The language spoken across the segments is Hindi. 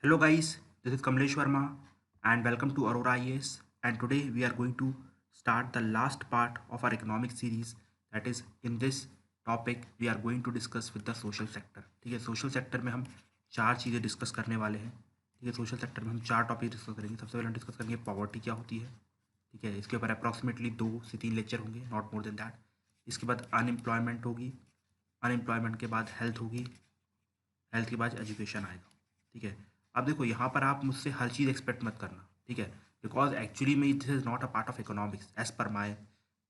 Hello guys, this is Kamlesh Verma and welcome to Aurora IAS, and today we are going to start the last part of our economic series. That is, in this topic we are going to discuss with the social sector. ठीक है, सोशल सेक्टर में हम चार चीज़ें डिस्कस करने वाले हैं. ठीक है, सोशल सेक्टर में हम चार टॉपिक डिस्कस करेंगे. सबसे पहले हम डिस्कस करेंगे पॉवर्टी क्या होती है. ठीक है, इसके ऊपर अप्रॉक्सीमेटली 2 से 3 लेक्चर होंगे, नॉट मोर देन दैट. इसके बाद अनएम्प्लॉयमेंट होगी, अनएम्प्लॉयमेंट के बाद हेल्थ होगी, हेल्थ के बाद एजुकेशन आएगा. ठीक है, अब देखो यहाँ पर आप मुझसे हर चीज़ एक्सपेक्ट मत करना. ठीक है, बिकॉज एक्चुअली में this is not a part of economics as per my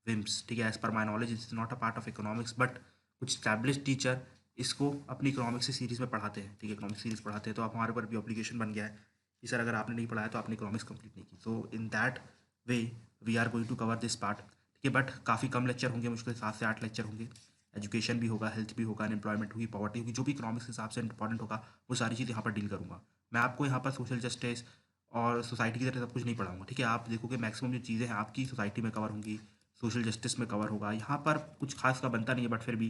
whims. ठीक है, as per my knowledge is not a part of economics, but कुछ स्टैब्लिश टीचर इसको अपनी इकोनॉमिक्स की सीरीज़ में पढ़ाते हैं. ठीक है, इकोनॉमिक्स सीरीज़ पढ़ाते हैं, तो आप हमारे ऊपर भी ऑब्लिगेशन बन गया है कि सर अगर आपने नहीं पढ़ाया तो आपने इकोनॉमिक्स कंप्लीट नहीं की. So in that way we are going to cover this part. ठीक है, बट काफ़ी कम लेक्चर होंगे, मुश्किल 7 से 8 लेक्चर होंगे. एजुकेशन भी होगा, हेल्थ भी होगा, अनएम्प्लॉयमेंट होगी, पॉवर्टी होगी, जो भी इकोनॉमिक्स के हिसाब से इंपॉर्टेंट होगा वो सारी चीज़ यहाँ पर डील करूँगा. मैं आपको यहाँ पर सोशल जस्टिस और सोसाइटी की तरह सब कुछ नहीं पढ़ाऊँगा. ठीक है, आप देखोगे मैक्सिमम जो चीज़ें हैं आपकी सोसाइटी में कवर होंगी, सोशल जस्टिस में कवर होगा. यहाँ पर कुछ खास का बनता नहीं है, बट फिर भी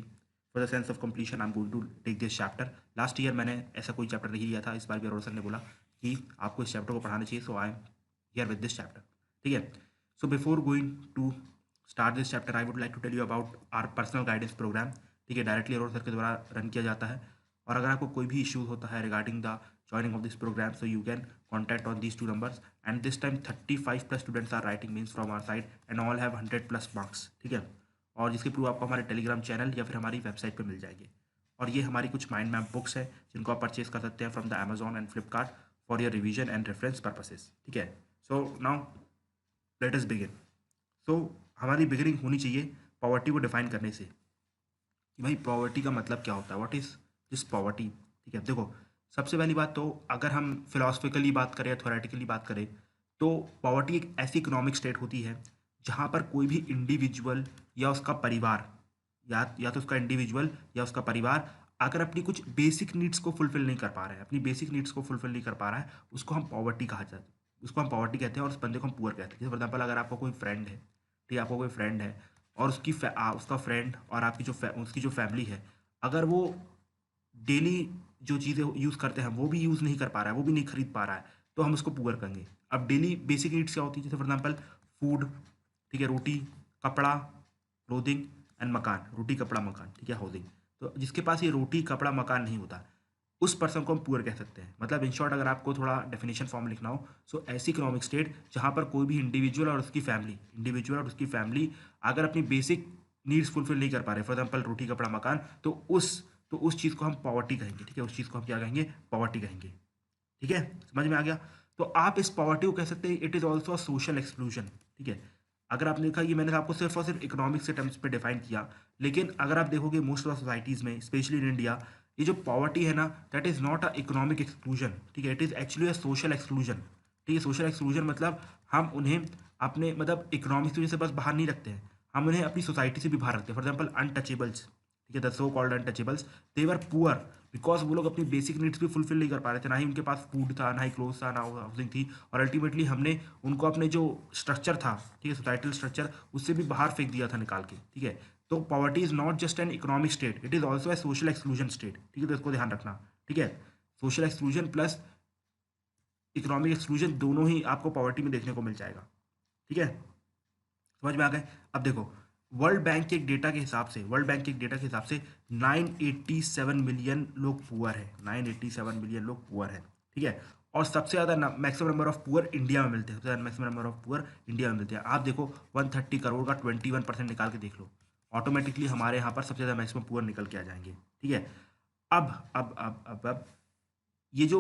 for the sense of completion I am going to take this chapter. Last year मैंने ऐसा कोई चैप्टर नहीं लिया था, इस बार भी अरोड़ा सर ने बोला कि आपको इस चैप्टर को पढ़ाना चाहिए, so I am here with this chapter. ठीक है, so before going to start this chapter I would like to tell you about our personal guidance programme. ठीक है, डायरेक्टली अरोड़ा सर के द्वारा रन किया जाता है. और अगर आपको कोई भी इश्यूज होता है regarding the joining of this program, so you can contact on these two numbers. And this time 35 plus students are writing means from our side and all have 100 plus marks. ठीक है, और जिसके प्रूफ आपको हमारे टेलीग्राम चैनल या फिर हमारी वेबसाइट पे मिल जाएंगे. और ये हमारी कुछ माइंड मैप बुक्स है जिनको आप परचेज कर सकते हैं from the Amazon and Flipkart for your revision and reference purposes. ठीक है, so now let us begin. सो हमारी बिगिनिंग होनी चाहिए पॉवर्टी को डिफाइन करने से कि भाई पॉवर्टी का मतलब क्या होता है, व्हाट इज दिस पॉवर्टी. ठीक है, देखो सबसे पहली बात तो अगर हम फिलोसफिकली बात करें या थोरेटिकली बात करें तो पॉवर्टी एक ऐसी इकोनॉमिक स्टेट होती है जहाँ पर कोई भी इंडिविजुअल या उसका परिवार या तो उसका इंडिविजुअल या उसका परिवार अगर अपनी कुछ बेसिक नीड्स को फुलफिल नहीं कर पा रहा है, अपनी बेसिक नीड्स को फुलफिल नहीं कर पा रहा है, उसको हम पॉवर्टी कहा जाता है. उसको हम पॉवर्टी कहते हैं और उस बंदे को हम पुअर कहते हैं. जैसे फॉर एग्जाम्पल अगर आपका कोई फ्रेंड है, ठीक है, आपका कोई फ्रेंड है और उसका फ्रेंड और आपकी उसकी जो फैमिली है, अगर वो डेली जो चीज़ें यूज़ करते हैं वो भी यूज़ नहीं कर पा रहा है, वो भी नहीं खरीद पा रहा है, तो हम उसको पुअर कहेंगे. अब डेली बेसिक नीड्स क्या होती है, जैसे फॉर एग्जाम्पल फूड, ठीक है, रोटी, कपड़ा, क्लोथिंग एंड मकान. रोटी, कपड़ा, मकान, ठीक है, हाउसिंग. तो जिसके पास ये रोटी, कपड़ा, मकान नहीं होता उस पर्सन को हम पुअर कह सकते हैं. मतलब इन शॉर्ट अगर आपको थोड़ा डेफिनेशन फॉर्म लिखना हो, सो ऐसी इकोनॉमिक स्टेट जहाँ पर कोई भी इंडिविजुअल और उसकी फैमिली अगर अपनी बेसिक नीड्स फुलफिल नहीं कर पा रहे, फॉर एग्जाम्पल रोटी, कपड़ा, मकान, तो उस चीज़ को हम पॉवर्टी कहेंगे. ठीक है, उस चीज़ को हम क्या कहेंगे, पॉवर्टी कहेंगे. ठीक है, समझ में आ गया. तो आप इस पॉवर्टी को कह सकते हैं it is also a social exclusion. ठीक है, अगर आपने देखा ये मैंने आपको सिर्फ और सिर्फ इकोनॉमिक्स के टर्म्स पे डिफाइन किया, लेकिन अगर आप देखोगे मोस्ट ऑफ सोसाइटीज़ में स्पेशली इन इंडिया ये जो पॉवर्टी है ना, that is not a economic exclusion. ठीक है, it is actually a social exclusion. ठीक है, सोशल एक्सक्लूजन मतलब हम उन्हें अपने मतलब इकोनॉमिक्स की वजह से बस बाहर नहीं रखते हैं, हम उन्हें अपनी सोसाइटी से भी बाहर रखते हैं. For example untouchables. ठीक है, the so called untouchables, they were poor because वो लोग अपनी बेसिक नीड्स भी फुलफिल नहीं कर पा रहे थे. ना ही उनके पास फूड था, ना ही क्लोथ था, ना हाउसिंग थी. और अल्टीमेटली हमने उनको अपने जो स्ट्रक्चर था, ठीक है, सोसाइटल स्ट्रक्चर, उससे भी बाहर फेंक दिया था निकाल के. ठीक है, तो poverty is not just an economic state, it is also a social exclusion state. ठीक है, तो इसको ध्यान रखना. ठीक है, social exclusion plus economic exclusion दोनों ही आपको पॉवर्टी में देखने को मिल जाएगा. ठीक है, समझ में आ गए. अब देखो वर्ल्ड बैंक के एक डेटा के हिसाब से 987 मिलियन लोग पुअर है. 987 मिलियन लोग पुअर है. ठीक है, और सबसे ज़्यादा maximum number of poor India में मिलते हैं. सबसे ज़्यादा maximum number of poor India में मिलते हैं. आप देखो 130 करोड़ का 21% निकाल के देख लो, ऑटोमेटिकली हमारे यहाँ पर सबसे ज़्यादा मैक्सिमम पुअर निकल के आ जाएंगे. ठीक है, अब ये जो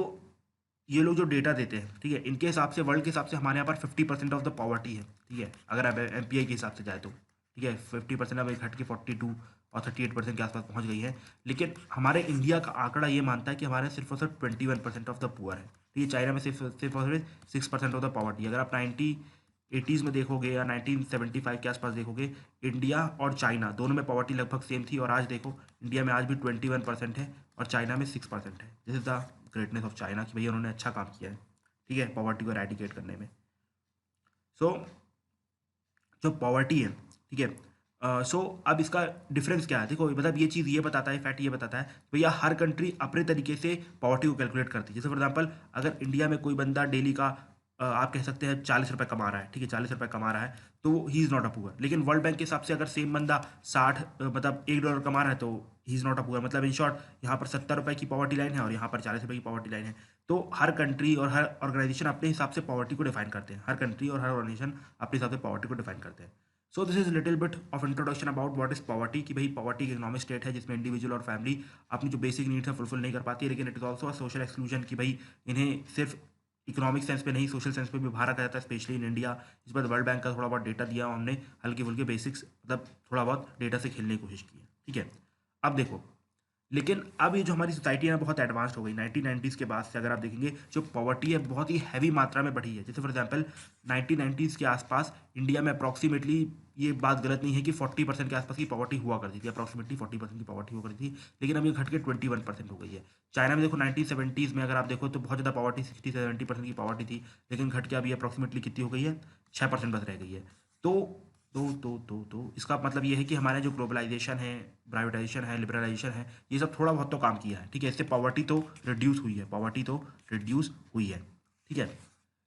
ये लोग जो डेटा देते हैं, ठीक है, इनके हिसाब से वर्ल्ड के हिसाब से हमारे यहाँ पर 50% ऑफ द पॉवर्टी है. ठीक है, अगर आप एमपीआई के हिसाब से जाए तो. ठीक है, 50% अब एक हट के 42 और 38% के आसपास पहुँच गई है. लेकिन हमारे इंडिया का आंकड़ा ये मानता है कि हमारे सिर्फ और सिर्फ 21% ऑफ द पुअर है. ठीक है, चाइना में सिर्फ और सिर्फ 6% ऑफ द पॉवर्टी. अगर आप 1980s में देखोगे या 1975 के आसपास देखोगे, इंडिया और चाइना दोनों में पॉवर्टी लगभग सेम थी. और आज देखो इंडिया में आज भी 21% है और चाइना में 6% है. This is the greatness of China कि भैया उन्होंने अच्छा काम किया है. ठीक है, पॉवर्टी को एरेडिकेट करने में. सो जो पॉवर्टी है, ठीक है, सो अब इसका डिफरेंस क्या है, देखो मतलब ये चीज़ ये बताता है, फैक्ट ये बताता है भैया हर कंट्री अपने तरीके से पॉवर्टी को कैलकुलेट करती है। जैसे फॉर एग्जांपल अगर इंडिया में कोई बंदा डेली का आप कह सकते हैं 40 रुपये कमा रहा है, ठीक है 40 रुपये कमा रहा है, तो he is not a poor. लेकिन वर्ल्ड बैंक के हिसाब से अगर सेम बंदा 60 मतलब $1 कमा रहा है तो he is not a poor. मतलब इन शॉर्ट यहाँ पर 70 रुपये की पॉवर्टी लाइन है और यहाँ पर 40 रुपये की पॉवर्टी लाइन है। तो हर कंट्री और हर ऑर्गेनाइजेशन अपने हिसाब से पॉवर्टी को डिफाइन करते हैं। हर कंट्री और हर ऑर्गेनाइजेशन अपने हिसाब से पॉवर्टी को डिफाइन करते हैं। सो this is little bit of introduction about what is poverty, कि भाई पॉवर्टी एक इकोनॉमिक स्टेट है जिसमें इंडिविजुअल और फैमिली अपनी जो बेसिक नीड्स है फुलफिल नहीं कर पाती है। लेकिन it is also a social exclusion, कि भाई इन्हें सिर्फ इकोनॉमिक सेंस पे नहीं सोशल सेंस पे भी बाहर रखा जाता है, स्पेशली इन इंडिया। इस पर वर्ल्ड बैंक का थोड़ा बहुत डेटा दिया हमने, हल्के फुल्के बेसिक्स मतलब थोड़ा बहुत डेटा से खेलने की कोशिश की है, ठीक है। अब देखो, लेकिन अब ये जो हमारी सोसाइटी है ना बहुत एडवांस्ड हो गई 1990s के बाद से। अगर आप देखेंगे जो पॉवर्टी है बहुत ही हैवी मात्रा में बढ़ी है। जैसे फॉर एग्जांपल 1990s के आसपास इंडिया में अप्रॉक्सीमेटली, ये बात गलत नहीं है कि 40% के आसपास की पॉवर्टी हुआ करती थी, अप्रॉक्सीमेटली 40% की पॉवर्टी हुआ करती थी। लेकिन अब ये घट के 21% हो गई है। चाइना में देखो 1970s में अगर आप देखो तो बहुत ज़्यादा पॉवर्टी 60-70% की पॉवर्टी थी, लेकिन घट के अभी अप्रॉक्सीमेटली कितनी हो गई है, 6% बस रह गई है। तो इसका मतलब ये है कि हमारे जो ग्लोबलाइजेशन है, प्राइवेटाइजेशन है, लिबरलाइजेशन है, ये सब थोड़ा बहुत तो काम किया है, ठीक है। इससे पॉवर्टी तो रिड्यूस हुई है, पॉवर्टी तो रिड्यूस हुई है, ठीक है।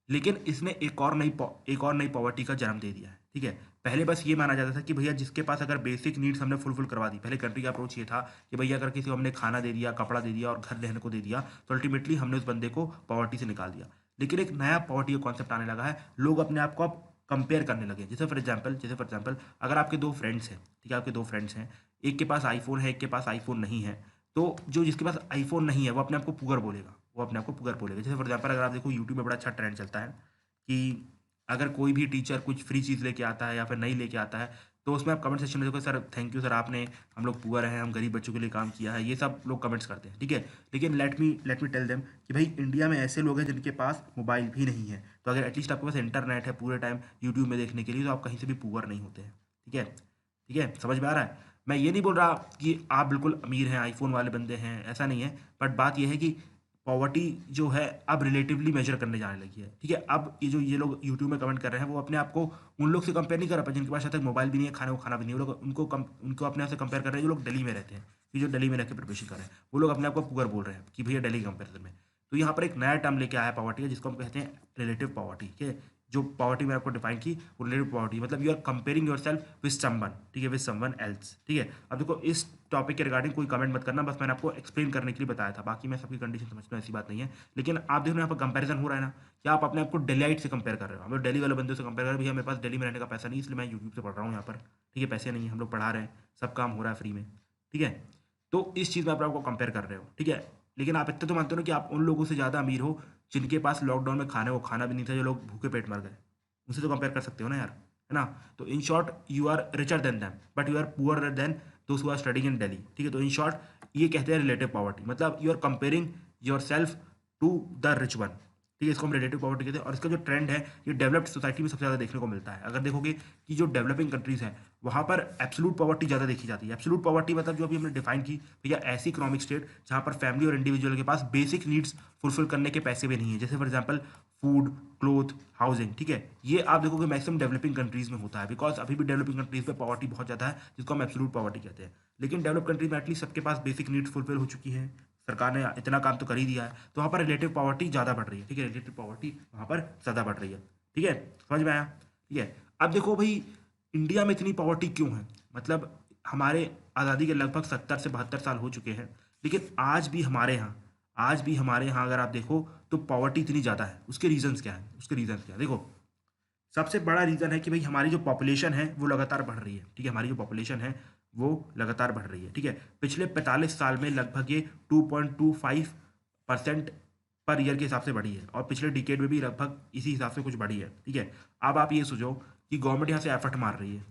लेकिन इसने एक और नई पॉवर्टी का जन्म दे दिया है, ठीक है। पहले बस ये माना जाता था कि भैया जिसके पास अगर बेसिक नीड्स हमने फुलफिल करवा दी, पहले कंट्री का अप्रोच ये था कि भैया अगर किसी को हमने खाना दे दिया, कपड़ा दे दिया और घर रहने को दे दिया तो अल्टीमेटली हमने उस बंदे को पॉवर्टी से निकाल दिया। लेकिन एक नया पॉवर्टी का कॉन्सेप्ट आने लगा है, लोग अपने आप को अब कंपेयर करने लगे। जैसे फॉर एग्जाम्पल अगर आपके दो फ्रेंड्स हैं, ठीक है, आपके दो फ्रेंड्स हैं, एक के पास आईफोन है, एक के पास आईफोन नहीं है, तो जो जिसके पास आईफोन नहीं है वो अपने आप को पुअर बोलेगा, वो अपने आप को पुअर बोलेगा। जैसे फॉर एग्जाम्पल अगर आप देखो यूट्यूब में बड़ा अच्छा ट्रेंड चलता है कि अगर कोई भी टीचर कुछ फ्री चीज़ लेके आता है या फिर नहीं लेके आता है, तो उसमें आप कमेंट सेक्शन में देखो, सर थैंक यू सर, आपने, हम लोग पुअर हैं, हम गरीब बच्चों के लिए काम किया है, ये सब लोग कमेंट्स करते हैं, ठीक है। लेकिन लेट मी टेल देम कि भाई इंडिया में ऐसे लोग हैं जिनके पास मोबाइल भी नहीं है, तो अगर एटलीस्ट आपके पास इंटरनेट है पूरे टाइम यूट्यूब में देखने के लिए, तो आप कहीं से भी पुअर नहीं होते हैं, ठीक है, ठीक है, समझ में आ रहा है। मैं ये नहीं बोल रहा कि आप बिल्कुल अमीर हैं, आईफोन वाले बंदे हैं, ऐसा नहीं है। बट बात यह है कि पॉवर्टी जो है अब रिलेटिवली मेजर करने जाने लगी है, ठीक है। अब ये लोग यूट्यूब में कमेंट कर रहे हैं, वो अपने आप को उन लोग से कंपेयर नहीं कर रहा जिनके पास शायद तक मोबाइल भी नहीं है, खाने को खाना भी नहीं है। वो लोग उनको अपने आप से कंपेयर कर रहे हैं जो लोग दिल्ली में रहते हैं, कि जो दिल्ली में रह के प्रिपरेशन कर रहे हैं, वो लोग अपने आप को पुअर बोल रहे हैं कि भैया दिल्ली के कंपेरिजन में। तो यहाँ पर एक नया टर्म लेके आया है पॉवर्टी का, जिसको हम कहते हैं रिलेटिव पॉवर्टी, ठीक है। जो पॉवर्टी में आपको डिफाइन की, वो रिलेटिव पॉवर्टी मतलब you are comparing yourself with someone, ठीक है, विद समवन एल्स, ठीक है। अब देखो इस टॉपिक के रिगार्डिंग कोई कमेंट मत करना, बस मैंने आपको एक्सप्लेन करने के लिए बताया था, बाकी मैं सबकी कंडीशन समझता हूँ, ऐसी बात नहीं है। लेकिन आप देखो यहाँ पर कंपैरिजन हो रहा है ना, क्या आप अपने आप को डेलीइट से कंपेयर कर रहे हो, हम लोग दिल्ली वाले बंदे से कंपेयर कर रहे हैं, भैया मेरे पास दिल्ली में रहने का पैसा नहीं, इसलिए मैं यूट्यूब से पढ़ रहा हूँ यहाँ पर, ठीक है, पैसे नहीं है, हम लोग पढ़ा रहे हैं, सब काम हो रहा है फ्री में, ठीक है। तो इस चीज़ में आप आपको कंपेयर कर रहे हो, ठीक है। लेकिन आप इतना तो मानते हो ना कि आप उन लोगों से ज़्यादा अमीर हो जिनके पास लॉकडाउन में खाने को खाना भी नहीं था, जो लोग भूखे पेट मर गए, उनसे तो कंपेयर कर सकते हो ना यार, है ना। तो in short you are richer than them but you are poor than those who are studying in Delhi, ठीक है। तो इन शॉर्ट ये कहते हैं रिलेटिव पॉवर्टी, मतलब you are comparing yourself to the rich one, ठीक है। इसको हम रिलेटिव पॉवर्टी कहते हैं। और इसका जो ट्रेंड है ये डेवलप्ड सोसाइटी में सबसे ज़्यादा देखने को मिलता है। अगर देखोगे कि जो डेवलपिंग कंट्रीज़ हैं वहाँ पर एब्सोल्यूट पॉवर्टी ज़्यादा देखी जाती है। एब्सोल्यूट पॉवर्टी मतलब जो अभी हमने डिफाइन की, भैया ऐसी इकोनॉमिक स्टेट जहाँ पर फैमिली और इंडिविजुअल के पास बेसिक नीड्स फुलफिल करने के पैसे भी नहीं है। जैसे for example food, cloth, housing, ठीक है। ये आप देखोगे मैक्सिमम डेवलपिंग कंट्रीज में होता है, बिकॉज अभी भी डेवलपिंग कंट्रीज में पॉवर्टी बहुत ज़्यादा है, जिसको हम एब्सोल्यूट पॉवर्टी कहते हैं। लेकिन डेवलप कंट्रीज में एटलीस्ट सबके पास बेसिक नीड्स फुलफिल हो चुकी है, सरकार ने इतना काम तो कर ही दिया है, तो वहाँ पर रिलेटिव पॉवर्टी ज़्यादा बढ़ रही है, ठीक है। रिलेटिव पॉवर्टी वहाँ पर ज़्यादा बढ़ रही है, ठीक है, समझ में आया, ठीक है। अब देखो भाई इंडिया में इतनी पॉवर्टी क्यों है, मतलब हमारे आज़ादी के लगभग 70 से 72 साल हो चुके हैं, लेकिन आज भी हमारे यहाँ अगर आप देखो तो पॉवर्टी इतनी ज़्यादा है। उसके रीजंस क्या है, देखो सबसे बड़ा रीज़न है कि भाई हमारी जो पॉपुलेशन है वो लगातार बढ़ रही है, ठीक है। हमारी जो पॉपुलेशन है वो लगातार बढ़ रही है, ठीक है। पिछले 45 साल में लगभग ये 2.25% पर ईयर के हिसाब से बढ़ी है, और पिछले डिकेड में भी लगभग इसी हिसाब से कुछ बढ़ी है, ठीक है। अब आप ये सोचो कि गवर्नमेंट यहाँ से एफर्ट मार रही है,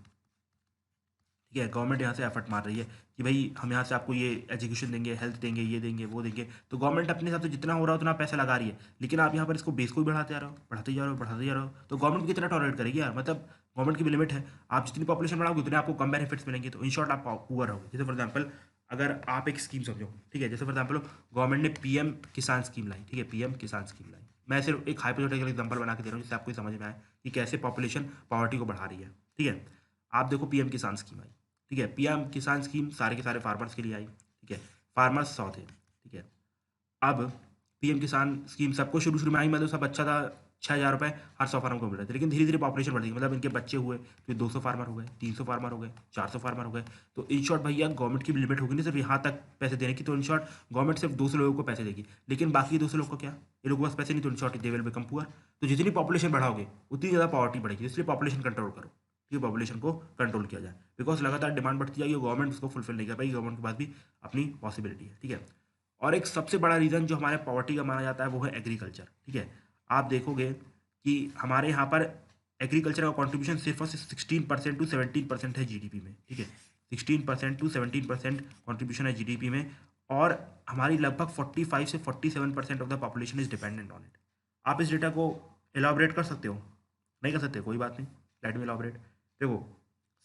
ठीक है, गवर्नमेंट यहाँ से एफर्ट मार रही है कि भाई हम यहाँ से आपको ये एजुकेशन देंगे, हेल्थ देंगे, ये देंगे, वो देंगे, तो गवर्नमेंट अपने हिसाब से जितना हो रहा है उतना पैसा लगा रही है। लेकिन आप यहाँ पर इसको बेस को भी बढ़ाते जा रहे हो, तो गवर्नमेंट कितना टॉलरेट करेगी यार, मतलब गवर्नमेंट की भी लिमिट है। आप जितनी पॉपुलेशन बढ़ाओगे उतने आपको कम बेनिफिट्स मिलेंगे, तो इन शॉर्ट आप पुअर रहोगे। जैसे फॉर एग्जाम्पल अगर आप एक स्कीम समझो, ठीक है, जैसे फॉर एग्जाम्पल गवर्नमेंट ने पीएम किसान स्कीम लाई, ठीक है, पीएम किसान स्कीम लाई। मैं सिर्फ एक हाइपोथेटिकल एग्जांपल बना के दे रहा हूँ जिससे आपको समझ में आए कि कैसे पॉपुलेशन पॉवर्टी को बढ़ा रही है, ठीक है। आप देखो पीएम किसान स्कीम आई, ठीक है, पीएम किसान स्कीम सारे के सारे फार्मर्स के लिए आई, ठीक है, फार्मर्स 100 थे, ठीक है। अब पीएम किसान स्कीम सबको शुरू-शुरू में आई, मतलब सब अच्छा था, ₹6000 हर 100 फार्मर को मिल रहे थे। लेकिन धीरे-धीरे पॉपुलेशन बढ़ गई, मतलब इनके बच्चे हुए, फिर 200 फार्मर हो गए, 300 फार्मर हो गए, 400 फार्मर हो गए। तो इन शॉर्ट भैया गवर्नमेंट की भी लिमिट होगी ना सिर्फ यहाँ तक पैसे देने की, तो इन शॉर्ट गवर्नमेंट सिर्फ 200 लोगों को पैसे देगी। लेकिन बाकी 200 लोग को क्या? ये लोगों के पास पैसे नहीं, तो in short they will become poor. तो जितनी पॉपुलेशन बढ़ाओगे, उतनी ज़्यादा पॉवर्टी बढ़ेगी, इसलिए पॉपुलेशन कंट्रोल करो, ठीक है, पॉपुलेशन को कंट्रोल किया जाए। बिकॉज़ लगातार डिमांड बढ़ती जाएगी, गवर्नमेंट उसको फुलफिल नहीं कर पाएगी, गवर्नमेंट के पास भी अपनी पॉसिबिलिटी है, ठीक है। और एक सबसे बड़ा रीज़न जो हमारे पॉवर्टी का माना जाता है वो है एग्रीकल्चर, ठीक है। आप देखोगे कि हमारे यहाँ पर एग्रीकल्चर का कंट्रीब्यूशन सिर्फ और सिर्फ 16% टू 17% है जीडीपी में, ठीक है। 16% टू 17% कंट्रीब्यूशन है जीडीपी में, और हमारी लगभग 45 से 47% of the population is dependent on it. आप इस डेटा को एलाबरेट कर सकते हो? नहीं कर सकते, कोई बात नहीं, लेट मी एलाबरेट। देखो,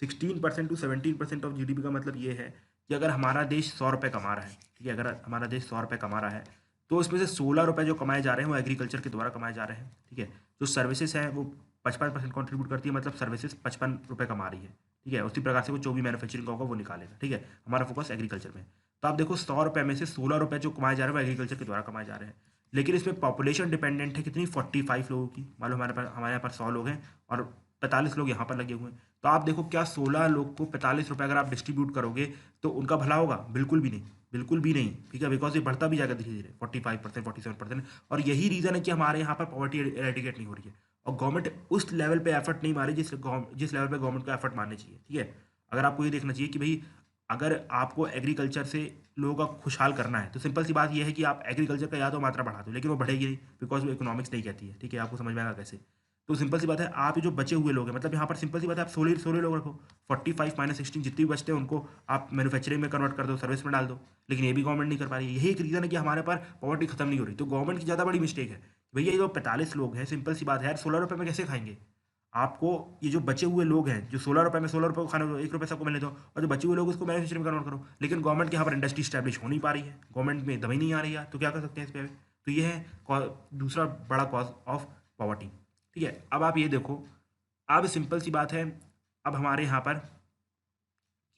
16% टू 17% ऑफ जीडीपी का मतलब ये है कि अगर हमारा देश 100 रुपये कमा रहा है, ठीक है, अगर हमारा देश 100 रुपये कमा रहा है, तो इसमें से 16 रुपये जो कमाए जा रहे हैं वो एग्रीकल्चर के द्वारा कमाए जा रहे हैं, ठीक है। जो सर्विसेज हैं वो 55% कॉन्ट्रीब्यूट करती है, मतलब सर्विसेज 55 रुपये कमा रही है, ठीक है। उसी प्रकार से वो जो भी मैन्युफैक्चरिंग का होगा वो निकालेगा, ठीक है। हमारा फोकस एग्रीकल्चर में है। तो आप देखो 100 रुपये में से 16 रुपये जो कमाए जा रहे हैं वो एग्रीकल्चर के द्वारा कमाए जा रहे हैं। लेकिन इसमें पॉपुलेशन डिपेंडेंट है कितनी? 45 लोगों की। मान लो हमारे यहाँ पर 100 लोग हैं और 45 लोग यहाँ पर लगे हुए हैं। तो आप देखो क्या 16 लोग को 45 रुपये अगर आप डिस्ट्रीब्यूट करोगे तो उनका भला होगा? बिल्कुल भी नहीं, बिल्कुल भी नहीं, ठीक है। बिकॉज ये बढ़ता भी जाएगा धीरे धीरे, 45%, 47%। और यही रीज़न है कि हमारे यहाँ पर पॉवर्टी एरेडिकेट नहीं हो रही है, और गवर्नमेंट उस लेवल पे एफर्ट नहीं मारी जिस लेवल पे गवर्नमेंट को एफर्ट मारने चाहिए, ठीक है। अगर आपको ये देखना चाहिए कि भाई अगर आपको एग्रीकल्चर से लोगों का खुशहाल करना है, तो सिंपल सी बात ये है कि आप एग्रीकल्चर का या तो मात्रा बढ़ा दो, लेकिन वो बढ़ेगी नहीं, बिकॉज वो इकोनॉमिक्स नहीं कहती है, ठीक है। आपको समझ में आएगा कैसे? तो सिंपल सी बात है, आप ये जो बचे हुए लोग हैं, मतलब यहाँ पर सिंपल सी बात है, आप 16 लोग रखो, 45 माइनस 16 जितने भी बचते हैं उनको आप मैन्युफैक्चरिंग में कन्वर्ट कर दो, सर्विस में डाल दो। लेकिन ये भी गवर्नमेंट नहीं कर पा रही है। यही एक रीज़न है कि हमारे पर पॉवर्टी खत्म नहीं हो रही। तो गवर्नमेंट की ज़्यादा बड़ी मिस्टेक है। भैया ये जो 45 लोग हैं, सिंपल सी बात है यार, 16 रुपये में कैसे खाएंगे? आपको ये जो बचे हुए लोग हैं, जो 16 रुपये में 16 रुपये को खाने दो, 1 रुपये सबको मिलने दो, और जो बचे हुए लोग उसको मैन्युफैक्चरिंग में कन्वर्ट करो। लेकिन गवर्नमेंट के यहाँ पर इंडस्ट्री स्टैब्लिश हो नहीं पा रही है, गवर्नमेंट में दम ही नहीं आ रही है, तो क्या कर सकते हैं इस पर? तो ये है दूसरा बड़ा कॉज ऑफ पॉवर्टी, ठीक है। अब आप ये देखो, अब सिंपल सी बात है, अब हमारे यहाँ पर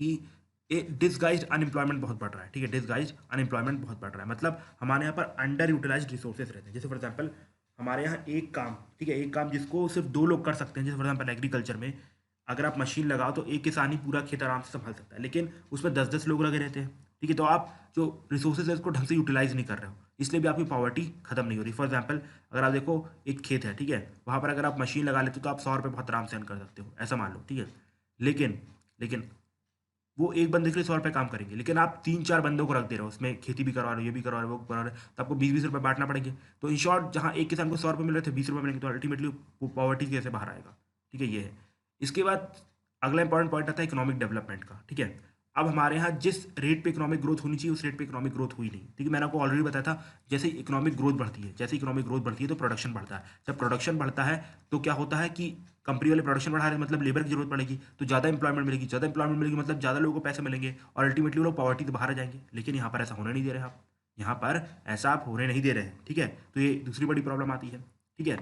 कि डिसगाइज्ड अनएम्प्लॉयमेंट बहुत बढ़ रहा है, ठीक है। डिसगाइज्ड अनएम्प्लॉयमेंट बहुत बढ़ रहा है, मतलब हमारे यहाँ पर अंडर यूटिलाइज्ड रिसोर्सेज रहते हैं। जैसे फॉर एग्जांपल हमारे यहाँ एक काम, ठीक है, एक काम जिसको सिर्फ 2 लोग कर सकते हैं, जैसे फॉर एग्जांपल एग्रीकल्चर में अगर आप मशीन लगाओ तो एक किसान ही पूरा खेत आराम से संभाल सकता है, लेकिन उसमें 10-10 लोग लगे रहते हैं, ठीक है। तो आप जो रिसोर्सेज है उसको ढंग से यूटिलाइज नहीं कर रहे हो, इसलिए भी आपकी पॉवर्टी खत्म नहीं हो रही। फॉर एग्जाम्पल अगर आप देखो एक खेत है, ठीक है, वहाँ पर अगर आप मशीन लगा लेते हो तो आप 100 रुपये बहुत आराम से अर्न कर सकते हो, ऐसा मान लो, ठीक है। लेकिन लेकिन वो एक बंदे के लिए 100 रुपये काम करेंगे, लेकिन आप 3-4 बंदों को रख दे रहे हो, उसमें खेती भी करवा रहे हो, ये भी करवा रहे हो, वो करवा रहे हो, तो आपको 20-20 रुपये बांटना पड़ेंगे। तो इन शॉर्ट जहाँ एक किसान को 100 रुपये मिल रहे थे, 20 रुपये मिलेंगे, तो अल्टीमेटली वो पॉवर्टी कैसे बाहर आएगा, ठीक है, ये है। इसके बाद अगला इंपॉर्टेंट पॉइंट आता है इकोनॉमिक डेवलपमेंट का, ठीक है। अब हमारे यहाँ जिस रेट पे इकोनॉमिक ग्रोथ होनी चाहिए उस रेट पे इकोनॉमिक ग्रोथ हुई नहीं, ठीक है। मैंने आपको ऑलरेडी बताया था, जैसे इकोनॉमिक ग्रोथ बढ़ती है, जैसे इकोनॉमिक ग्रोथ बढ़ती है तो प्रोडक्शन बढ़ता है। जब प्रोडक्शन बढ़ता है तो क्या होता है कि कंपनी वाले प्रोडक्शन बढ़ा रहे हैं, मतलब लेबर की जरूरत पड़ेगी, तो ज़्यादा इंप्लॉयमेंट मिलेगी, ज़्यादा इंप्लॉयमेंट मिलेगी मतलब ज़्यादा लोगों को पैसे मिलेंगे, और अल्टीमेटली वो लोग पॉवर्टी से बाहर आ जाएंगे। लेकिन यहाँ पर ऐसा होने नहीं दे रहे आप, यहाँ पर ऐसा आप होने नहीं दे रहे हैं, ठीक है। तो ये दूसरी बड़ी प्रॉब्लम आती है, ठीक है।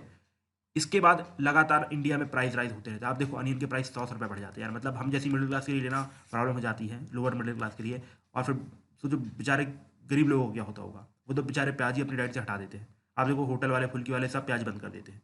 इसके बाद लगातार इंडिया में प्राइस राइज होते रहते हैं। आप देखो अनियन के प्राइस 100 रुपये बढ़ जाते हैं यार, मतलब हम जैसी मिडिल क्लास के लिए लेना प्रॉब्लम हो जाती है, लोअर मिडिल क्लास के लिए। और फिर तो जो बेचारे गरीब लोगों को क्या होता होगा, वो तो बेचारे प्याज ही अपनी डाइट से हटा देते हैं। आप देखो होटल वाले, फुल्की वाले सब प्याज बंद कर देते हैं।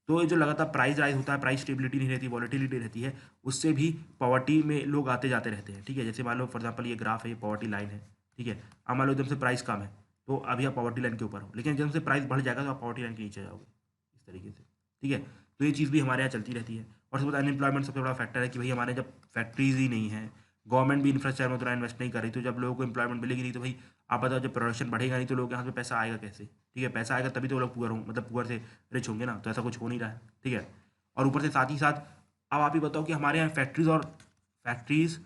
तो ये जो लगातार प्राइस राइज होता है, प्राइस स्टेबिलिटी नहीं रहती, वॉलेटिलिटी रहती है, उससे भी पॉवर्टी में लोग आते जाते रहते हैं, ठीक है। जैसे मान लो फॉर एग्जाम्पल ये ग्राफ है, ये पॉवर्टी लाइन है, ठीक है। अब मान लो एकदम से प्राइस कम है तो अभी आप पॉवर्टी लाइन के ऊपर हो, लेकिन जब से प्राइस बढ़ जाएगा तो आप पॉवर्टी लाइन के नीचे जाओगे, इस तरीके से, ठीक है। तो ये चीज़ भी हमारे यहाँ चलती रहती है। और सबसे अनएम्प्लॉयमेंट सबसे बड़ा फैक्टर है कि भाई हमारे जब फैक्ट्रीज ही नहीं है, गवर्नमेंट भी इंफ्रास्ट्रक्चर में उतना इन्वेस्ट नहीं कर रही, तो जब लोगों को एम्प्लॉयमेंट मिलेगी नहीं तो भाई आप बताओ, जब प्रोडक्शन बढ़ेगा नहीं तो लोगों के हाथ में पैसा आएगा कैसे, ठीक है। पैसा आएगा तभी तो वो लोग पुअर हों, मतलब पुअर से रिच होंगे ना, तो ऐसा कुछ हो नहीं रहा है, ठीक है। और ऊपर से साथ ही साथ अब आप ही बताओ कि हमारे यहाँ फैक्ट्रीज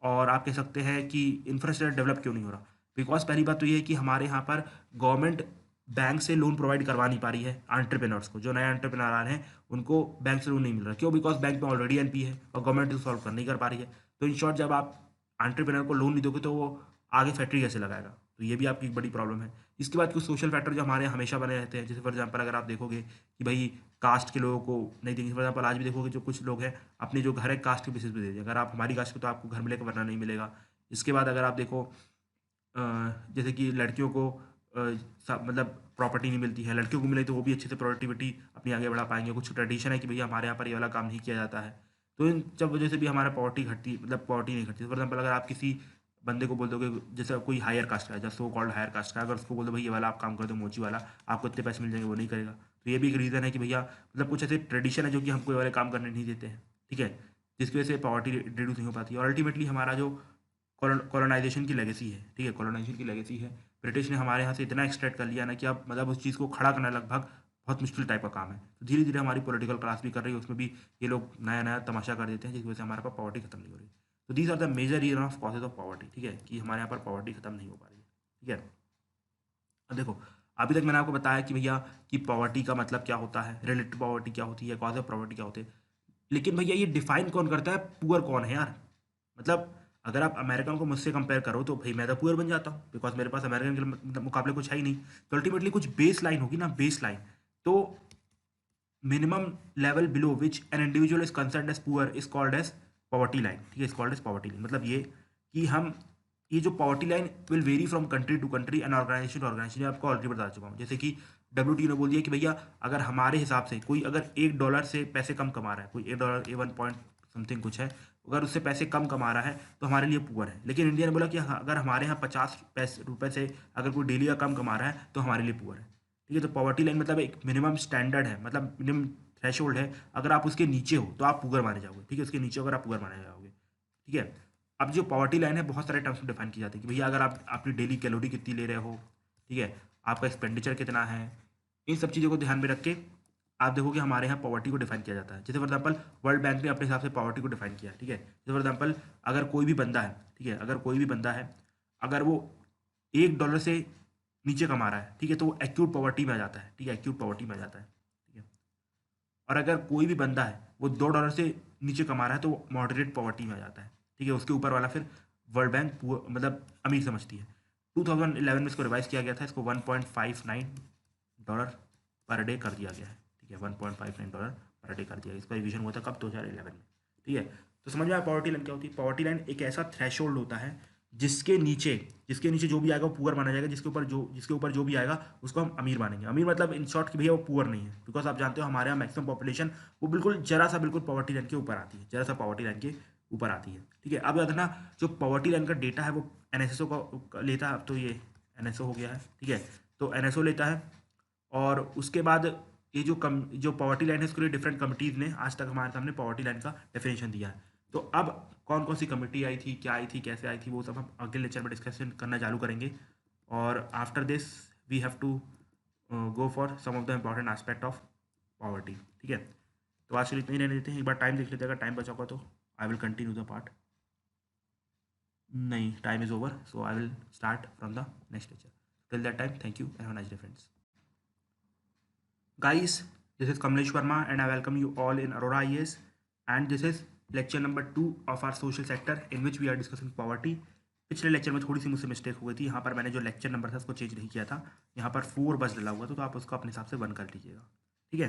और आप कह सकते हैं कि इंफ्रास्ट्रक्चर डेवलप क्यों नहीं हो रहा। बिकॉज पहली बात तो ये है कि हमारे यहाँ पर गवर्नमेंट बैंक से लोन प्रोवाइड करवा नहीं पा रही है एंटरप्रेन्योर्स को। जो नए एंटरप्रेन्योर आ रहे हैं उनको बैंक से लोन नहीं मिल रहा, क्यों? बिकॉज बैंक में ऑलरेडी एनपी है और गवर्नमेंट तो सॉल्व कर नहीं कर पा रही है। तो इन शॉर्ट जब आप एंटरप्रेन्योर को लोन नहीं दोगे तो वो आगे फैक्ट्री कैसे लगाएगा, तो ये भी आपकी एक बड़ी प्रॉब्लम है। इसके बाद कुछ सोशल फैक्टर जो हमारे यहाँ हमेशा बने रहते हैं, जैसे फॉर एग्जांपल अगर आप देखोगे कि भाई कास्ट के लोगों को नहीं देंगे, फॉर एग्जांपल आज भी देखोगे जो कुछ लोग हैं अपने जो घर है कास्ट के बेसिस पे दे दें, अगर आप हमारी कास्ट के तो आपको घर मिलेगा वरना नहीं मिलेगा। इसके बाद अगर आप देखो जैसे कि लड़कियों को मतलब प्रॉपर्टी नहीं मिलती है, लड़कियों को मिले तो वो भी अच्छे से प्रोडक्टिविटी अपनी आगे बढ़ा पाएंगे। कुछ ट्रेडिशन है कि भैया हमारे यहाँ पर ये वाला काम नहीं किया जाता है, तो इन सब वजह से भी हमारा पॉवर्टी घटती, मतलब पॉवर्टी नहीं घटती। फॉर एग्जाम्पल अगर आप किसी बंदे को बोल दोगे, जैसे कोई हायर कास्ट का है, जैसे सो कॉल्ड हायर कास्ट का, अगर उसको बोल दो भाई ये वाला आप काम कर दो मोची वाला, आपको इतने पैसे मिल जाएंगे, वो नहीं करेगा। तो ये भी एक रीज़न है कि भैया मतलब कुछ ऐसे ट्रेडिशन है जो कि हमको ये वाले काम करने नहीं देते हैं, ठीक है, जिसकी वजह से पॉवर्टी रिड्यूस नहीं हो पाती है। और अल्टीमेटली हमारा जो कॉलोनाइजेशन की लेगेसी है, ठीक है, कॉलोनाइजेशन की लेगेसी है, ब्रिटिश ने हमारे यहाँ से इतना एक्सट्रैक्ट कर लिया ना कि अब मतलब उस चीज़ को खड़ा करना लगभग बहुत मुश्किल टाइप का काम है। तो धीरे धीरे हमारी पॉलिटिकल क्लास भी कर रही है, उसमें भी ये लोग नया नया तमाशा कर देते हैं, जिसकी वजह से हमारे पास पॉवर्टी खत्म नहीं हो रही। तो these are the major reason of causes of poverty, ठीक है, कि हमारे यहाँ पर पॉवर्टी खत्म नहीं हो पा रही है, ठीक है। अब देखो, अभी तक मैंने आपको बताया कि भैया कि पॉवर्टी का मतलब क्या होता है, रिलेटिव पॉवर्टी क्या होती है, कॉज ऑफ पॉवर्टी क्या होती है। लेकिन भैया ये डिफाइन कौन करता है पुअर कौन है यार? मतलब अगर आप अमेरिकन को मुझसे कंपेयर करो तो भाई मैं तो पुअर बन जाता हूँ, बिकॉज मेरे पास अमेरिकन के मुकाबले कुछ है ही नहीं। तो अल्टीमेटली कुछ बेस लाइन होगी ना, बेस लाइन। तो minimum level below which an individual is concern as poor is called as poverty line, ठीक है, is called as poverty line. मतलब ये कि हम ये जो poverty line will vary from country to country and organisation to organisation, आपको ऑलरेडी बता चुका हूँ। जैसे कि WTO ने बोल दिया कि भैया अगर हमारे हिसाब से कोई अगर $1 से पैसे कम कमा रहा है, कोई $1 1 पॉइंट समथिंग कुछ है, अगर उससे पैसे कम कमा रहा है तो हमारे लिए पुअर है। लेकिन इंडिया ने बोला कि अगर हमारे यहाँ 50 रुपये से अगर कोई डेली का कम कमा रहा है तो हमारे लिए पुअर है, ठीक है। तो पॉवर्टी लाइन मतलब एक मिनिमम स्टैंडर्ड है, मतलब मिनिमम थ्रेशोल्ड है। अगर आप उसके नीचे हो तो आप पुअर माने जाओगे, ठीक है, उसके नीचे अगर आप पुअर माने जाओगे, ठीक है। अब जो पॉवर्टी लाइन है बहुत सारे टर्म्स में डिफाइन की जाती है कि भैया अगर आप अपनी डेली कैलोरी कितनी ले रहे हो, ठीक है, आपका एक्सपेंडिचर कितना है, इन सब चीज़ों को ध्यान में रख के आप देखोगे हमारे यहाँ पॉवर्टी को डिफाइन किया जाता है। जैसे फॉर एग्जाम्पल वर्ल्ड बैंक ने अपने हिसाब से पॉवर्टी को डिफाइन किया है, ठीक है। जैसे फॉर एग्जाम्पल अगर कोई भी बंदा है, ठीक है, अगर कोई भी बंदा है, अगर वो $1 से नीचे कमा रहा है, ठीक है, तो वो एक्यूट पॉवर्टी में आ जाता है, ठीक है, एक्यूट पॉवर्टी में आ जाता है, ठीक है। और अगर कोई भी बंदा है वो $2 से नीचे कमा रहा है तो वो मॉडरेट पॉवर्टी में आ जाता है, ठीक है। उसके ऊपर वाला फिर वर्ल्ड बैंक मतलब अमीर समझती है। 2011 में इसको रिवाइज किया गया था, इसको $1.59 पर डे कर दिया गया है, ठीक है, $1.59 पर डे कर दिया गया। इसका रिविजन हुआ था कब? 2011 में, ठीक है। तो समझ में आया पॉवर्टी लाइन क्या होती है? पॉवर्टी लाइन एक ऐसा थ्रेशोल्ड होता है जिसके नीचे जो भी आएगा वो पुअर माना जाएगा, जिसके ऊपर जो भी आएगा उसको हम अमीर मानेंगे। अमीर मतलब इन शॉर्ट कि भैया वो पुअर नहीं है, बिकॉज आप जानते हो हमारे यहाँ मैक्सिमम पॉपुलेशन वो बिल्कुल बिल्कुल पॉवर्टी लाइन के ऊपर आती है, जरा सा पॉवर्टी लाइन के ऊपर आती है, ठीक है। अब याद रखना जो पॉवर्टी लाइन का डेटा है वो NSO का लेता है। अब तो ये NSO हो गया है, ठीक है, तो NSO लेता है। और उसके बाद ये जो पॉवर्टी लाइन है उसके लिए डिफरेंट कमिटीज़ ने आज तक हमारे सामने पॉवर्टी लाइन का डेफिनेशन दिया है। तो अब कौन कौन सी कमेटी आई थी, क्या आई थी, कैसे आई थी, वो सब हम अगले लेक्चर में डिस्कशन करना चालू करेंगे। और after this we have to go for some of the important aspect of poverty, ठीक है। तो आज के लिए इतना ही रहने देते हैं। एक बार टाइम देख लेते हैं, अगर टाइम बचा होगा तो I will continue the part. नहीं, time is over, so I will start from the next lecture. Till that time, thank you and have a nice day friends. Guys, this is Kamlesh Verma and I welcome you all in Aurora IAS, and this is lecture number 2 of our social sector in which we are discussing poverty. पिछले लेक्चर में थोड़ी सी मुझसे मिस्टेक हो गई थी, यहाँ पर मैंने जो लेक्चर नंबर था उसको चेंज नहीं किया था, यहाँ पर 4 बस डला हुआ था, तो आप उसको अपने हिसाब से 1 कर लीजिएगा, ठीक है।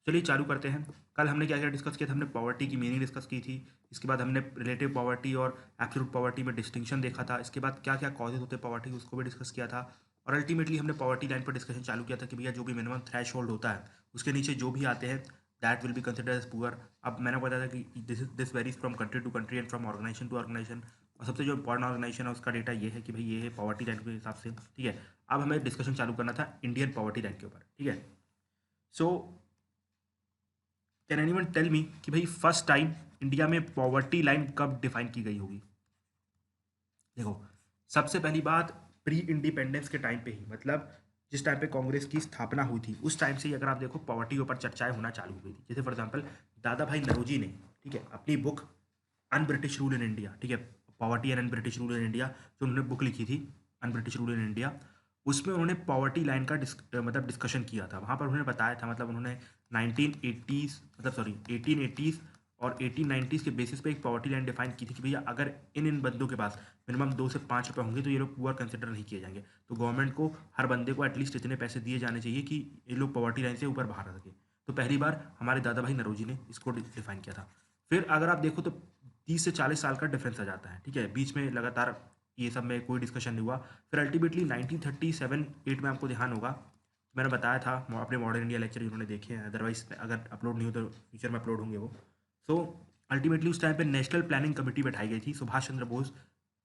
चलिए चालू करते हैं। कल हमने क्या क्या डिस्कस किया था? हमने पॉवर्टी की मीनिंग डिस्कस की थी, इसके बाद हमने रिलेटिव पॉवर्टी और एब्सोल्यूट पॉवर्टी में डिस्टिंक्शन देखा था, इसके बाद क्या क्या कॉजेज होते हैं पॉवर्टी उसको भी डिस्कस किया था। और अल्टीमेटली हमने पॉवर्टी लाइन पर डिस्कशन चालू किया था कि भैया जो भी मिनिमम थ्रेश होल्ड होता है उसके नीचे जो भी आते हैं that will be consider as poor. अब मैंने बताया था कि this varies from country to country and from organisation to organisation. और सबसे जो इंपॉर्टेंट ऑर्गेनाइजेशन है उसका डेटा ये है कि भाई ये है पॉवर्टी लाइन के हिसाब से, ठीक है। अब हमें डिस्कशन चालू करना था इंडियन पॉवर्टी लाइन के ऊपर, ठीक है। So can anyone tell me कि भाई फर्स्ट टाइम इंडिया में पॉवर्टी लाइन कब डिफाइन की गई होगी? देखो, सबसे पहली बात प्री इंडिपेंडेंस के टाइम पे ही, मतलब जिस टाइम पे कांग्रेस की स्थापना हुई थी उस टाइम से ही अगर आप देखो पॉवर्टी के ऊपर चर्चाएं होना चालू हो गई थी। जैसे फॉर एग्जांपल दादा भाई नौरोजी ने, ठीक है, अपनी book un British rule in India, ठीक है, poverty and un British rule in India, जो उन्होंने बुक लिखी थी un British rule in India, उसमें उन्होंने पॉवर्टी लाइन का मतलब डिस्कशन किया था। वहाँ पर उन्होंने बताया था, मतलब उन्होंने 1980s मतलब सॉरी 1880s और 1890s के बेसिस पे एक पॉवर्टी लाइन डिफाइन की थी कि भैया अगर इन बंदों के पास मिनिमम 2 से 5 रुपये होंगे तो ये लोग पुअर कंसिडर नहीं किए जाएंगे। तो गवर्नमेंट को हर बंदे को एटलीस्ट इतने पैसे दिए जाने चाहिए कि ये लोग पॉवर्टी लाइन से ऊपर बाहर आ सके। तो पहली बार हमारे दादा भाई नरोजी ने इसको डिफाइन किया था। फिर अगर आप देखो तो 30 से 40 साल का डिफरेंस आ जाता है, ठीक है, बीच में लगातार ये सब में कोई डिस्कशन नहीं हुआ। फिर अल्टीमेटली 1937-8 में आपको ध्यान होगा, मैंने बताया था अपने मॉडर्न इंडिया लेक्चर जिन्होंने देखे हैं, अदरवाइज अगर अपलोड नहीं हो तो फ्यूचर में अपलोड होंगे वो। सो अल्टीमेटली उस टाइम पे नेशनल प्लानिंग कमेटी बैठाई गई थी, सुभाष चंद्र बोस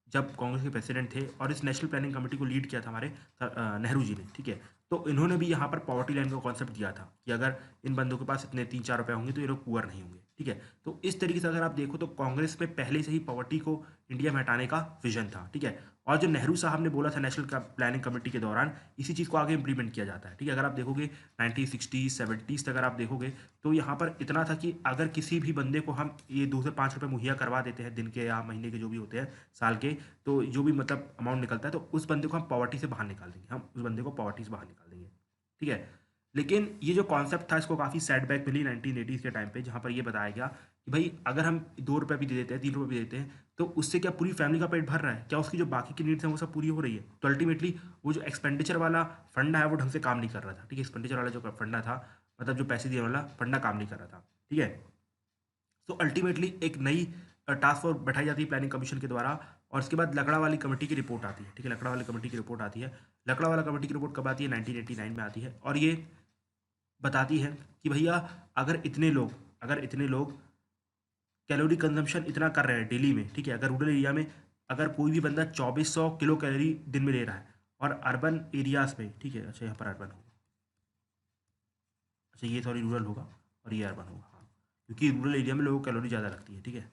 जब कांग्रेस के प्रेसिडेंट थे, और इस नेशनल प्लानिंग कमेटी को लीड किया था हमारे नेहरू जी ने, ठीक है। तो इन्होंने भी यहाँ पर पॉवर्टी लाइन का कॉन्सेप्ट दिया था कि अगर इन बंदों के पास इतने 3-4 रुपये होंगे तो ये लोग पुअर नहीं होंगे, ठीक है। तो इस तरीके से अगर आप देखो तो कांग्रेस में पहले से ही पॉवर्टी को इंडिया में हटाने का विजन था, ठीक है। और जो नेहरू साहब ने बोला था नेशनल प्लानिंग कमेटी के दौरान, इसी चीज़ को आगे इंप्लीमेंट किया जाता है, ठीक है। अगर आप देखोगे 1960s 70s तक अगर आप देखोगे तो यहाँ पर इतना था कि अगर किसी भी बंदे को हम ये 2 से 5 रुपये मुहैया करवा देते हैं, दिन के या महीने के जो भी होते हैं, साल के, तो जो भी मतलब अमाउंट निकलता है तो उस बंदे को हम पॉवर्टी से बाहर निकाल देंगे, हम उस बंदे को पॉवर्टी से बाहर निकाल देंगे, ठीक है। लेकिन ये जो कॉन्सेप्ट था इसको काफ़ी सेटबैक मिली 1980s के टाइम पे, जहाँ पर ये बताया गया कि भाई अगर हम 2 रुपये भी दे देते हैं, 3 रुपये भी देते हैं, तो उससे क्या पूरी फैमिली का पेट भर रहा है क्या? उसकी जो बाकी की नीड्स हैं वो सब पूरी हो रही है? तो अल्टीमेटली वो जो एक्सपेंडिचर वाला फंडा है वो ढंग से काम नहीं कर रहा था, ठीक है। एक्सपेंडिचर वाला जो फंडा था, मतलब जो पैसे दिए वाला फंडा काम नहीं कर रहा था, ठीक है। तो अल्टीमेटली एक नई टास्क फोर्स बैठाई जाती है प्लानिंग कमीशन के द्वारा, और उसके बाद लकड़ा वाली कमेटी की रिपोर्ट आती है, ठीक है। लकड़ा वाली कमेटी की रिपोर्ट आती है। लकड़ा वाला कमेटी की रिपोर्ट कब आती है? 1989 में आती है, और ये बताती है कि भैया अगर इतने लोग कैलोरी कंजम्पशन इतना कर रहे हैं डेली में, ठीक है, अगर रूरल एरिया में अगर कोई भी बंदा 2400 किलो कैलोरी दिन में ले रहा है, और अर्बन एरियाज में, ठीक है, अच्छा यहाँ पर अर्बन होगा, अच्छा ये सॉरी रूरल होगा और ये अर्बन होगा, हाँ, क्योंकि रूरल एरिया में लोगों को कैलोरी ज़्यादा लगती है, ठीक है।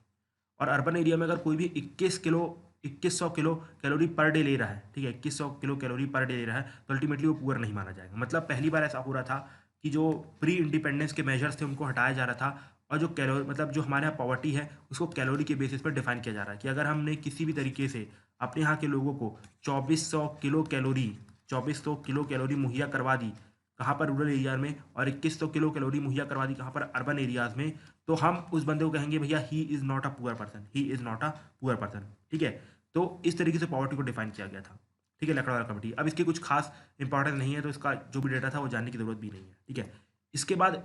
और अर्बन एरिया में अगर कोई भी 2100 किलो कैलोरी पर डे ले रहा है, ठीक है, 2100 किलो कैलोरी पर डे ले रहा है, तो अल्टीमेटली वो पुअर नहीं माना जाएगा। मतलब पहली बार ऐसा हो रहा था कि जो प्री इंडिपेंडेंस के मेजर्स थे उनको हटाया जा रहा था, और जो कैलोरी मतलब जो हमारे यहाँ पॉवर्टी है उसको कैलोरी के बेसिस पर डिफाइन किया जा रहा है कि अगर हमने किसी भी तरीके से अपने यहाँ के लोगों को 2400 किलो कैलोरी मुहैया करवा दी कहाँ पर? रूरल एरिया में, और 2100 किलो कैलोरी मुहैया करवा दी कहाँ पर? अर्बन एरियाज में, तो हम उस बंदे को कहेंगे भैया he is not a poor person, he is not a poor person, ठीक है। तो इस तरीके से पॉवर्टी को डिफाइन किया गया था, ठीक है, लकड़वाला कमेटी। अब इसके कुछ खास इंपॉर्टेंस नहीं है, तो इसका जो भी डेटा था वो जानने की जरूरत भी नहीं है, ठीक है। इसके बाद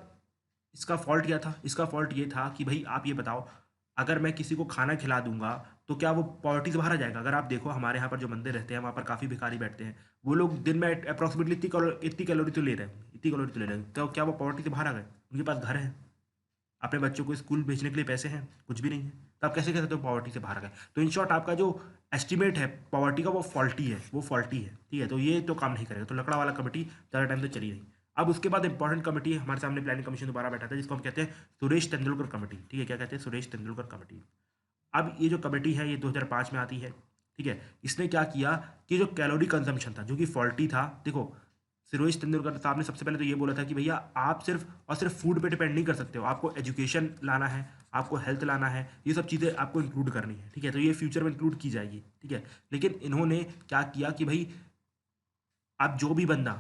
इसका फॉल्ट क्या था? इसका फॉल्ट ये था कि भाई आप ये बताओ, अगर मैं किसी को खाना खिला दूंगा तो क्या वो पॉवर्टी से बाहर आ जाएगा? अगर आप देखो हमारे यहाँ पर जो बंदे रहते हैं वहाँ पर काफ़ी भिखारी बैठते हैं, वो लोग दिन में अप्रॉक्सीमेटली इतनी कैलोरी तो ले रहे हैं, इतनी कैलोरी तो ले रहे हैं, तो क्या वो पॉवर्टी से बाहर आ गए? उनके पास घर है, अपने बच्चों को स्कूल भेजने के लिए पैसे हैं, कुछ भी नहीं है, तो आप कैसे कह सकते हो पॉवर्टी से बाहर आ गए? तो इन शॉर्ट आपका जो एस्टिमेट है पॉवर्टी का वो फॉल्टी है, ठीक है। तो ये तो काम नहीं करेगा, तो लकड़ा वाला कमेटी ज़्यादा टाइम तो चली नहीं। अब उसके बाद इंपॉर्टेंट कमेटी हमारे सामने प्लानिंग कमीशन दोबारा बैठा था, जिसको हम कहते हैं सुरेश तेंदुलकर कमेटी, ठीक है। क्या कहते हैं? सुरेश तेंदुलकर कमेटी। अब ये जो कमेटी है ये 2005 में आती है, ठीक है। इसने क्या किया कि जो कैलोरी कंजम्पशन था जो कि फॉल्टी था, देखो सुरेश तेंदुलकर साहब ने सबसे पहले तो ये बोला था कि भैया आप सिर्फ और सिर्फ फूड पे डिपेंड नहीं कर सकते हो, आपको एजुकेशन लाना है, आपको हेल्थ लाना है, ये सब चीज़ें आपको इंक्लूड करनी है, ठीक है। तो ये फ्यूचर में इंक्लूड की जाएगी, ठीक है। लेकिन इन्होंने क्या किया कि भाई अब जो भी बंदा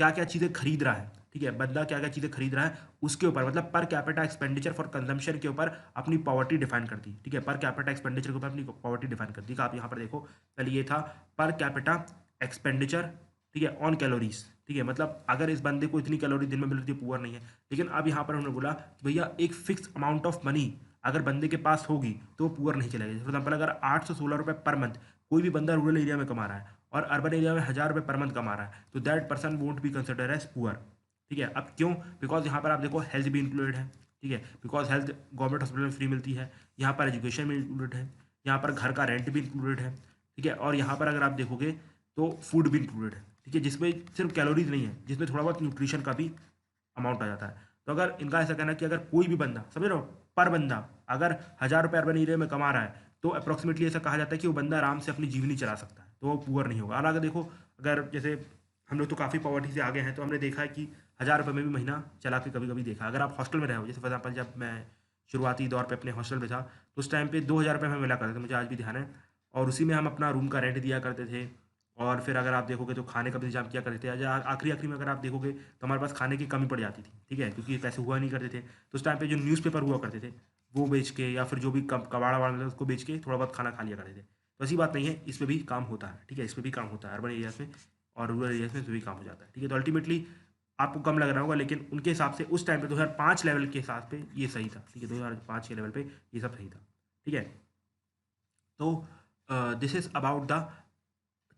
क्या क्या चीज़ें खरीद रहा है, ठीक है, बंदा क्या क्या चीज़ें खरीद रहा है उसके ऊपर, मतलब per capita expenditure for consumption के ऊपर अपनी पॉवर्टी डिफाइन कर दी, ठीक है। पर कैपिटा एक्सपेंडिचर के ऊपर अपनी पॉवर्टी डिफाइन कर दी। आप यहाँ पर देखो, पहले ये था पर कैपिटा एक्सपेंडिचर, ठीक है, ऑन कैलोरीज, ठीक है, मतलब अगर इस बंदे को इतनी कैलोरी दिन में मिल रही है पुअर नहीं है। लेकिन अब यहाँ पर उन्होंने बोला कि भैया एक फिक्स अमाउंट ऑफ मनी अगर बंदे के पास होगी तो वो पुअर नहीं चलेगा। फॉर एग्जाम्पल अगर 816 रुपये पर मंथ कोई भी बंदा रूरल एरिया में कमा रहा है और अर्बन एरिया में 1000 रुपये पर मंथ कमा रहा है, तो that person won't be consider as poor, ठीक है। अब क्यों? बिकॉज यहाँ पर आप देखो हेल्थ भी इंक्लूडेड है, ठीक है, बिकॉज हेल्थ गवर्नमेंट हॉस्पिटल में फ्री मिलती है, यहाँ पर एजुकेशन भी इंक्लूडेड है, यहाँ पर घर का रेंट भी इंक्लूडेड है, ठीक है, और यहाँ पर अगर आप देखोगे तो फूड भी इंक्लूडेड है, ठीक है, जिसमें सिर्फ कैलोरीज नहीं है, जिसमें थोड़ा बहुत न्यूट्रिशन का भी अमाउंट आ जाता है। तो अगर इनका ऐसा कहना है कि अगर कोई भी बंदा, समझ रहे हो, पर बंदा अगर 1000 रुपये अर्बन एरिया में कमा रहा है तो अप्रॉक्सीमेटली ऐसा कहा जाता है कि वो बंदा आराम से अपनी जीवनी चला सकता है, तो वो पुअर नहीं होगा। और अगर देखो, अगर जैसे हम लोग तो काफ़ी पॉवर्टी से आगे हैं, तो हमने देखा है कि 1000 रुपये में भी महीना चला के कभी कभी देखा। अगर आप हॉस्टल में रहे हो, जैसे फॉर एग्जाम्पल जब मैं शुरुआती दौर पे अपने हॉस्टल में था तो उस टाइम पे 2000 रुपये में मिला करते थे, मुझे आज भी ध्यान है, और उसी में हम अपना रूम का रेंट दिया करते थे। और फिर अगर आप देखोगे तो खाने का भी इंतजाम किया करते थे। आखिरी आखिरी में अगर आप देखोगे तो हमारे पास खाने की कमी पड़ जाती थी, ठीक है, क्योंकि पैसे हुआ नहीं करते थे। तो उस टाइम पे जो न्यूज़पेपर हुआ करते थे वो बेच के या फिर जो भी कबाड़ा वाड़ा मिलता है उसको बेच के थोड़ा बहुत खाना खा लिया करते थे। तो ऐसी बात नहीं है, इस पे भी काम होता है, ठीक है, इस पे भी काम होता है अर्बन एरियाज में और रूरल एरियाज में इस पे भी काम हो जाता है, ठीक है। तो अल्टीमेटली आपको कम लग रहा होगा, लेकिन उनके हिसाब से उस टाइम पे 2005 लेवल के हिसाब पे ये सही था, ठीक है, 2005 के लेवल पे ये सब सही था, ठीक है। तो this is about the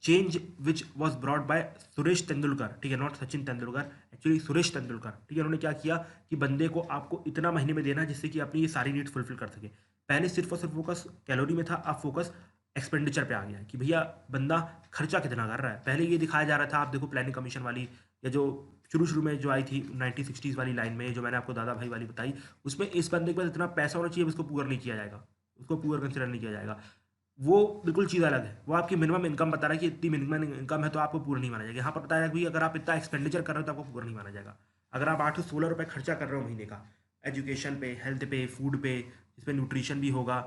change which was brought by Suresh Tendulkar, ठीक है, नॉट सचिन तेंदुलकर, एक्चुअली सुरेश तेंदुलकर, ठीक है। उन्होंने क्या किया कि बंदे को आपको इतना महीने में देना है जिससे कि अपनी ये सारी नीड फुलफिल कर सके। पहले सिर्फ और सिर्फ फोकस कैलोरी में था, अब फोकस एक्सपेंडिचर पे आ गया है कि भैया बंदा खर्चा कितना कर रहा है। पहले ये दिखाया जा रहा था, आप देखो प्लानिंग कमीशन वाली या जो शुरू शुरू में जो आई थी 1960s वाली लाइन में, जो मैंने आपको दादा भाई वाली बताई, उसमें इस बंदे के पास इतना पैसा होना चाहिए, उसको पूरा नहीं किया जाएगा, उसको पूरा कंसिडर नहीं किया जाएगा। वो बिल्कुल चीज़ अलग है, वो आपकी मिनिमम इनकम बता रहा है कि इतनी मिनिमम इनकम है तो आपको पूरा नहीं माना जाएगा। यहाँ पर बताया कि अगर आप इतना एक्सपेंडिचर कर रहे हो तो आपको पूरा नहीं माना जाएगा। अगर आप 816 रुपये खर्चा कर रहे हो महीने का एजुकेशन पे, हेल्थ पे, फूड पे, इसमें न्यूट्रिशन भी होगा,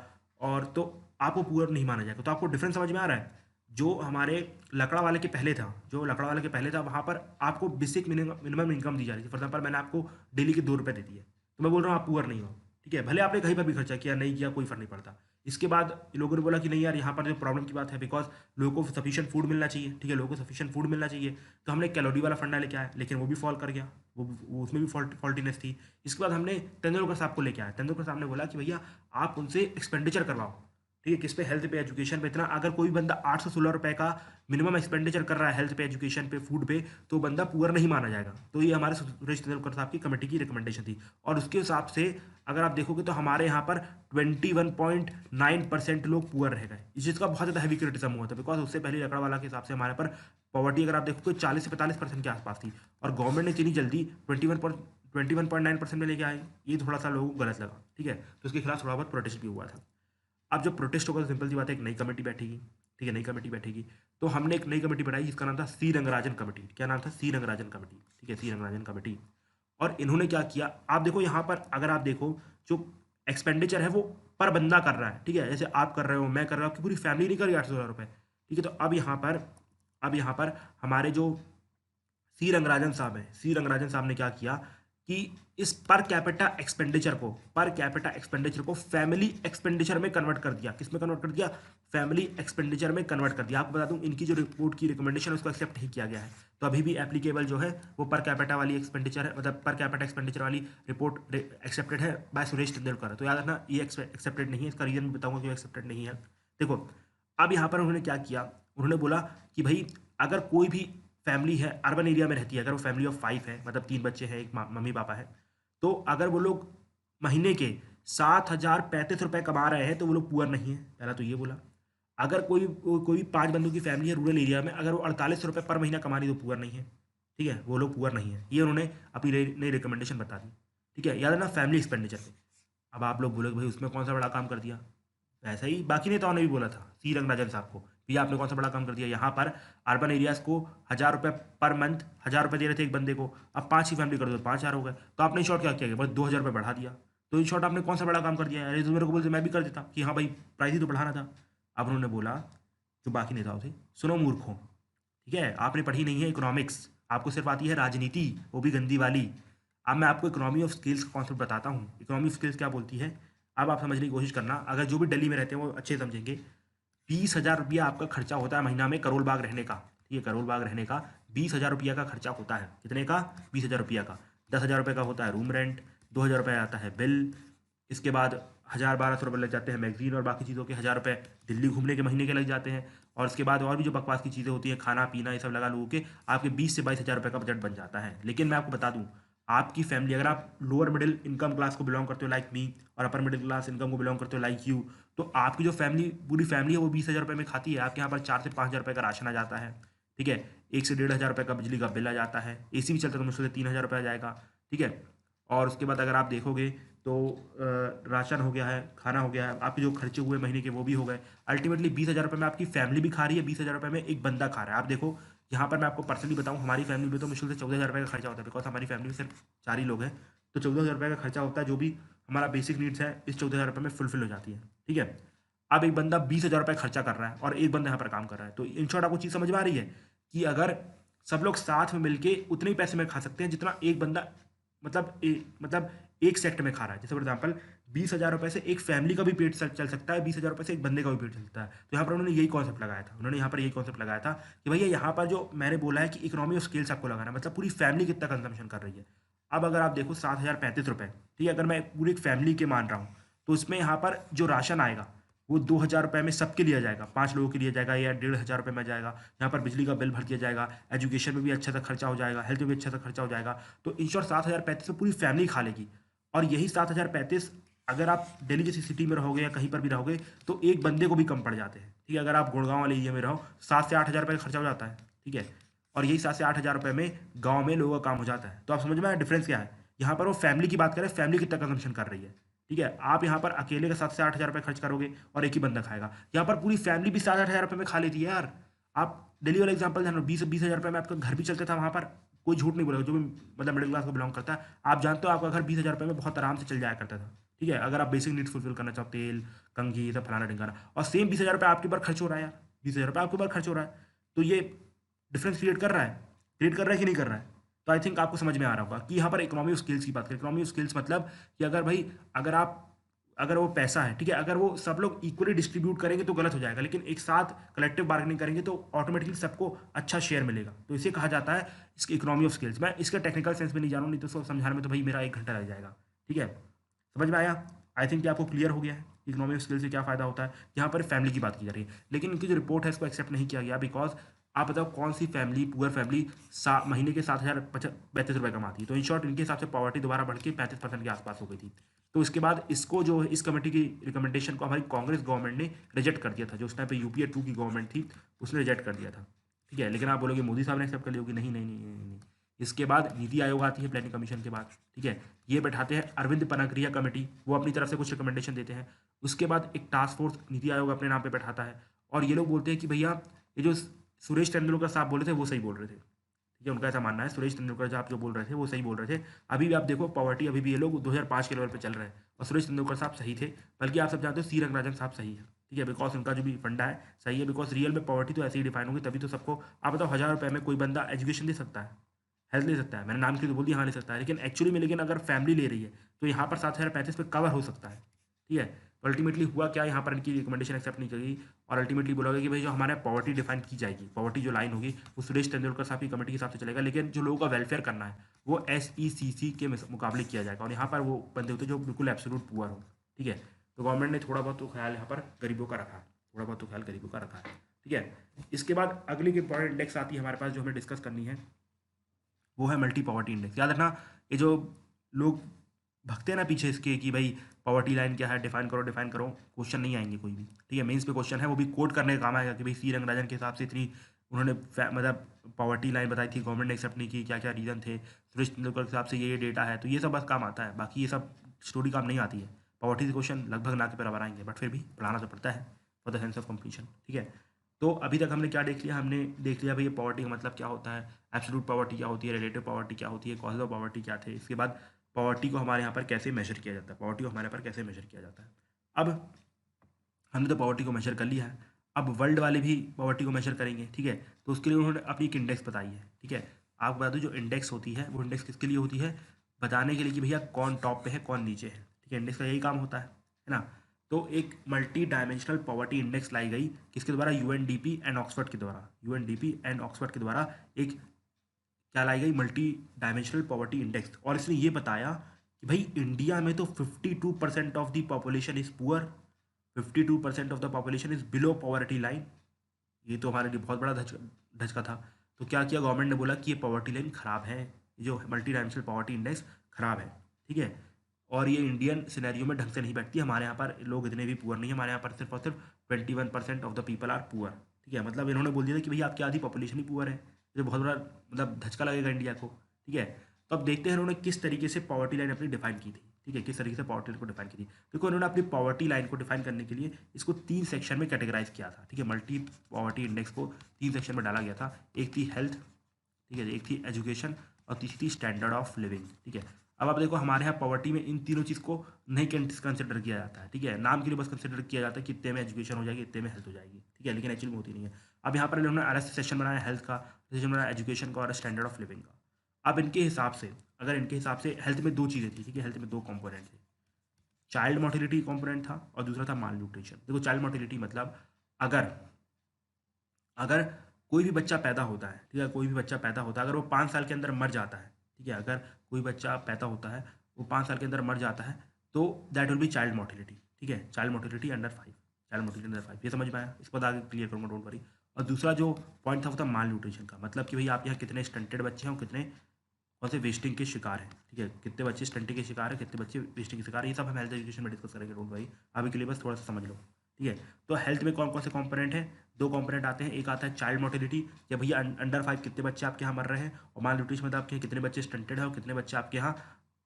और तो आपको पूरा नहीं माना जाएगा। तो आपको डिफरेंस समझ में आ रहा है। जो हमारे लकड़ा वाले के पहले था, जो लकड़ा वाले के पहले था, वहाँ पर आपको बेसिक मिनिमम इनकम दी जा रही थी। फॉर एग्जाम्पल मैंने आपको डेली के 2 रुपये दे दिए, तो मैं बोल रहा हूँ आप पुअर नहीं हो, ठीक है, भले आपने कहीं पर भी खर्चा किया नहीं किया कोई फर्क नहीं पड़ता। इसके बाद लोगों ने बोला कि नहीं यार, यहाँ पर जो प्रॉब्लम की बात है, बिकॉज लोगों को सफिशिएंट फूड मिलना चाहिए, ठीक है, लोगों को सफिशिएंट फूड मिलना चाहिए, तो हमने कैलोरी वाला फंडा लेके आया, लेकिन वो भी फॉल कर गया, वो उसमें भी फॉल्टीनेस थी। इसके बाद हमने तेंदुलकर साहब को लेके आया, तेंदुलकर साहब ने बोला कि भैया आप उनसे एक्सपेंडिचर करवाओ, ठीक है, किस पे, हेल्थ पे, एजुकेशन पे इतना। अगर कोई बंदा 816 रुपये का मिनिमम एक्सपेंडिचर कर रहा है हेल्थ पे, एजुकेशन पे, फूड पे, तो बंदा पुअर नहीं माना जाएगा। तो ये हमारे सुरेश तेंदुलकर साहब की कमेटी की रिकमेंडेशन थी, और उसके हिसाब से अगर आप देखोगे तो हमारे यहाँ पर 21.9% लोग पुअर रह गए, जिसका बहुत ज़्यादा हैवी क्रिटिसिज्म हुआ था, बिकॉज उससे पहले लकड़ा वाला के हिसाब से हमारे पर पॉवर्टी अगर आप देखो तो 40 से 45% के आसपास थी, और गवर्नमेंट ने इतनी जल्दी 21.9% में लेके आए, ये थोड़ा सा लोगों को गलत लगा, ठीक है। तो उसके खिलाफ थोड़ा बहुत प्रोटेस्ट भी हुआ था। अब जब प्रोटेस्ट होगा तो सिंपल सी बात है, एक नई कमेटी बैठेगी, ठीक है, नई कमेटी बैठेगी। तो हमने एक नई कमेटी बनाई जिसका नाम था सी रंगराजन कमेटी। क्या नाम था? सी रंगराजन कमेटी, ठीक है, सी रंगराजन कमेटी। और इन्होंने क्या किया, आप देखो यहाँ पर, अगर आप देखो जो एक्सपेंडिचर है वो पर बंदा कर रहा है, ठीक है, जैसे आप कर रहे हो, मैं कर रहा हूँ, आपकी पूरी फैमिली नहीं कर रही 800,000 रुपये, ठीक है। तो अब यहाँ पर हमारे जो सी रंगराजन साहब हैं, सी रंगराजन साहब ने क्या किया कि इस पर कैपिटा एक्सपेंडिचर को फैमिली एक्सपेंडिचर में कन्वर्ट कर दिया। किस में कन्वर्ट कर दिया? फैमिली एक्सपेंडिचर में कन्वर्ट कर दिया। आपको बता दूं, इनकी जो रिपोर्ट की रिकमेंडेशन है उसको एक्सेप्ट नहीं किया गया है, तो अभी भी एप्लीकेबल जो है वो पर कैपिटा वाली एक्सपेंडिचर है, मतलब पर कैपिटा एक्सपेंडिचर वाली रिपोर्ट एक्सेप्टेड है बाय सुरेश तेंदुलकर। तो याद रखना ये एक्सेप्टेड नहीं है, इसका रीजन भी बताऊंगा क्यों एक्सेप्टेड नहीं है। देखो, अब यहाँ पर उन्होंने क्या किया, उन्होंने बोला कि भाई अगर कोई भी फैमिली है, अर्बन एरिया में रहती है, अगर वो फैमिली ऑफ 5 है, मतलब 3 बच्चे हैं, एक मम्मी पापा है, तो अगर वो लोग महीने के 7,035 रुपये कमा रहे हैं तो वो लोग पुअर नहीं है। पहला तो ये बोला। अगर कोई 5 बंदों की फैमिली है रूरल एरिया में, अगर वो 48 रुपये पर महीना कमा रही तो पुअर नहीं है, ठीक है, वो लोग पुअर नहीं है। ये उन्होंने अपनी नई रिकमेंडेशन बता दी, ठीक है। याद है ना, फैमिली एक्सपेंडिचर पे। अब आप लोग बोलोगे भाई उसमें कौन सा बड़ा काम कर दिया, ऐसा ही बाकी नेताओं ने भी बोला था सी रंगराजन साहब को, भैया आपने कौन सा बड़ा काम कर दिया। यहाँ पर अर्बन एरियाज को 1,000 रुपये पर मंथ, 1,000 रुपये दे रहे थे एक बंदे को, अब 5 की फैमिली कर दो 5,000 हो गए, तो आपने शॉर्ट क्या किया, बस 2,000 रुपये बढ़ा दिया। तो इन शॉर्ट आपने कौन सा बड़ा काम कर दिया यार, ये तो मेरे को बोलते मैं भी कर देता कि हाँ भाई प्राइस ही तो बढ़ाना था। अब उन्होंने बोला, जो बाकी नेताओं थे, सुनो मूर्खों, ठीक है, आपने पढ़ी नहीं है इकोनॉमिक्स, आपको सिर्फ आती है राजनीति, वो भी गंदी वाली। अब मैं आपको इकोनॉमी ऑफ स्किल्स का कॉन्सेप्ट बताता हूँ। इकोनॉमी ऑफ स्किल्स क्या बोलती है, अब आप समझने की कोशिश करना, अगर जो भी दिल्ली में रहते हैं वो अच्छे से समझेंगे। 20,000 रुपया आपका खर्चा होता है महीना में करोल बाग रहने का, ठीक है, करोल बाग रहने का 20,000 रुपया का खर्चा होता है। कितने का? 20,000 रुपया का। 10,000 रुपये का होता है रूम रेंट, 2,000 रुपये आता है बिल, इसके बाद 1,000-1,200 रुपये लग जाते हैं मैगजीन और बाकी चीज़ों के, 1,000 रुपये दिल्ली घूमने के महीने के लग जाते हैं, और इसके बाद और भी जो बकवास की चीज़ें होती हैं, खाना पीना, ये सब लगा लोगों के, आपके 20 से 22 हज़ार रुपये का बजट बन जाता है। लेकिन मैं आपको बता दूं, आपकी फैमिली, अगर आप लोअर मिडिल इनकम क्लास को बिलोंग करते हो लाइक मी, और अपर मिडिल क्लास इनकम को बिलोंग करते हो लाइक यू, तो आपकी जो फैमिली, पूरी फैमिली है वो 20,000 रुपये में खाती है। आपके यहाँ पर 4 से 5 हज़ार रुपये का राशन आ जाता है, ठीक है, 1 से 1,500 रुपये का बिजली का बिल आ जाता है, एसी भी चलता है तो मुश्किल से 3,000 रुपये आ जाएगा, ठीक है। और उसके बाद अगर आप देखोगे तो राशन हो गया है, खाना हो गया है, आपके जो खर्चे हुए महीने के वो भी हो गए। अल्टीमेटली 20,000 रुपये में आपकी फैमिली भी खा रही है, 20,000 रुपये में एक बंदा खा रहा है। आप देखो यहाँ पर मैं आपको पर्सनली बताऊँ, हमारी फैमिली में तो मुश्किल से 14,000 रुपये का खर्चा होता है, बिकॉज हमारी फैमिली में सिर्फ 4 ही लोग हैं, तो 14,000 रुपये का खर्चा होता है, जो भी हमारा बेसिक नीड्स है इस 14,000 रुपये में फुलफिल हो जाती है, ठीक है। अब एक बंदा 20,000 रुपये खर्चा कर रहा है और एक बंदा यहाँ पर काम कर रहा है, तो इन शॉर्ट आपको चीज़ समझ में आ रही है कि अगर सब लोग साथ में मिलके उतने ही पैसे में खा सकते हैं जितना एक बंदा मतलब एक सेक्टर में खा रहा है। जैसे फॉर एग्जाम्पल 20,000 रुपये से एक फैमिली का भी पेट चल सकता है, 20,000 रुपये से एक बंदे का भी पेट चल सकता है। तो यहाँ पर उन्होंने यही कॉन्सेप्ट लगाया था, कि भैया यहाँ पर जो मैंने बोला है कि इकोनॉमी ऑफ स्केल्स आपको लगाना है, मतलब पूरी फैमिली कितना कंजम्पशन कर रही है। अब अगर आप देखो 7,035 रुपये, ठीक है, अगर मैं पूरी एक फैमिली के मान रहा हूँ, तो इसमें यहाँ पर जो राशन आएगा वो 2,000 रुपये में सबके लिए जाएगा, 5 लोगों के लिए जाएगा, या 1,500 रुपये में जाएगा। यहाँ पर बिजली का बिल भर दिया जाएगा, एजुकेशन में भी अच्छा सा खर्चा हो जाएगा, हेल्थ में भी अच्छा सा खर्चा हो जाएगा। तो इन शॉर्ट 7,035 में पूरी फैमिली खा लेगी। और यही 7,035 अगर आप दिल्ली जैसी सिटी में रहोगे या कहीं पर भी रहोगे तो एक बंदे को भी कम पड़ जाते हैं। ठीक है, अगर आप गुड़गांव वाले एरिया में रहो 7 से 8 हज़ार रुपये का खर्चा हो जाता है। ठीक है, और यही 7 से 8 हज़ार रुपये में गाँव में लोगों का काम हो जाता है। तो आप समझ में आया डिफरेंस क्या है। यहाँ पर वो फैमिली की बात करें, फैमिली कितना कंजम्पशन कर रही है। ठीक है, आप यहाँ पर अकेले का 7 से 8 हज़ार रुपये खर्च करोगे और एक ही बंदा खाएगा। यहाँ पर पूरी फैमिली भी 7-8 हज़ार रुपये में खा लेती है यार। आप दिल्ली वाला एग्जाम्पल जानो, 20-20 हज़ार रुपये में आपका घर भी चलता था वहाँ पर। कोई झूठ नहीं बोलेगा, जो भी मतलब मिडिल क्लास को बिलोंग करता है, आप जानते हो आपका घर 20,000 रुपये में बहुत आराम से चल जाया करता था। ठीक है, अगर आप बेसिक नीड्स फुलफिल करना चाहो, तेल कंघी ये सब फलाना ढिंगाना, और सेम 20,000 रुपये आपके ऊपर खर्च हो रहा है यार। 20,000 रुपये आपके ऊपर खर्च हो रहा है। तो ये डिफरेंस क्रिएट कर रहा है कि नहीं कर रहा है। तो आई थिंक आपको समझ में आ रहा होगा कि यहाँ पर इकोनॉमी ऑफ स्किल्स की बात करें। इकोनॉमी ऑफ स्किल्स मतलब कि अगर भाई अगर आप अगर वो पैसा है, ठीक है, अगर वो सब लोग इक्वली डिस्ट्रीब्यूट करेंगे तो गलत हो जाएगा, लेकिन एक साथ कलेक्टिव बार्गेनिंग करेंगे तो ऑटोमेटिकली सबको अच्छा शेयर मिलेगा। तो इसे कहा जाता है इसकी इकोनॉमी ऑफ स्किल्स। मैं इसका टेक्निकल सेंस में नहीं जानूँ, नहीं तो उसको समझाने में तो भाई मेरा 1 घंटा लग जाएगा। ठीक है, समझ में आया। आई थिंक कि आपको क्लियर हो गया है इकोनॉमी ऑफ स्किल से क्या फ़ायदा होता है। यहाँ पर फैमिली की बात की जा रही है, लेकिन इनकी जो रिपोर्ट है इसको एक्सेप्ट नहीं किया गया, बिकॉज आप बताओ कौन सी फैमिली, पुअर फैमिली महीने के 7,035 रुपये कमाती है। तो इन शॉर्ट इनके हिसाब से पॉवर्टी दोबारा बढ़ के 35% के आसपास हो गई थी। तो इसके बाद इसको जो इस कमेटी की रिकमेंडेशन को हमारी कांग्रेस गवर्नमेंट ने रिजेक्ट कर दिया था। जो उस टाइम पे यूपीए 2 की गवर्नमेंट थी उसने रिजेक्ट कर दिया था। ठीक है, लेकिन आप बोलोगे मोदी साहब ने एक्सेप्ट कर लिया होगी, नहीं नहीं नहीं नहीं नहीं। इसके बाद नीति आयोग आती है प्लानिंग कमीशन के बाद। ठीक है, ये बैठाते हैं अरविंद पनागरिया कमेटी, वो अपनी तरफ से कुछ रिकमेंडेशन देते हैं। उसके बाद एक टास्क फोर्स नीति आयोग अपने नाम पे बैठाता है, और ये लोग बोलते हैं कि भैया ये जो सुरेश तेंदुलकर साहब बोल रहे थे वो सही बोल रहे थे। ठीक है, उनका ऐसा मानना है, सुरेश तेंदुलकर जो आप जो बोल रहे थे वो सही बोल रहे थे। अभी भी आप देखो पॉवर्टी अभी भी ये लोग 2005 के लेवल पे चल रहे हैं, और सुरेश तेंदुलकर साहब सही थे। बल्कि आप सब जानते हो सी रंगराजन साहब सही है। ठीक है, बिकॉज उनका जो भी फंडा है सही है, बिकॉज रियल में पॉवर्टी तो ऐसे ही डिफाइन होगी, तभी तो सबको। आप बताओ 1,000 रुपये में कोई बंदा एजुकेशन ले सकता है, हेल्थ ले सकता है, मैंने नाम के लिए तो बोल दिया हाँ ले सकता है, लेकिन एक्चुअली में लेकिन अगर फैमिली ले रही है तो यहाँ पर 7,035 पे कवर हो सकता है। ठीक है, तो अल्टीमेटली हुआ क्या, यहाँ पर इनकी रिकमेंडेशन एक्सेप्ट नहीं करी, और अल्टीमेटली बोला गया कि भाई जो हमारे पॉवर्टी डिफाइन की जाएगी, पॉवर्टी जो लाइन होगी वो सुरेश तेंदुलकर साहब की कमेटी के हिसाब से चलेगा, लेकिन जो लोगों का वेलफेयर करना है वो SECC के मुकाबले किया जाएगा, और यहाँ पर वो बंदे होते हैं जो बिल्कुल एब्सोल्यूट पुअर हो। ठीक है, तो गवर्नमेंट ने थोड़ा बहुत तो ख्याल यहाँ पर गरीबों का रखा है, थोड़ा बहुत तो ख्याल गरीबों का रखा है। ठीक है, इसके बाद अगली की इंपॉर्टेंट इंडेक्स आती है हमारे पास जो हमें डिस्कस करनी है, वो है मल्टी पॉवर्टी इंडेक्स। याद रखना, ये जो लोग भगते हैं ना पीछे इसके कि भाई पॉवर्टी लाइन क्या है, डिफाइन करो, क्वेश्चन नहीं आएंगे कोई भी। ठीक है, मेंस पे क्वेश्चन है वो भी कोट करने का काम आएगा कि भाई सी रंगराजन के हिसाब से इतनी उन्होंने मतलब पॉवर्टी लाइन बताई थी, गवर्नमेंट ने एक्सेप्ट नहीं की, क्या क्या रीज़न थे, सुरेश तेंदुलकर के हिसाब से ये डेटा है, तो ये सब बस काम आता है, बाकी ये सब स्टोरी काम नहीं आती है। पॉवर्टी से क्वेश्चन लगभग ना के बराबर आएंगे, बट फिर भी पढ़ाना तो पड़ता है for the sense of completion. ठीक है, तो अभी तक हमने क्या देख लिया, हमने देख लिया भाई ये पॉवर्टी का मतलब क्या होता है, एब्सोल्यूट पॉवर्टी क्या होती है, रिलेटिव पॉवर्टी क्या होती है, कॉजेज ऑफ पॉवर्टी क्या थे। इसके बाद पॉवर्टी को हमारे यहाँ पर कैसे मेजर किया जाता है, पॉवर्टी को हमारे यहाँ पर कैसे मेजर किया जाता है। अब हमने तो पॉवर्टी को मेजर कर लिया है, अब वर्ल्ड वाले भी पॉवर्टी को मेजर करेंगे। ठीक है, तो उसके लिए उन्होंने अपनी एक इंडेक्स बताई है। ठीक है, आपको बता दो जो इंडेक्स होती है वो इंडेक्स किसके लिए होती है, बताने के लिए कि भैया कौन टॉप पे है कौन नीचे है। ठीक है, इंडेक्स का यही काम होता है ना। तो एक multi dimensional poverty index lie गई किसके द्वारा, UNDP एंड ऑक्सफर्ड के द्वारा। UNDP एंड ऑक्सफर्ड के द्वारा एक क्या लाई गई, मल्टी डायमेंशनल पॉवर्टी इंडेक्स, और इसने ये बताया कि भाई इंडिया में तो 52% of the population is poor, 52% of the population is below poverty line. ये तो हमारे लिए बहुत बड़ा धचका था। तो क्या किया गवर्नमेंट ने, बोला कि ये पॉवर्टी लाइन खराब है, ये जो मल्टी डायमेंशनल पॉवर्टी इंडेक्स खराब है। ठीक है, और ये इंडियन सिनेरियो में ढंग से नहीं बैठती, हमारे यहाँ पर लोग इतने भी पुअर नहीं है, हमारे यहाँ पर सिर्फ और सिर्फ 21% of the people are poor. ठीक है, मतलब इन्होंने बोल दिया था कि भैया आपकी आधी पॉपुलेशन ही पुअर है, ये बहुत बड़ा मतलब धचका लगेगा इंडिया को। ठीक है, तो अब देखते हैं इन्होंने किस तरीके से पॉवर्टी लाइन अपनी डिफाइन की थी। ठीक है, किस तरीके से पॉवर्टी लाइन को डिफाइन की थी, क्योंकि उन्होंने अपनी पॉवर्टी लाइन को डिफाइन करने के लिए इसको 3 सेक्शन में कैटेगराइज किया था। ठीक है, मल्टी पॉवर्टी इंडेक्स को 3 सेक्शन में डाला गया था, एक थी हेल्थ, ठीक है, एक थी एजुकेशन, और तीसरी थी स्टैंडर्ड ऑफ लिविंग। ठीक है, अब आप देखो हमारे यहाँ पॉवर्टी में इन तीनों चीज़ को नहीं कंसिडर किया जाता है। ठीक है, नाम के लिए बस कंसिडर किया जाता है कि इतने में एजुकेशन हो जाएगी, इतने में हेल्थ हो जाएगी। ठीक है, लेकिन एक्चुअली में होती नहीं है। अब यहाँ पर इन्होंने अलग से सेक्शन बनाया हेल्थ का, सेक्शन बनाया एजुकेशन का और स्टैंडर्ड ऑफ लिविंग का। अब इनके हिसाब से, अगर इनके हिसाब से हेल्थ में दो चीज़ें थी, ठीक है, हेल्थ में दो कंपोनेंट थे। चाइल्ड मोर्टेलिटी कंपोनेंट था और दूसरा था माल न्यूट्रिशन। देखो चाइल्ड मोर्टेलिटी मतलब अगर अगर कोई भी बच्चा पैदा होता है, ठीक है, कोई भी बच्चा पैदा होता है, अगर वो 5 साल के अंदर मर जाता है, ठीक है, अगर कोई बच्चा पैदा होता है, वो 5 साल के अंदर मर जाता है, तो that will B child mortality, ठीक है, child mortality under 5, child mortality under 5, ये समझ में आया? इसको आगे क्लियर करूँगा, डोंट वरी। और दूसरा जो पॉइंट था वो था माल न्यूट्रिशन का, मतलब कि भाई आपके यहाँ कितने स्टंटेड बच्चे हैं और कितने कौन से वेस्टिंग के शिकार हैं, ठीक है, कितने बच्चे स्टंटिंग के शिकार हैं, कितने बच्चे वेस्टिंग के शिकार हैं, ये सब हम हेल्थ एजुकेशन में डिस्कस करेंगे, डोंट वरी। अभी के लिए बस थोड़ा सा समझ लो, ठीक है। तो हेल्थ में कौन कौन से कंपोनेंट हैं? दो कंपोनेंट आते हैं, एक आता है चाइल्ड मोर्टेलिटी, या भैया अंडर 5 कितने बच्चे आपके यहाँ मर रहे हैं, और माल न्यूट्रिशन मतलब आपके यहाँ कितने बच्चे स्टंटेड हैं और कितने बच्चे आपके यहाँ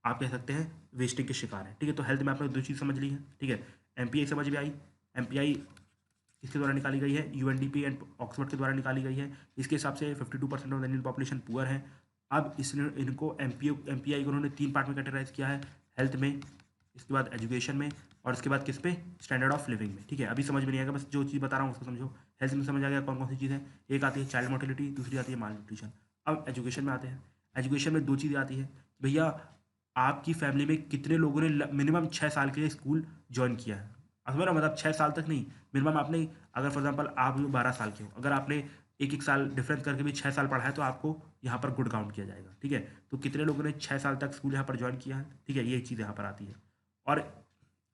आप कह सकते हैं वेस्टिंग के शिकार हैं, ठीक है। तो हेल्थ में आपने दो चीज़ समझ ली है, ठीक है। एमपीआई समझ में आई? एमपीआई किसके द्वारा निकाली गई है? यूएनडीपी एंड ऑक्सफोर्ड के द्वारा निकाली गई है। इसके हिसाब से 52% of the Indian population poor है। अब इसने इनको एमपीआई को उन्होंने 3 पार्ट में कैटेगराइज किया है, हेल्थ में, इसके बाद एजुकेशन में, और इसके बाद किस पे? स्टैंडर्ड ऑफ लिविंग में, ठीक है। अभी समझ में नहीं आएगा, बस जो चीज़ बता रहा हूँ उसको समझो। हेल्थ में समझ आ गया कौन कौन सी चीज़ है, एक आती है चाइल्ड मोर्टेलिटी, दूसरी आती है माल न्यूट्रिशन। अब एजुकेशन में आते हैं। एजुकेशन में दो चीज़ें आती है, भैया आपकी फैमिली में कितने लोगों ने मिनिमम 6 साल के लिए स्कूल ज्वाइन किया है। अब मेरा मतलब 6 साल तक नहीं, मिनिमम आपने, अगर फॉर एग्जाम्पल आप 12 साल के हो, अगर आपने एक एक साल डिफरेंस करके भी 6 साल पढ़ा है, तो आपको यहाँ पर गुड काउंट किया जाएगा, ठीक है। तो कितने लोगों ने 6 साल तक स्कूल यहाँ पर ज्वाइन किया है, ठीक है, ये चीज़ यहाँ पर आती है। और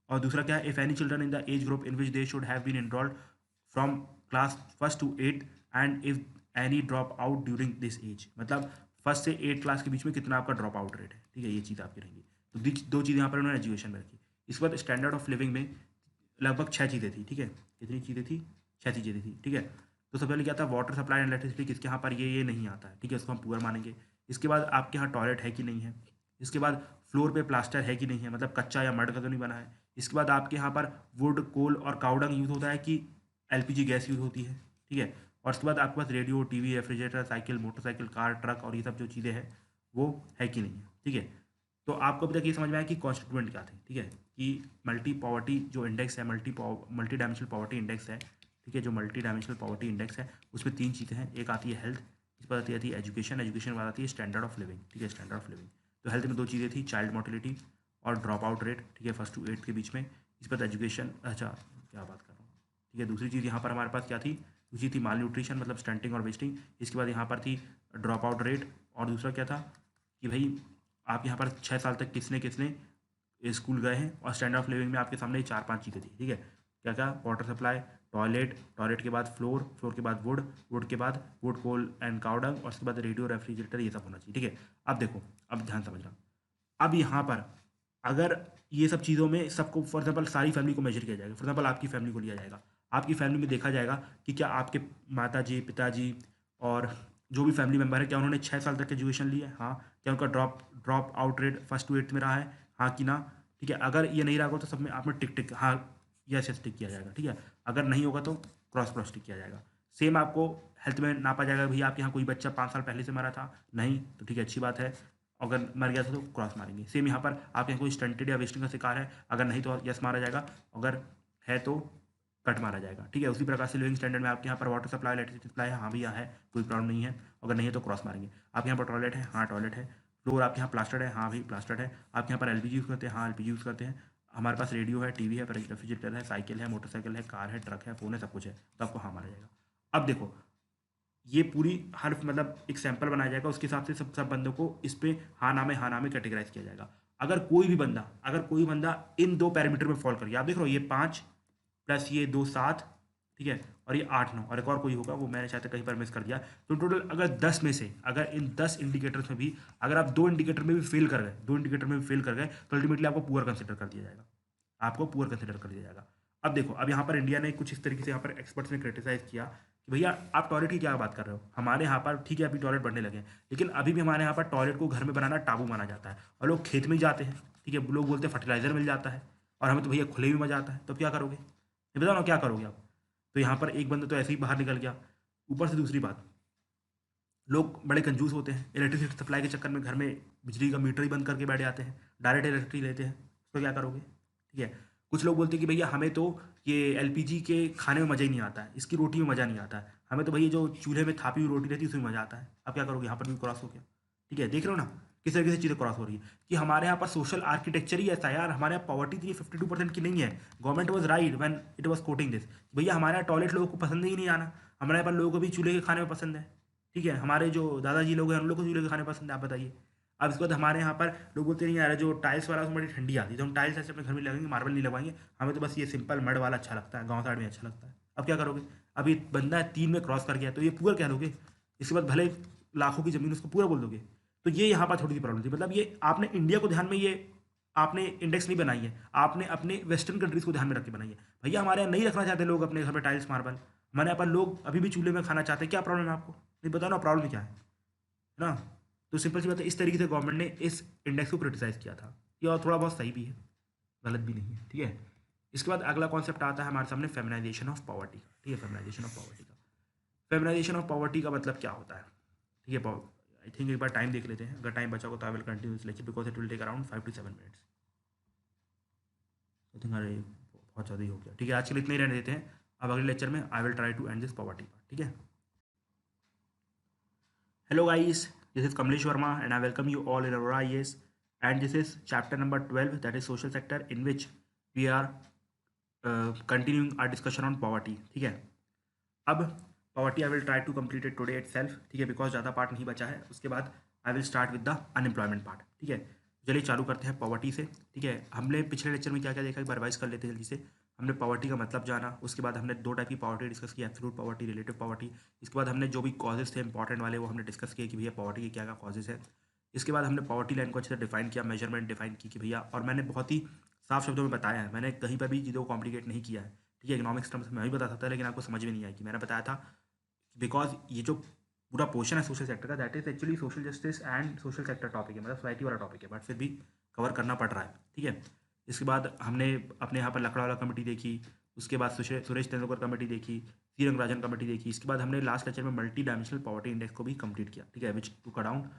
और दूसरा क्या है? If any children in the age group in which they should have been enrolled from class first to eight, and if any drop out during this age, मतलब फर्स्ट से 8 क्लास के बीच में कितना आपका ड्रॉप आउट रेट है, ठीक है, ये चीज़ आपकी रहेंगी। तो दो चीज़ यहाँ पर उन्होंने एजुकेशन में रखी। इसके बाद स्टैंडर्ड ऑफ लिविंग में लगभग 6 चीज़ें थी, ठीक है, कितनी चीज़ें थी? 6 चीज़ें थी, ठीक है। तो सबसे पहले क्या था? वाटर सप्लाई एंड इलेक्ट्रिसिटी, किसके यहाँ पर ये नहीं आता है, ठीक है, इसको हम पुअर मानेंगे। इसके बाद आपके यहाँ टॉयलेट है कि नहीं है। इसके बाद फ्लोर पे प्लास्टर है कि नहीं है, मतलब कच्चा या मड का तो नहीं बना है। इसके बाद आपके यहाँ पर वुड, कोल और काउडंग यूज़ होता है कि एलपीजी गैस यूज़ होती है, ठीक है। और उसके बाद आपके पास radio, TV, refrigerator, cycle, motorcycle, car, truck और ये सब जो चीज़ें हैं वो है कि नहीं है, ठीक है। तो आपको अभी तक ये समझ में आया कि कॉन्स्टिट्यूएंट क्या थे, ठीक है, कि मल्टी पॉवर्टी जो इंडेक्स है, मल्टी डायमेंशनल पॉवर्टी इंडेक्स है, ठीक है, जो मल्टी डायमेंशनल पॉवर्टी इंडेक्स है, उसमें 3 चीज़ें हैं, एक आती है हेल्थ, इस पर आती है एजुकेशन, एजुकेशन के बाद आती है स्टैंडर्ड ऑफ लिविंग, ठीक है, स्टैंडर्ड ऑफ लिविंग। तो हेल्थ में दो चीज़ें थी, चाइल्ड मोर्टेलिटी और ड्रॉप आउट रेट, ठीक है, फर्स्ट टू 8 के बीच में। इस पर एजुकेशन, अच्छा क्या बात कर रहा हूँ, ठीक है। दूसरी चीज़ यहाँ पर हमारे पास क्या थी? दूसरी थी माल न्यूट्रिशन, मतलब स्टंटिंग और वेस्टिंग। इसके बाद यहाँ पर थी ड्रॉप आउट रेट, और दूसरा क्या था कि भाई आप यहाँ पर 6 साल तक किसने किसने स्कूल गए हैं, और स्टैंडर्ड ऑफ लिविंग में आपके सामने 4-5 चीज़ें थी, ठीक है। क्या क्या? वाटर सप्लाई, टॉयलेट, टॉयलेट के बाद फ्लोर, फ्लोर के बाद वुड, वुड के बाद वुड, कोल एंड काउडंग, और उसके बाद रेडियो, रेफ्रिजरेटर, ये सब होना चाहिए, ठीक है। अब देखो, अब ध्यान समझना। अब यहाँ पर अगर ये सब चीज़ों में सबको, फॉर एग्जाम्पल सारी फैमिली को मेजर किया जाएगा, फॉर एग्जाम्पल आपकी फैमिली को लिया जाएगा, आपकी फैमिली में देखा जाएगा कि क्या आपके माता जी, पिताजी और जो भी फैमिली मेम्बर है, क्या उन्होंने 6 साल तक एजुकेशन ली है? हाँ। क्या उनका drop out rate first to eighth में रहा है? हाँ कि ना? ठीक है, अगर ये नहीं रहा होगा तो सब में आपने टिक टिक, हाँ यस यस टिक किया जाएगा, ठीक है। अगर नहीं होगा तो क्रॉस क्रॉस टिक किया जाएगा। सेम आपको हेल्थ में नापा जाएगा, भैया आपके यहाँ कोई बच्चा 5 साल पहले से मरा था, नहीं तो ठीक है, अच्छी बात है, अगर मर गया था तो क्रॉस मारेंगे। सेम यहाँ पर आपके यहाँ कोई स्टंटेड या वेस्टिंग का शिकार है, अगर नहीं तो यस मारा जाएगा, अगर है तो कट मारा जाएगा, ठीक है। उसी प्रकार से लिविंग स्टैंडर्ड में आपके यहाँ पर वाटर सप्लाई, इलेक्ट्रिसिटी सप्लाई है, हाँ भैया है, कोई प्रॉब्लम नहीं है, अगर नहीं है तो क्रॉस मारेंगे। आपके यहाँ पर टॉयलेट है, हाँ टॉयलेट है। फ्लोर आपके यहाँ प्लास्टर्ड है, हाँ भाई प्लास्टर्ड है। आपके यहाँ पर एलपीजी यूज़ करते हैं, हाँ एलपीजी यूज़ करते हैं। हमारे पास रेडियो है, टीवी है, रेफ्रिजरेटर है, साइकिल है, मोटरसाइकिल है, कार है, ट्रक है, फ़ोन है, सब कुछ है, तो आपको हाँ मारा जाएगा। अब देखो, ये पूरी हर मतलब एक सैंपल बनाया जाएगा, उसके हिसाब से सब बंदों को इस पे हाँ ना में कैटेगराइज किया जाएगा। अगर कोई बंदा इन 2 पैरामीटर में फॉल कर गया, आप देख रहे हो, ये 5 प्लस ये 2 7, ठीक है, और ये 8 9, और एक और कोई होगा वो मैंने शायद कहीं पर मिस कर दिया। तो टोटल अगर 10 में से, अगर इन 10 इंडिकेटर्स में भी अगर आप 2 इंडिकेटर में भी फेल कर गए, 2 इंडिकेटर में भी फेल कर गए, तो अल्टीमेटली आपको पुअर कंसिडर कर दिया जाएगा, आपको पुअर कंसिडर कर दिया जाएगा। अब देखो, अब यहाँ पर इंडिया ने कुछ इस तरीके से यहाँ पर एक्सपर्ट्स ने क्रिटिसाइज किया कि भैया आप टॉयलेट की क्या बात कर रहे हो, हमारे यहाँ पर ठीक है अभी टॉयलेट बनने लगे हैं, लेकिन अभी भी हमारे यहाँ पर टॉयलेट को घर में बनाना टाबू माना जाता है, और लोग खेत में ही जाते हैं, ठीक है, लोग बोलते हैं फर्टिलाइजर मिल जाता है, और हमें तो भैया खुले में मजा आता है, तो क्या करोगे? ये बताओ ना, क्या करोगे आप? तो यहाँ पर एक बंदा तो ऐसे ही बाहर निकल गया। ऊपर से दूसरी बात, लोग बड़े कंजूस होते हैं, इलेक्ट्रिसिटी सप्लाई के चक्कर में घर में बिजली का मीटर ही बंद करके बैठ जाते हैं, डायरेक्ट इलेक्ट्रिसिटी लेते हैं, तो क्या करोगे? ठीक है। कुछ लोग बोलते हैं कि भैया हमें तो ये एलपीजी के खाने में मज़ा ही नहीं आता है, इसकी रोटी में मज़ा नहीं आता है, हमें तो भैया जो चूल्हे में थापी हुई रोटी रहती है उसमें मज़ा आता है। अब क्या करोगे? यहाँ पर भी क्रॉस हो गया। ठीक है, देख रहे हो ना किस तरीके से चीज़ें क्रॉस हो रही है कि हमारे यहाँ पर सोशल आर्किटेक्चर ही ऐसा है यार। हमारे यहाँ पॉवर्टी इतनी 52% की नहीं है। Government was right when it was coating this. भैया हमारे यहाँ टॉयलेट लोगों को पसंद ही नहीं आना। हमारे यहाँ पर लोगों को भी चूल्हे के खाने में पसंद है। ठीक है, हमारे जो दादाजी लोग हैं उन लोगों को चूल्हे के खाने पसंद है, आप बताइए। अब इसके बाद हमारे यहाँ पर लोग बोलते नहीं यार जो टाइल्स वाला उसमें बड़ी ठंडी आती है, तो हम टाइल्स ऐसे अपने घर में लगाएंगे, मार्बल नहीं लगवाएंगे, हमें तो बस ये सिंपल मड वाला अच्छा लगता है, गाँव साइड में अच्छा लगता है। अब क्या करोगे? अब ये बंदा है 3 में क्रॉस कर गया तो ये पूरा कह दोगे? इसके बाद भले लाखों की ज़मीन उसको पूरा बोल दोगे? तो ये यहाँ पर थोड़ी सी प्रॉब्लम थी। मतलब ये आपने इंडिया को ध्यान में ये आपने इंडेक्स नहीं बनाई है, आपने अपने वेस्टर्न कंट्रीज को ध्यान में रख के बनाई है। भैया हमारे यहाँ नहीं रखना चाहते लोग अपने घर में टाइल्स मार्बल, हमारे यहाँ पर लोग अभी भी चूल्हे में खाना चाहते हैं। क्या प्रॉब्लम है आपको? नहीं बताओ ना प्रॉब्लम क्या है ना। तो सिंपल सी बात है, इस तरीके से गवर्नमेंट ने इस इंडेक्स को क्रिटिसाइज किया था। ये और थोड़ा बहुत सही भी है, गलत भी नहीं है। ठीक है, इसके बाद अगला कॉन्सेप्ट आता है हमारे सामने फेमिनाइजेशन ऑफ पॉवर्टी। ठीक है, फेमिनाइजेशन ऑफ पॉवर्टी का फेमिनाइजेशन ऑफ पॉवर्टी का मतलब क्या होता है? ठीक है, आई थिंक एक बार टाइम देख लेते हैं, अगर टाइम बचा हो तो I will continue this lecture because it will take around 5 to 7 minutes. I think अरे बहुत ज़्यादा ही हो गया। ठीक है, आज के लिए इतने ही रहने देते हैं। अब अगले लेक्चर में I will try to end this poverty part. ठीक है, hello guys, this is Kamlesh Verma and I welcome you all in our IAS and this is chapter number 12 that is social sector in which we are continuing our discussion on poverty. ठीक है, अब poverty I will try to complete it today itself. ठीक है, बिकॉज ज़्यादा पार्ट नहीं बचा है। उसके बाद आई will start with the unemployment part. ठीक है, चलिए चालू करते हैं पॉवर्टी से। ठीक है, हमने पिछले लेक्चर में क्या क्या देखा एक बार रिवाइज कर लेते हैं जल्दी से। हमने पॉवर्टी का मतलब जाना, उसके बाद हमने 2 टाइप की पॉवर्टी डिस्कस की, एब्सोल्यूट पॉवर्टी, रिलेटिव पॉवर्टी। इसके बाद हमने जो भी कॉजेज थे इंपॉर्टेंट वाले वो हमने डिस्कस किए कि भैया पॉवर्टी के क्या क्या कॉजेज है। इसके बाद हमने पॉवर्टी लाइन को अच्छे से डिफाइन किया, मेजरमेंट डिफाइन की कि भैया, और मैंने बहुत ही साफ शब्दों में बताया है, मैंने कहीं पर भी चीज़ों को कॉम्प्लिकेट नहीं किया है। ठीक है, इकोनॉमिक्स टर्म्स में मैं भी बता सकता है लेकिन आपको समझ में नहीं आएगी। मैंने बताया था बिकॉज ये जो पूरा पोर्शन है सोशल सेक्टर का that is actually social justice and social sector topic है, मतलब सोसाइटी वाला टॉपिक है, बट फिर भी कवर करना पड़ रहा है। ठीक है, इसके बाद हमने अपने यहाँ पर लकड़ावाला कमेटी देखी, उसके बाद सुरेश तेंदुलकर कमेटी देखी, सी रंगराजन कमेटी देखी। इसके बाद हमने लास्ट लेक्चर में मल्टी डायमेंशनल पॉवर्टी इंडेक्स को भी कंप्लीट किया। ठीक है, which took around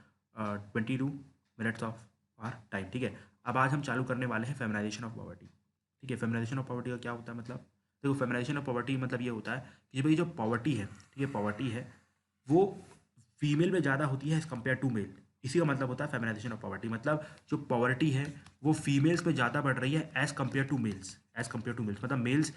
22 minutes of our time. ठीक है, अब आज हम चालू करने वाले हैं फेमिनाइजेशन ऑफ पॉवर्टी। ठीक है, फेमिनाइजेशन ऑफ पॉवर्टी का क्या होता है मतलब? देखो, फेमिनाइजेशन ऑफ पॉवर्टी मतलब ये होता है कि भाई जो पॉवर्टी है, ठीक है, पॉवर्टी है वो फीमेल में ज़्यादा होती है एज़ कम्पेयर टू मेल। इसी का मतलब होता है फेमिनाइजेशन ऑफ पॉवर्टी। मतलब जो पॉवर्टी है वो फीमेल्स में ज़्यादा बढ़ रही है as compare to males. As compare to males मतलब मेल्स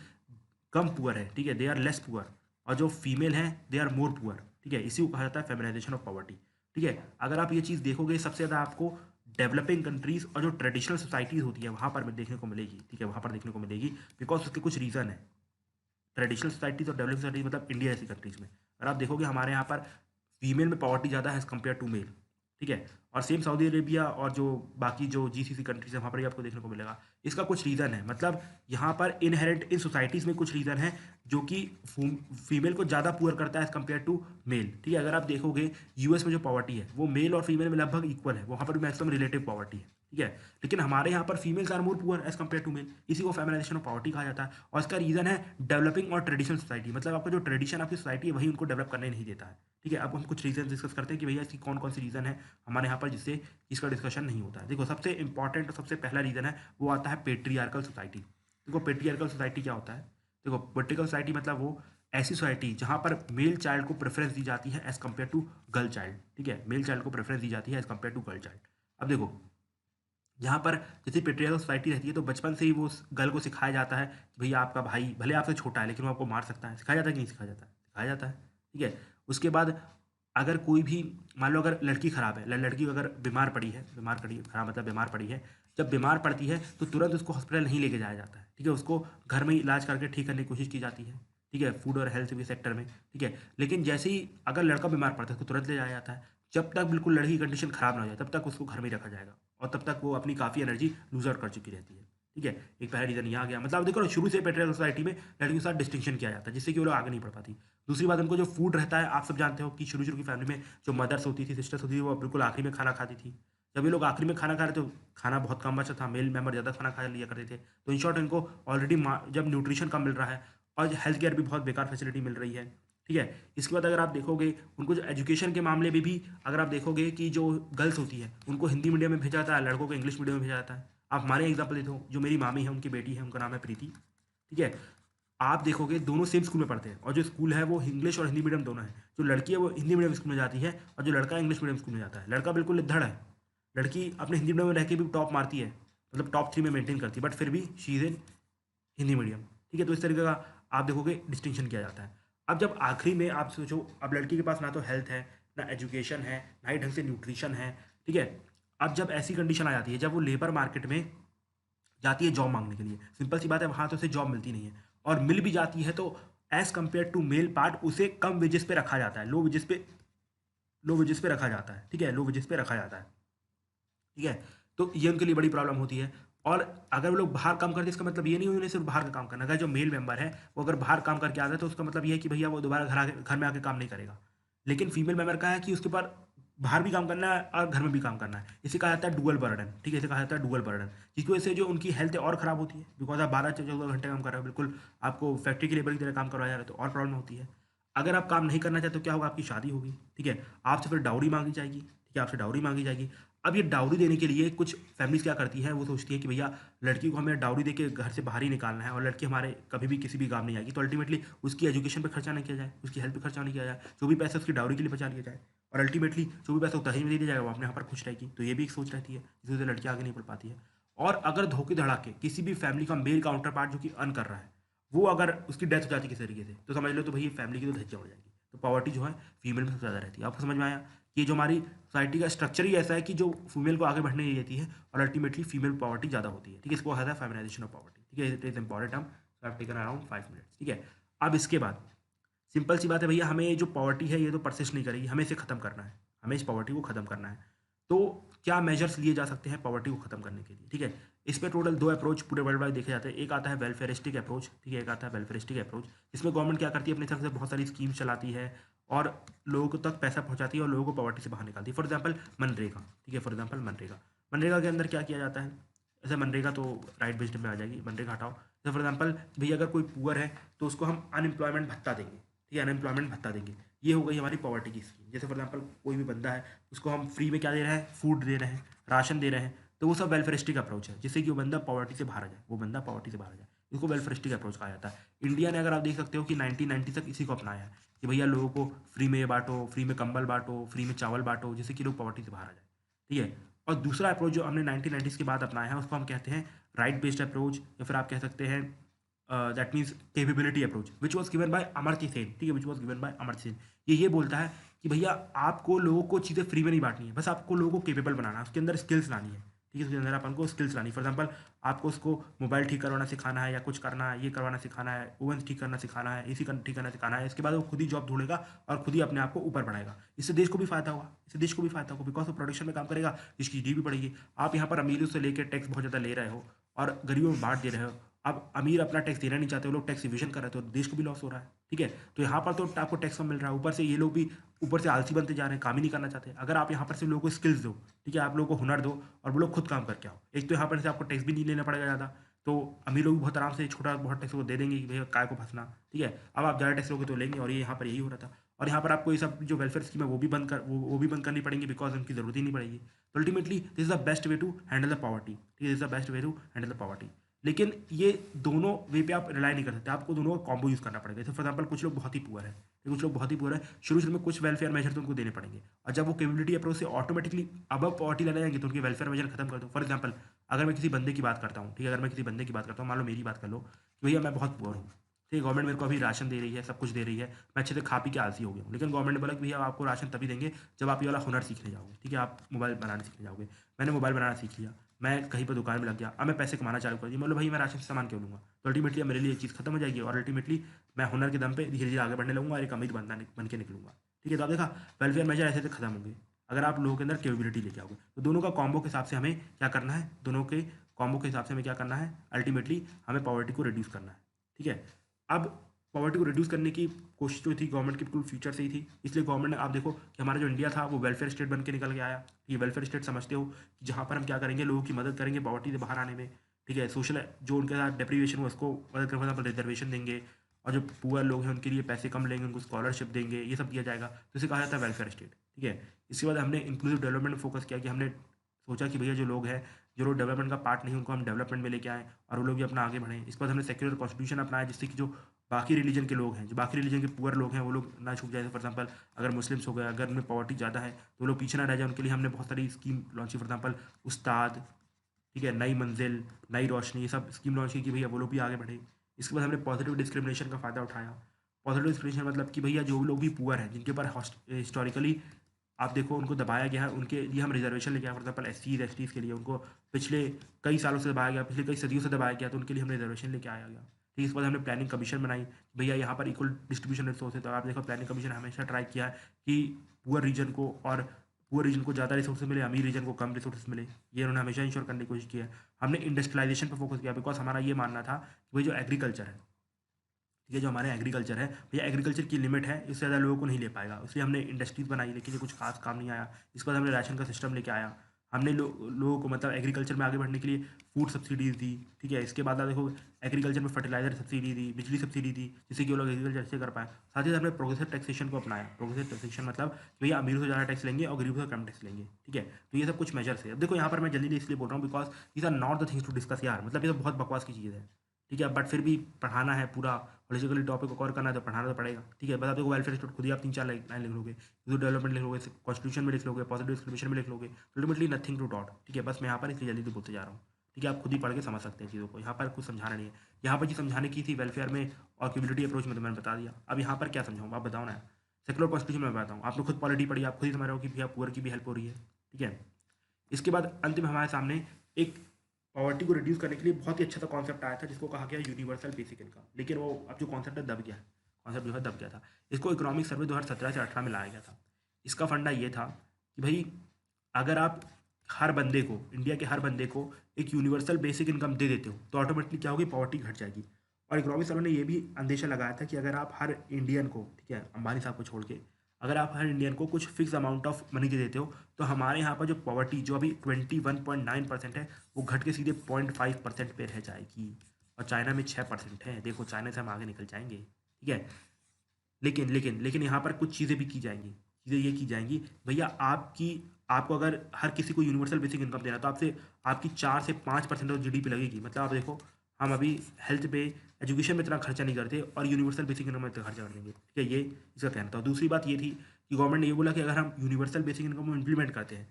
कम पुअर है, ठीक है, दे आर लेस पुअर, और जो फीमेल हैं दे आर मोर पुअर। ठीक है, इसी को कहा जाता है फेमिनाइजेशन ऑफ पॉवर्टी। ठीक है, अगर आप ये चीज़ देखोगे सबसे ज़्यादा आपको डेवलपिंग कंट्रीज़ और जो ट्रेडिशनल सोसाइटीज़ होती है वहाँ पर देखने को मिलेगी। ठीक है, वहाँ पर देखने को मिलेगी बिकॉज उसके कुछ रीज़न है। ट्रेडिशनल सोसाइटीज़ और डेवलपिंग सोसाइटीज़ मतलब इंडिया जैसी कंट्रीज़ में अगर आप देखोगे हमारे यहाँ पर फीमेल में पॉवर्टी ज़्यादा है एज़ कम्पेयर टू मेल। ठीक है, और सेम सऊदी अरेबिया और जो बाकी जो GCC कंट्रीज़ है वहाँ पर भी आपको देखने को मिलेगा। इसका कुछ रीज़न है, मतलब यहाँ पर इनहेरेंट इन सोसाइटीज़ में कुछ रीज़न है जो कि फीमेल को ज़्यादा पुअर करता है एज़ कम्पेयर टू मेल। ठीक है, अगर आप देखोगे US में जो पॉवर्टी है वो मेल और फीमेल में लगभग इक्वल है, वहाँ पर भी मैक्सिमम रिलेटिव पॉवर्टी है। ठीक है, लेकिन हमारे यहाँ पर females are more poor as compare to male. इसी को फेमिनाइजेशन ऑफ पॉवर्टी कहा जाता है, और इसका रीज़न है डेवलपिंग और ट्रेडिशनल सोसाइटी। मतलब आपका जो ट्रेडिशन आपकी सोसाइटी है वही उनको डेवलप करने नहीं देता है। ठीक है, अब हम कुछ रीजन डिस्कस करते हैं कि भैया इसकी कौन कौन सी रीज़न है हमारे यहाँ पर जिससे इसका डिस्कशन नहीं होता है। देखो, सबसे इंपॉर्टेंट और सबसे पहला रीज़न है वो आता है पेट्रियार्कल सोसाइटी। देखो, पेट्रियार्कल सोसाइटी क्या होता है? देखो, पेट्रियार्कल सोसाइटी मतलब वो ऐसी सोसाइटी जहाँ पर मेल चाइल्ड को प्रेफरेंस दी जाती है as compare to girl child. ठीक है, मेल चाइल्ड को प्रेफरेंस दी जाती है as compare to girl child. अब देखो, जहाँ पर जैसे पेट्रियार्कल सोसाइटी रहती है तो बचपन से ही वो गर्ल को सिखाया जाता है कि भैया आपका भाई भले आपसे छोटा है लेकिन वो आपको मार सकता है। सिखाया जाता है कि नहीं सिखाया जाता है? सिखाया जाता है। ठीक है, उसके बाद अगर कोई भी मान लो अगर लड़की ख़राब है, लड़की अगर बीमार पड़ी है, बीमार पड़ी खराब मतलब बीमार पड़ी है, जब बीमार पड़ती है तो तुरंत उसको हॉस्पिटल नहीं लेके जाया जाता है। ठीक है, उसको घर में ही इलाज करके ठीक करने की कोशिश की जाती है। ठीक है, फूड और हेल्थ के सेक्टर में। ठीक है, लेकिन जैसे ही अगर लड़का बीमार पड़ता है उसको तुरंत ले जाया जाता है। जब तक बिल्कुल लड़की की कंडीशन ख़राब ना हो जाए तब तक उसको घर में ही रखा जाएगा, और तब तक वो अपनी काफ़ी एनर्जी लूज आउट कर चुकी रहती है। ठीक है, एक पहला रीज़न यहाँ आ गया। मतलब देखो, शुरू से पेट्रियार्कल सोसाइटी में लड़कियों के साथ डिस्टिंक्शन किया जाता है जिससे कि वो लोग आगे नहीं बढ़ पाती। दूसरी बात, उनको जो फूड रहता है, आप सब जानते हो कि शुरू शुरू की फैमिली में जो मदर्स होती थी, सिस्टर्स होती थी, वो बिल्कुल आखिरी में खाना खाती थी। जब ये लोग आखिरी में खाना खा रहे तो खाना बहुत कम बचा था, मेल मेंबर ज़्यादा खाना खा लिया करते थे। तो इन शॉर्ट इनको ऑलरेडी जब न्यूट्रिशन कम मिल रहा है और हेल्थ केयर भी बहुत बेकार फैसिलिटी मिल रही है। ठीक है, इसके बाद अगर आप देखोगे उनको जो एजुकेशन के मामले में भी अगर आप देखोगे कि जो गर्ल्स होती है उनको हिंदी मीडियम में भेजा जाता है, लड़कों को इंग्लिश मीडियम में भेजा जाता है। आप हमारे एग्जाम्पल देखो, जो मेरी मामी है उनकी बेटी है, उनका नाम है प्रीति। ठीक है, आप देखोगे दोनों सेम स्कूल में पढ़ते हैं, और जो स्कूल है वो इंग्लिश और हिंदी मीडियम दोनों है। जो लड़की है वो हिंदी मीडियम स्कूल में जाती है, और जो लड़का है इंग्लिश मीडियम स्कूल में जाता है। लड़का बिल्कुल लिद्दड़ है, लड़की अपने हिंदी मीडियम में रह के भी टॉप मारती है, मतलब टॉप 3 में मेंटेन करती है, बट फिर भी she is in Hindi medium. ठीक है, तो इस तरीके का आप देखोगे डिस्टिंक्शन किया जाता है। अब जब आखिरी में आप सोचो, अब लड़की के पास ना तो हेल्थ है, ना एजुकेशन है, ना ही ढंग से न्यूट्रिशन है। ठीक है, अब जब ऐसी कंडीशन आ जाती है, जब वो लेबर मार्केट में जाती है जॉब मांगने के लिए, सिंपल सी बात है वहाँ तो उसे जॉब मिलती नहीं है, और मिल भी जाती है तो as compare to male part उसे कम वेजेस पे रखा जाता है, लो वेजेस पे रखा जाता है। ठीक है, लो वेजेस पे रखा जाता है। ठीक है, तो ये उनके लिए बड़ी प्रॉब्लम होती है। और अगर वो लोग बाहर काम करते हैं, इसका मतलब ये नहीं उन्हें सिर्फ बाहर का काम करना है। अगर जो मेल मेंबर है वो अगर बाहर काम करके आता है तो उसका मतलब ये है कि भैया वो दोबारा घर में आके काम नहीं करेगा। लेकिन फीमेल मेंबर का है कि उसके पास बाहर भी काम करना है और घर में भी काम करना है। इसे कहा जाता है डुअल बर्डन। ठीक है, इसे कहा जाता है डुअल बर्डन, जिसकी वजह से जो उनकी हेल्थ है और ख़राब होती है, बिकॉज आप 12 से 14 घंटे काम कर रहे हो, बिल्कुल आपको फैक्ट्री की लेबर की तरह काम करवाया जा रहा है, तो और प्रॉब्लम होती है। अगर आप काम नहीं करना चाहते तो क्या होगा, आपकी शादी होगी। ठीक है, आपसे फिर डाउरी मांगी जाएगी। ठीक है, आपसे डाउरी मांगी जाएगी। अब ये डाउरी देने के लिए कुछ फैमिलीज क्या करती है, वो सोचती है कि भैया लड़की को हमें डाउरी देके घर से बाहर ही निकालना है, और लड़की हमारे कभी भी किसी भी काम नहीं आएगी, तो अल्टीमेटली उसकी एजुकेशन पे खर्चा नहीं किया जाए, उसकी हेल्थ पे खर्चा नहीं किया जाए, जो भी पैसा उसकी डाउरी के लिए बचा लिया जाए, और अल्टीमेटली जो भी पैसा दहेज में दे दिया जाएगा वो अपने यहाँ पर खुश रहेगी। तो ये भी एक सोच रहती है, जिसकी वजह से लड़की आगे नहीं बढ़ पाती है। और अगर धोखे धड़ाके किसी भी फैमिली का मेल काउंटर पार्ट जो कि अर्न कर रहा है, वो अगर उसकी डेथ हो जाती है किसी तरीके से, तो समझ लो तो भाई फैमिली की तो धज्जियां उड़ जाएगी। तो पॉवर्टी जो है फीमेल में सबसे ज़्यादा रहती है। आपको समझ में आया कि ये जो हमारी सोसाइटी का स्ट्रक्चर ही ऐसा है कि जो फीमेल को आगे बढ़ने नहीं देती है, और अल्टीमेटली फीमेल पॉवर्टी ज़्यादा होती है। ठीक है, इसको है फेमिनाइजेशन ऑफ पॉवर्टी। ठीक है, it is important term, so have taken around 5 minutes. ठीक है, अब इसके बाद सिंपल सी बात है भैया, हमें ये जो पॉवर्टी है ये तो परसिस्ट नहीं करेगी, हमें इसे ख़त्म करना है, हमें इस पॉवर्टी को ख़त्म करना है। तो क्या मेजर्स लिए जा सकते हैं पॉवर्टी को ख़त्म करने के लिए? ठीक है, इस पे टोटल 2 अप्रोच पूरे वर्ल्ड वाइड देखे जाते हैं। एक आता है वेलफेयरिस्टिक अप्रोच। ठीक है, एक आता है वेलफेयरिस्टिक अप्रोच, जिसमें गवर्नमेंट क्या करती है, अपनी तरफ से बहुत सारी स्कीम्स चलाती है और लोगों तक पैसा पहुंचाती है और लोगों को पॉवर्टी से बाहर निकालती है। For example MNREGA. ठीक है, फॉर एग्जाम्पल मनरेगा। मनरेगा के अंदर क्या किया जाता है, जैसे मनरेगा तो राइट बेस्ड में आ जाएगी, मनरेगा हटाओ। जैसे फॉर एग्जाम्पल भैया अगर कोई पुअर है तो उसको हम अनएम्प्लॉयमेंट भत्ता देंगे। ठीक है, अनएम्प्लॉयमेंट भत्ता देंगे। ये हो गई हमारी पॉवर्टी की स्कीम। जैसे फॉर एग्जाम्पल कोई भी बंदा है, उसको हम फ्री में क्या दे रहे हैं, फूड दे रहे हैं, राशन दे रहे हैं, तो वो सब वेलफेयरिस्टिक अप्रोच है, जिससे कि वो बंदा पॉवर्टी से बाहर आ जाए, वो बंदा पॉवर्टी से बाहर आ जाए। इसको वेलफेयरिस्टिक अप्रोच कहा जाता है। इंडिया ने, अगर आप देख सकते हो कि 1990 तक इसी को अपनाया है कि भैया लोगों को फ्री में ये बांटो, फ्री में कंबल बांटो, फ्री में चावल बांटो, जिससे कि लोग पॉवर्टी से बाहर आ जाए। ठीक है, और दूसरा अप्रोच जो हमने 1990s के बाद अपनाया है उसको हम कहते हैं राइट बेस्ड अप्रोच, या फिर आप कह सकते हैं that means capability approach, which was given by Amartya Sen. ठीक है, which was given by Amartya Sen. ये बोलता है कि भैया आपको लोगों को चीज़ें फ्री में नहीं बांटनी है, बस आपको लोगों को केपेबल बनाना है, उसके अंदर स्किल्स लानी है। ठीक है, उसके अंदर अपन को स्किल्स लानी। फॉर एग्जाम्पल आपको उसको मोबाइल ठीक करवाना सिखाना है, या कुछ करना है, ये करवाना सिखाना है, ओवन ठीक करना सिखाना है, एसी ठीक करना सिखाना है। इसके बाद वो खुद ही जॉब ढूंढेगा और खुद ही अपने आप को ऊपर बढ़ाएगा। इससे देश को भी फायदा होगा, इससे देश को भी फायदा होगा, बिकॉज वो प्रोडक्शन में काम करेगा, इसकी जीडीपी बढ़ेगी। आप यहाँ पर अमीरों से लेकर टैक्स बहुत ज़्यादा ले रहे हो और गरीबों में बांट दे रहे हो। अब अमीर अपना टैक्स देना नहीं चाहते, वो लोग टैक्स इवेशन कर रहे हैं, तो देश को भी लॉस हो रहा है। ठीक है, तो यहाँ पर तो आपको टैक्स कम मिल रहा है, ऊपर से ये लोग भी ऊपर से आलसी बनते जा रहे हैं, काम ही नहीं करना चाहते। अगर आप यहाँ पर से लोगों को स्किल्स दो, ठीक है, आप लोगों को हुनर दो और वो लोग खुद काम करके आओ, एक तो यहाँ पर से आपको टैक्स भी नहीं लेना पड़ेगा ज़्यादा, तो अमीर लोग भी बहुत आराम से छोटा बहुत टैक्स को दे देंगे कि भैया काय को फंसना। ठीक है, अब आप ज़्यादा टैक्स लोगे तो लेंगे, और ये यहाँ पर यही हो रहा था। और यहाँ पर आपको ये सब जो वेलफेयर स्कीम है वो भी बंद करनी पड़ेंगी, बिकॉज उनकी जरूरत ही नहीं पड़ेगी। तो ultimately this is the best way to handle the poverty. ठीक है, this is the best way to handle the poverty. लेकिन ये दोनों वे पे आप रिलाई नहीं कर सकते, आपको दोनों का कॉम्बो यूज़ करना पड़ेगा। जैसे फॉर एग्जाम्पल कुछ लोग बहुत ही पुअर है, कुछ लोग बहुत ही पुअर है, शुरू में कुछ वेलफेयर मेजर तो उनको देने पड़ेंगे, और जब वो कैपेबिलिटी अप्रोच से ऑटोमेटिकली अब पॉवर्टी लाने जाएंगे तो उनके वेलफेयर मेजर खत्म कर दो। फॉर एग्जाम्पल अगर मैं किसी बंदे की बात करता हूँ, ठीक है, अगर मैं किसी बंदे की बात करता हूँ, मान लो मेरी बात कर लो कि भैया मैं बहुत पुअर हूँ, ठीक है, गवर्नमेंट मेरे को अभी राशन दे रही है, सब कुछ दे रही है, मैं अच्छे से खा पी के आलसी हो गया हूँ, लेकिन गवर्नमेंट ने बोला कि भैया आपको राशन तभी देंगे जब आप ये वाला हुनर सीखने जाओगे। ठीक है, आप मोबाइल बनाने सीखने जाओगे। मैंने मोबाइल बनाना सीख लिया, मैं कहीं पर दुकान में लग गया, अब मैं पैसे कमाना चालू कर दिया, मतलब भाई मैं राशन से सामान क्यों लूँगा, तो अल्टीमेटली मेरे लिए एक चीज़ खत्म हो जाएगी, और अल्टीमेटली मैं हुनर के दम पे धीरे धीरे आगे बढ़ने लगूंगा और एक अमीर बन के निकलूंगा। ठीक है, तो आप देखा वेलफेयर मेजर ऐसे खत्म होंगे अगर आप लोगों के अंदर कैपेबिलिटी लेके आओगे। तो दोनों का कॉम्बो के हिसाब से हमें क्या करना है, दोनों के कॉम्बो के हिसाब से हमें क्या करना है, अल्टीमेटली हमें पॉवर्टी को रिड्यूस करना है। ठीक है, अब पॉवर्टी को रिड्यूस करने की कोशिश जो थी गवर्नमेंट की बिल्कुल फ्यूचर से ही थी, इसलिए गवर्नमेंट ने, आप देखो कि हमारा जो इंडिया था वो वेलफेयर स्टेट बन के निकल के आया। ये वेलफेयर स्टेट समझते हो कि जहाँ पर हम क्या करेंगे, लोगों की मदद करेंगे पॉवर्टी से बाहर आने में। ठीक है, सोशल जो उनके साथ डिप्रीवेशन हो उसको मदद करने पर रिजर्वेशन देंगे, और जो पुअर लोग हैं उनके लिए पैसे कम लेंगे, उनको स्कॉलरशिप देंगे, ये सब दिया जाएगा, तो इसे कहा जाता है वेलफेयर स्टेट। ठीक है, इसके बाद हमने इंक्लूसिव डेवलपमेंट में फोकस किया कि हमने सोचा कि भैया जो लोग हैं जो लोग डेवलपमेंट का पार्ट नहीं उनको हम डेवलपमेंट में लेके आएँ और वो लोग भी अपना आगे बढ़ें। इसके बाद हमने सेक्युलर कॉन्स्टिट्यूशन अपनाया जिससे कि जो बाकी रिलीजन के लोग हैं, जो बाकी रिलीजन के पुअर लोग हैं, वो लोग ना छूट जाए। फॉर एग्जाम्पल अगर मुस्लिम्स हो गए, अगर उनमें पॉवर्टी ज़्यादा है तो वो लोग पीछे ना रह जाए, उनके लिए हमने बहुत सारी स्कीम लॉन्च की। फॉर एग्जाम्पल उस्ताद, ठीक है, नई मंजिल, नई रोशनी, ये सब स्कीम लॉन्च की कि भैया वो लोग भी आगे बढ़े। इसके बाद हमने पॉजिटिव डिस्क्रिमिनेशन का फ़ायदा उठाया। पॉजिटिव डिस्क्रिमिनेशन मतलब कि भैया जो लोग भी पुअर हैं, जिनके ऊपर हिस्टोरिकली आप देखो उनको दबाया गया है, उनके लिए हम रिजर्वेशन लेके आए। फॉर एग्जाम्पल एस टीज़ के लिए उनको पिछले कई सालों से दबाया गया, पिछले कई सदियों से दबाया गया, तो उनके लिए हम रिजर्वेशन लेके आया गया। ठीक है, इसके बाद हमने प्लानिंग कमीशन बनाई, भैया यहाँ पर इक्वल डिस्ट्रीब्यूशन रिसोर्स है। तो आप देखो प्लानिंग कमीशन हमेशा ट्राई किया है कि पुअर रीजन को और पुअर रीजन को ज़्यादा रिसोर्सेज मिले, अमीर रीजन को कम रिसोर्सेज मिले। ये उन्होंने हमेशा इंश्योर करने की कोशिश की है। हमने इंडस्ट्रियलाइजेशन पर फोकस किया बिकॉज हमारा ये मानना था कि भाई जो एग्रीकल्चर है, ठीक है, जो हमारे एग्रीकल्चर है भैया, एग्रीकल्चर की लिमिट है, इससे ज़्यादा लोगों को नहीं ले पाएगा। इसलिए हमने इंडस्ट्रीज बनाई, लेकिन ये कुछ खास काम नहीं आया। इसके बाद हमने राशन का सिस्टम लेके आया। हमने लोगों को मतलब एग्रीकल्चर में आगे बढ़ने के लिए फूड सब्सिडीज़ दी। ठीक है, इसके बाद आप देखो एग्रीकल्चर में फर्टिलाइजर सब्सिडी दी, बिजली सब्सिडी दी, जिससे कि वो लोग एग्रीकल्चर अच्छे कर पाए। साथ ही साथ हमने प्रोग्रेसिव टैक्सेशन को अपनाया। प्रोग्रेसिव टैक्सेशन मतलब कि भैया अमीरों से ज़्यादा टैक्स लेंगे और गरीबों से कम टैक्स लेंगे। ठीक है, तो ये सब कुछ मेजर्स है। अब देखो यहाँ पर मैं जल्दी इसलिए बोल रहा हूँ because these are not the things to discuss यार, मतलब ये तो बहुत बकवास की चीज़ है। ठीक है, बट फिर भी पढ़ाना है, पूरा पॉलिटिकली टॉपिक को कवर करना है तो पढ़ाना तो पड़ेगा। ठीक है, बस आप देखो वेलफेयर स्टेट खुद ही आप 3-4 लाइन लिख लोगे, तो डेवलपमेंट लिख लोगे, कॉन्स्टिट्यूशन में लिख लोगे, पॉजिटिव डिस्क्रिमिनेशन में लिख लोगे, अल्टीमेटली नथिंग टू डॉट। ठीक है, बस मैं यहाँ पर इसलिए जल्दी बोलते जा रहा हूँ। ठीक है, आप खुद ही पढ़ के समझ सकते हैं चीज़ों को, यहाँ पर कुछ समझाना नहीं है। यहाँ पर जो समझाने की थी वेलफेयर में और कम्युनिटी अप्रोच में तो मैंने बता दिया। अब यहाँ पर क्या समझाऊँ, आप बताओ ना। सेकुलर कॉन्स्टिट्यूशन में बताऊँ, आपने खुद पॉलिटी पढ़ी, आप खुद ही समझ रहे हो कि भैया पुअर की भी हेल्प हो रही है। ठीक है, इसके बाद अंत में हमारे सामने एक पॉवर्टी को रिड्यूस करने के लिए बहुत ही अच्छा सा कॉन्सेप्ट आया था जिसको कहा गया यूनिवर्सल बेसिक इनकम। लेकिन वो अब जो कॉन्सेप्ट है दब गया है, कॉन्सेप्ट जो है दब गया था। इसको इकोनॉमिक सर्वे 2017 से 18 में लाया गया था। इसका फंडा ये था कि भाई अगर आप हर बंदे को, इंडिया के हर बंदे को एक यूनिवर्सल बेसिक इनकम दे देते हो तो ऑटोमेटिकली क्या होगी, पॉवर्टी घट जाएगी। और इकोनॉमिक सर्वे ने ये भी अंदेशा लगाया था कि अगर आप हर इंडियन को, ठीक है, अंबानी साहब को छोड़ के, अगर आप हर इंडियन को कुछ फिक्स अमाउंट ऑफ मनी दे देते हो तो हमारे यहाँ पर जो पॉवर्टी जो अभी 21.9% है वो घट के सीधे 0.5% पे रह जाएगी। और चाइना में 6% है। देखो चाइना से हम आगे निकल जाएंगे। ठीक है, लेकिन लेकिन लेकिन यहाँ पर कुछ चीज़ें भी की जाएंगी। चीज़ें ये की जाएंगी भैया, आपको अगर हर किसी को यूनिवर्सल बेसिक इनकम देना तो आपसे आपकी 4 से 5% ऑफ जीडीपी लगेगी। मतलब आप देखो हम अभी हेल्थ पे, एजुकेशन में इतना खर्चा नहीं करते और यूनिवर्सल बेसिक इनकम में इतना खर्चा कर देंगे। ठीक है, ये इसका कहना था। दूसरी बात ये थी कि गवर्नमेंट ने ये बोला कि अगर हम यूनिवर्सल बेसिक इनकम को इम्प्लीमेंट करते हैं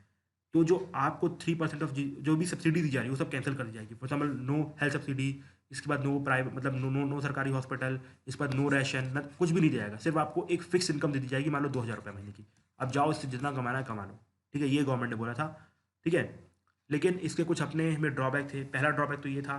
तो जो आपको 3% ऑफ जो भी सब्सिडी दी जा रही है वो सब कैंसिल कर दी जाएगी। For example no health subsidy, इसके बाद नो प्राइवेट, मतलब नो नो नो सरकारी हॉस्पिटल, इसके बाद नो राशन, न कुछ भी नहीं दिया जाएगा। सिर्फ आपको एक फिक्स इनकम दे दी जाएगी, मान लो 2,000 रुपये महीने की। अब जाओ इससे जितना कमाना है कमा लो। ठीक है, ये गवर्नमेंट ने बोला था। ठीक है, लेकिन इसके कुछ अपने में ड्रॉबैक थे। पहला ड्रॉबैक तो ये था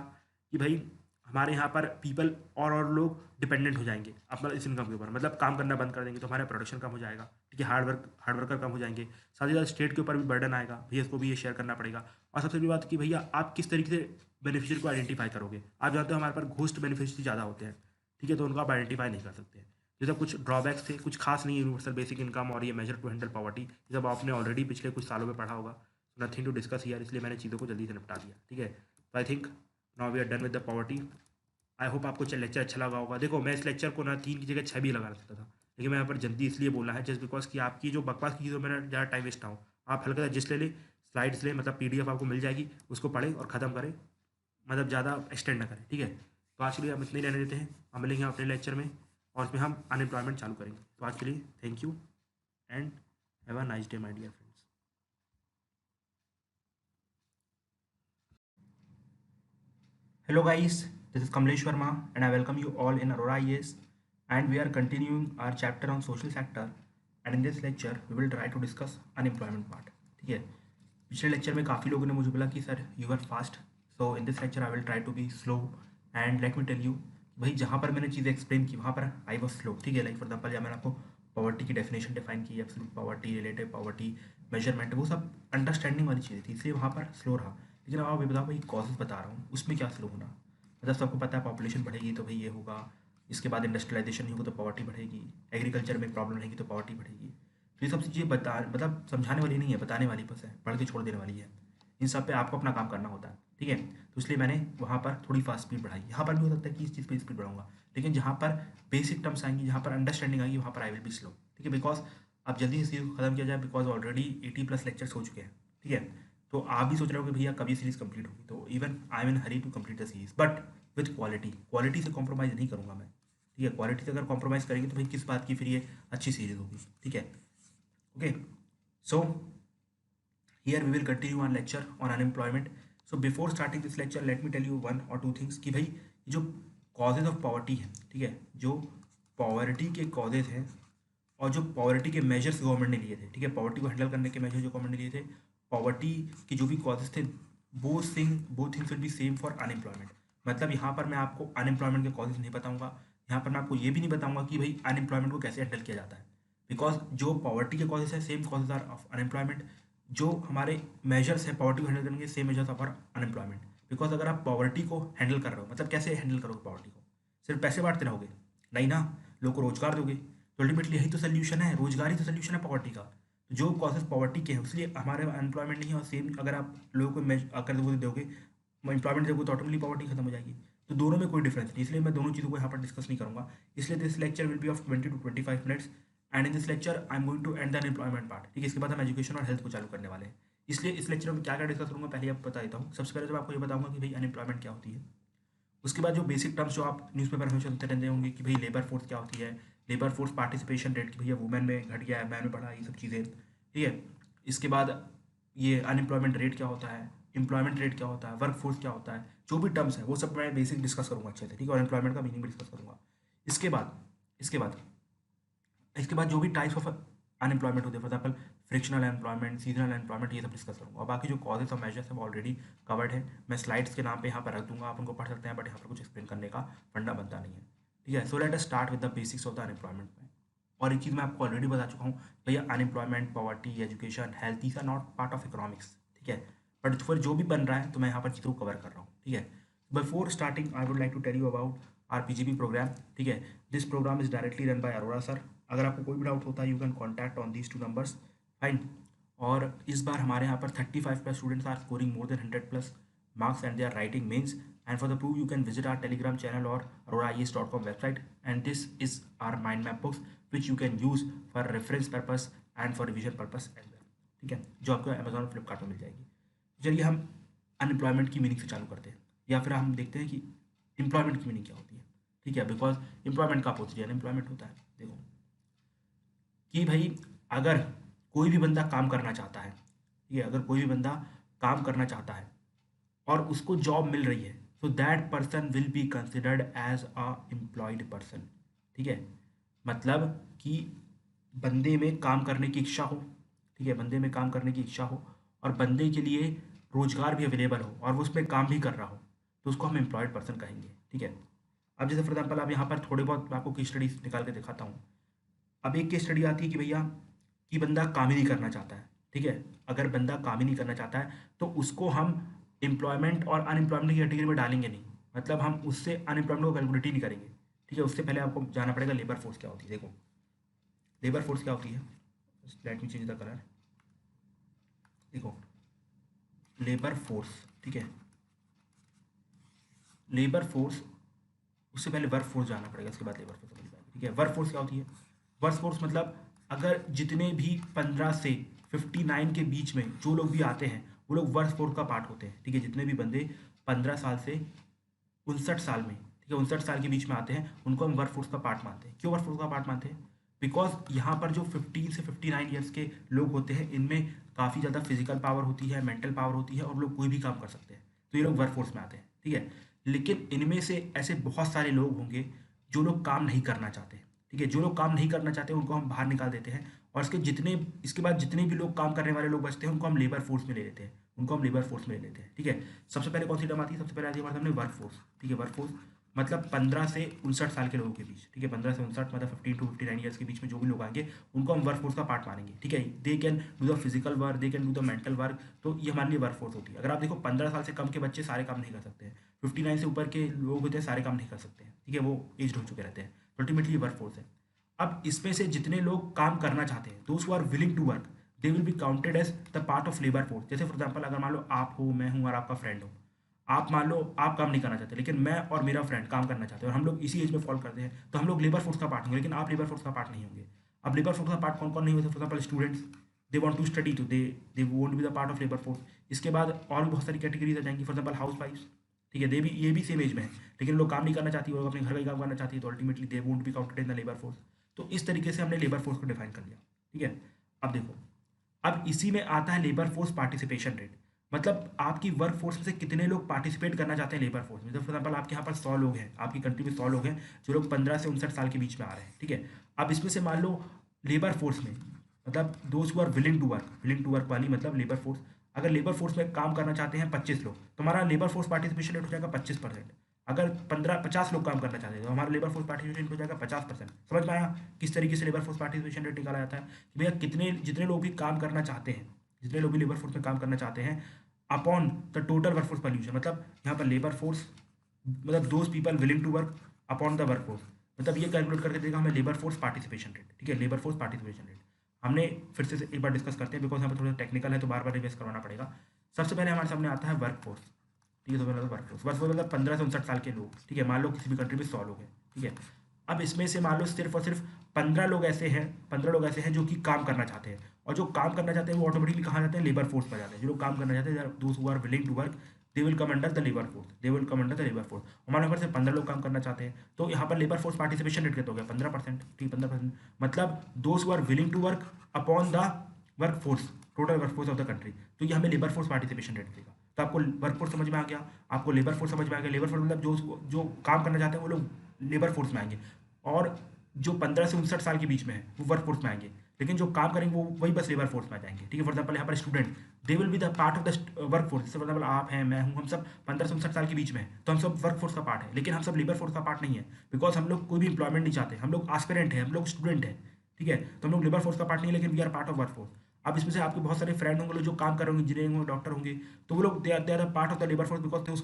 कि भाई हमारे यहाँ पर पीपल और लोग डिपेंडेंट हो जाएंगे अपना इस इनकम के ऊपर, मतलब काम करना बंद कर देंगे तो हमारा प्रोडक्शन कम हो जाएगा। ठीक है, हार्ड वर्कर कम हो जाएंगे। साथ ही साथ स्टेट के ऊपर भी बर्डन आएगा, भैया इसको भी ये शेयर करना पड़ेगा। और सबसे बड़ी बात कि भैया आप किस तरीके से बेनिफिशियरी को आइडेंटिफाई करोगे। आप जानते हो हमारे पास घोस्ट बेनिफिशियरी ज़्यादा होते हैं। ठीक है, तो उनको आप आइडेंटिफाई नहीं कर सकते। ये सब कुछ ड्रॉबैक्स थे, कुछ खास नहीं। यूनिवर्सल बेसिक इनकम और ये मेजर टू हैंडल पॉवर्टी, ये सब आपने ऑलरेडी पिछले कुछ सालों में पढ़ा होगा। नथिंग टू डिस्कस हियर, इसलिए मैंने चीज़ों को जल्दी से निपटा दिया। ठीक है, तो I think now we are done with the poverty. I hope आपको लेक्चर अच्छा लगा होगा। देखो मैं इस लेक्चर को ना 3 की जगह 6 भी लगा सकता था, लेकिन मैं यहाँ पर जल्दी इसलिए बोला है जस्ट बिकॉज कि आपकी जो बकवास की चीज़ों में ज़्यादा टाइम वेस्ट ना हो। आप हल्का सा जिस ले लें, स्लाइड्स लें, मतलब पीडीएफ आपको मिल जाएगी, उसको पढ़ें और ख़त्म करें, मतलब ज़्यादा एक्सटेंड ना करें। ठीक है, तो आज के लिए हम इतने ही रहने देते हैं। हम मिलेंगे अपने लेक्चर में और उसमें हम अनएम्प्लॉयमेंट चालू करेंगे। तो आज के लिए thank you and have a nice day my dear friends. Hello guys, this is Kamlesh Verma and I welcome you all in Aurora IAS, and we are continuing our chapter on social sector, and in this lecture we will try to discuss unemployment part. ठीक है, पिछले लेक्चर में काफ़ी लोगों ने मुझे बोला कि sir you are fast, so in this lecture I will try to be slow and let me tell you भाई जहाँ पर मैंने चीज़ें एक्सप्लेन की वहाँ पर आई वॉज स्लो। ठीक है, लाइक फॉर एग्जाम्पल जब मैंने आपको पॉवर्टी की डेफिनेशन डिफाइन की, absolute poverty, relative poverty, measurement, वो सब अंडरस्टैंडिंग वाली चीज़ें थी, इसलिए वहाँ पर स्लो रहा। लेकिन अब आप ये बताओ भाई कॉजेज बता रहा हूँ उसमें क्या स्लो होना। मतलब सबको पता है पॉपुलेशन बढ़ेगी तो भाई ये होगा, इसके बाद इंडस्ट्रियलाइजेशन नहीं होगा तो पॉवर्टी बढ़ेगी, एग्रीकल्चर में प्रॉब्लम रहेगी तो पॉवर्टी बढ़ेगी। तो ये सब चीज़ें बता, मतलब समझाने वाली नहीं है, बताने वाली बस है, पढ़ के छोड़ देने वाली है। इन सब पे आपको अपना काम करना होता है। ठीक है, तो इसलिए मैंने वहाँ पर थोड़ी फास्ट स्पीड बढ़ाई। यहाँ पर भी हो सकता है कि इस चीज़ पर स्पीड बढ़ाऊंगा, लेकिन जहाँ पर बेसिक टर्म्स आएंगी, जहाँ पर अंडरस्टैंडिंग आएगी, वहाँ पर आई विल बी स्लो। ठीक है, बिकॉज अब जल्दी से चीज़ को खत्म किया जाए, बिकॉज ऑलरेडी 80+ लेक्चर्स हो चुके हैं। ठीक है, तो आप भी सोच रहे हो कि भैया कब ये सीरीज़ कंप्लीट होगी, तो even I am in hurry to complete the series, but with quality से कॉम्प्रोमाइज़ नहीं करूँगा मैं, ठीक है। क्वालिटी से अगर कॉम्प्रोमाइज़ करेंगे तो भाई किस बात की फिर ये अच्छी सीरीज़ होगी, ठीक है। Okay, so here we will continue our lecture on unemployment. So before starting this lecture, let me tell you one or two things कि भाई ये जो causes of poverty है, ठीक है, जो पॉवर्टी के causes हैं और जो पॉवर्टी के मेजर्स गवर्नमेंट ने लिए थे, ठीक है, पॉवर्टी को हैंडल करने के मेजर जो गवर्नमेंट ने लिए थे, पॉवर्टी के जो भी कॉजेज थे, both things will be same for unemployment. मतलब यहाँ पर मैं आपको अनएम्प्लॉयमेंट के कॉजेज नहीं बताऊंगा, यहाँ पर मैं आपको ये भी नहीं बताऊंगा कि भाई अनएम्प्लॉयमेंट को कैसे हैंडल किया जाता है, बिकॉज जो पॉवर्टी के कॉजेज है same causes are of unemployment, जो हमारे मेजर्स है पॉवर्टी को हैंडल करने के same measures of unemployment. Because अगर आप पॉवर्टी को हैंडल कर रहे हो, मतलब कैसे हैंडल करोगे पॉवर्टी को, सिर्फ पैसे बांटते रहोगे? नहीं ना, लोगों को रोजगार दोगे, तो अल्टीमेटली यही तो सोल्यूशन है, रोजगार ही तो सोल्यूशन है पॉवर्टी का। तो जो कॉजेज पॉवर्टी के हैं उसलिए हमारे अनएम्प्लॉयमेंट नहीं है, और सेम अगर आप लोगों को अगर वो दोगे एम्प्लॉयमेंट दोगे तो ऑटोमेटिकली पॉवर्टी खत्म हो जाएगी। तो दोनों में कोई डिफरेंस नहीं, इसलिए मैं दोनों चीज़ों को यहाँ पर डिस्कस नहीं करूँगा। इसलिए this lecture will be of 20 to 25 minutes, and in this lecture I am going to end the unemployment part, ठीक है। इसके बाद हम एजुकेशन और हेल्थ को चालू करने वाले हैं। इसलिए इस लेक्चर में क्या क्या डिस्कस करूँगा पहले आप बता देता हूँ। सबसे पहले तो आपको ये बताऊँगा कि भाई अनएम्प्लॉयमेंट क्या होती है, उसके बाद जो बेसिक टर्म्स जो आप न्यूज़पेपर में सुनते रहते होंगे कि भाई लेबर फोर्स क्या होती है, लेबर फोर्स पार्टिसिपेशन रेट की भैया वुमेन में घट गया है, मैन में बढ़ा, ये सब चीज़ें, ठीक है। इसके बाद ये अनएम्प्लॉयमेंट रेट क्या होता है, एम्प्लॉयमेंट रेट क्या होता है, वर्क फोर्स क्या होता है, जो भी टर्म्स है वो सब मैं बेसिक डिस्कस करूँगा अच्छे से, ठीक है, और एम्प्लॉयमेंट का मीनिंग भी डिस्कस करूँगा। इसके बाद इसके बाद इसके बाद जो भी टाइप्स ऑफ अनएम्प्लॉयमेंट होते हैं, for example frictional unemployment, seasonal unemployment, ये सब डिस्कस करूँगा। और बाकी जो कॉजेज और मेजर्स हैं वो ऑलरेडी कवर्ड है, मैं स्लाइड्स के नाम पे यहाँ पर रख दूंगा, आप उनको पढ़ सकते हैं, बट यहाँ पर कुछ एक्सप्लेन करने का फंडा बनता नहीं है, ठीक है। सो let us start with the basics of the unemployment में। और एक चीज़ मैं आपको ऑलरेडी बता चुका हूँ भैया, unemployment, poverty, education, health, these are not part of economics, ठीक है, बट फिर जो भी बन रहा है तो मैं यहाँ पर चीज़ों को कवर कर रहा हूँ, ठीक है। Before starting I would like to tell you about our PGP programme, ठीक है। This programme is directly run by Arora sir. अगर आपको कोई भी डाउट होता है you can contact on these 2 numbers, fine. और इस बार हमारे यहाँ पर 35+ students are scoring more than 100+ marks and they are writing mains, and for the prove you can visit our telegram channel or auroraies.com website, and this is our mind map books which you can use for reference purpose and for revision purpose as well, ठीक है, जो आपको अमेजोन फ्लिपकार्ट में मिल जाएगी। चलिए हम अनएम्प्लॉयमेंट की मीनिंग से चालू करते हैं, या फिर हम देखते हैं कि एम्प्लॉयमेंट की मीनिंग क्या होती है, ठीक है, बिकॉज एम्प्लॉयमेंट का अपोजिट अनएम्प्लॉयमेंट होता है। देखो कि भाई अगर कोई भी बंदा काम करना चाहता है, ठीक है, अगर कोई भी बंदा काम करना चाहता है और उसको जॉब मिल रही है, तो that person will be considered as a employed person, ठीक है। मतलब कि बंदे में काम करने की इच्छा हो, ठीक है, बंदे में काम करने की इच्छा हो और बंदे के लिए रोजगार भी अवेलेबल हो और वो उसमें काम भी कर रहा हो, तो उसको हम एम्प्लॉयड पर्सन कहेंगे, ठीक है। अब जैसे फॉर एग्जाम्पल आप यहाँ पर थोड़े बहुत मैं आपको केस स्टडीज निकाल के दिखाता हूँ। अब एक केस स्टडी आती है कि भैया कि बंदा काम ही नहीं करना चाहता है, ठीक है। अगर बंदा काम ही नहीं करना चाहता है तो उसको हम एम्प्लॉयमेंट और अनएम्प्लॉयमेंट की कैटेगरी में डालेंगे नहीं, मतलब हम उससे अनएम्प्लॉयमेंट को कैलकुलेट ही नहीं करेंगे, ठीक है। उससे पहले आपको जाना पड़ेगा लेबर फोर्स क्या होती है। देखो लेबर फोर्स क्या होती है, let me change the colour. देखो लेबर फोर्स, ठीक है, लेबर फोर्स, उससे पहले वर्क फोर्स जाना पड़ेगा, उसके बाद लेबर फोर्स समझ पाएंगे, ठीक है। वर्क फोर्स क्या होती है, वर्क फोर्स मतलब अगर जितने भी 15 से 59 के बीच में जो लोग भी आते हैं वो लोग वर्क फोर्स का पार्ट होते हैं, ठीक है। जितने भी बंदे 15 साल से 59 साल में, ठीक है, 59 साल के बीच में आते हैं उनको हम वर्क फोर्स का पार्ट मानते हैं। क्यों वर्क फोर्स का पार्ट मानते हैं, बिकॉज यहाँ पर जो 15 से 59 ईयर्स के लोग होते हैं इनमें काफ़ी ज़्यादा फिजिकल पावर होती है, मेंटल पावर होती है, और लोग कोई भी काम कर सकते हैं, तो ये लोग वर्क फोर्स में आते हैं, ठीक है। लेकिन इनमें से ऐसे बहुत सारे लोग होंगे जो लोग काम नहीं करना चाहते, ठीक है। जो लोग काम नहीं करना चाहते उनको हम बाहर निकाल देते हैं, और इसके बाद जितने भी लोग काम करने वाले लोग बचते हैं उनको हम लेबर फोर्स में ले लेते हैं, उनको हम लेबर फोर्स में ले लेते हैं, ठीक है। सबसे पहले कौन सी टर्म आती है, सबसे पहले आती है हमारे सामने वर्क फोर्स, ठीक है। वर्क फोर्स मतलब 15 से 59 साल के लोगों के बीच, ठीक है, 15 से 59 मतलब 15 to 59 ईयर्स के बीच में जो भी लोग आएंगे उनको हम वर्क फोर्स का पार्ट मानेंगे, ठीक है। They can do the physical work, they can do the mental work, तो ये हमारे लिए वर्क फोर्स होती है। अगर आप देखो 15 साल से कम के बच्चे सारे काम नहीं कर सकते हैं, 59 से ऊपर के लोग होते हैं सारे काम नहीं कर सकते हैं, ठीक है, वो एज्ड हो चुके रहते हैं, तो अल्टीमेटली वर्क फोर्स है। अब इसमें से जितने लोग काम करना चाहते हैं, those who are willing to work, they will be counted as the part of labour force. जैसे फॉर एग्जाम्पल अगर मान लो आप हो, मैं हूँ और आपका फ्रेंड हो, आप मान लो आप काम नहीं करना चाहते लेकिन मैं और मेरा फ्रेंड काम करना चाहते हैं और हम लोग इसी एज में फॉल करते हैं, तो हम लोग लेबर फोर्स का पार्ट होंगे, लेकिन आप लेबर फोर्स का पार्ट नहीं होंगे। अब लेबर फोर्स का पार्ट कौन कौन नहीं होते, for example students, they want to study, तो they won't be the part of labour force. इसके बाद और भी बहुत सारी कैटेगरीज आ जाएंगी, फॉर एग्जाम्पल हाउस वाइफ्स, ठीक है, ये भी सेम एज में है, लेकिन लोग काम नहीं करना चाहती, वो लोग अपने घर का ही काम करना चाहती है, तो ultimately they won't be counted in the labour force. तो इस तरीके से हमने लेबर फोर्स को डिफाइन कर लिया, ठीक है। अब देखो, अब इसी में आता है लेबर फोर्स पार्टिसिपेशन रेट, मतलब आपकी वर्क फोर्स में से कितने लोग पार्टिसिपेट करना चाहते हैं लेबर फोर्स में। फॉर एग्जाम्पल आपके यहाँ पर 100 लोग हैं, आपकी कंट्री में 100 लोग हैं जो लोग 15 से 59 साल के बीच में आ रहे हैं, ठीक है। अब इसमें से मान लो लेबर फोर्स में, मतलब those who are willing to work वाली मतलब लेबर फोर्स, अगर लेबर फोर्स में काम करना चाहते हैं 25 लोग, तो हमारा लेबर फोर्स पार्टिसिपेशन रेट हो जाएगा 25%। अगर 50 लोग काम करना चाहते हैं तो हमारा लेबर फोर्स पार्टिसिपेशन हो जाएगा 50%। समझ में आया किस तरीके से लेबर फोर्स पार्टिसिपेशन रेट निकाला जाता है कि भैया कितने जितने लोग भी काम करना चाहते हैं, जितने लोग भी लेबर फोर्स में काम करना चाहते हैं upon the total work force pollution, मतलब यहाँ पर लेबर फोर्स मतलब those people willing to work upon the work force, मतलब ये कैलकुलेट करके देगा हमें लेबर फोर्स पार्टिसिपेशन रेट, ठीक है, लेबर फोर्स पार्टिसिपेशन रेट। हमने फिर से एक बार डिस्कस करते हैं, बिकॉज यहाँ पर थोड़ा टेक्निकल है तो बार बार रिवाइज करवाना पड़ेगा। सबसे पहले हमारे सामने आता है वर्क फोर्स, ठीक है, सबसे पहले वर्क फोर्स मतलब 15 से 59 साल के लोग, ठीक है, मान लो किसी भी कंट्री में 100 लोग हैं, ठीक है। अब इसमें से मान लो सिर्फ और सिर्फ 15 लोग ऐसे हैं, 15 लोग ऐसे हैं जो कि काम करना चाहते हैं, और जो काम करना चाहते हैं वो ऑटोमेटिकली कहाँ जाते हैं, लेबर फोर्स पर जाते हैं। जो लोग काम करना चाहते हैं, those who are willing to work, they will come under the labour force, they will come under the labour force. हमारे यहाँ पर सिर्फ 15 लोग काम करना चाहते हैं, तो यहाँ पर लेबर फोर्स पार्टिसिपेशन रेट कितना हो गया 15%, ठीक, 15%, मतलब those who are willing to work upon the work force, total work force of the country, तो ये हमें लेबर फोर्स पार्टिसिपेशन रेट देगा। तो आपको वर्क फोर्स समझ में आ गया, आपको लेबर फोर्स समझ में आ गया। लेबर फोर्स मतलब जो काम करना चाहते हैं वो लोग लेबर फोर्स में आएंगे, और जो 15 से 59 साल के बीच में है वो वर्क फोर्स में आएंगे, लेकिन जो काम करेंगे वो वही बस लेबर फोर्स में आ जाएंगे, ठीक है। फॉर एग्जाम्पल यहाँ पर student, they will be the part of the work force, जैसे फॉर एग्जाम्पल आप हैं, मैं हूँ, हम सब 15 से 59 साल के बीच में हैं, तो हम सब वर्क फोर्स का पार्ट है, लेकिन हम सब लेबर फोर्स का पार्ट नहीं है, बिकॉज हम लोग कोई भी इंप्लॉयमेंट नहीं चाहते, हम लोग एस्पिरेंट हैं, हम लोग स्टूडेंट हैं, ठीक है, तो हम लोग लेबर फोर्स का पार्ट नहीं है, लेकिन we are part of work force. अब इसमें से आपके बहुत सारे फ्रेंड होंगे जो काम कर रहे होंगे, इंजीनियरिंग होंगे, डॉक्टर होंगे, तो वो लोग they are part of the labour force, because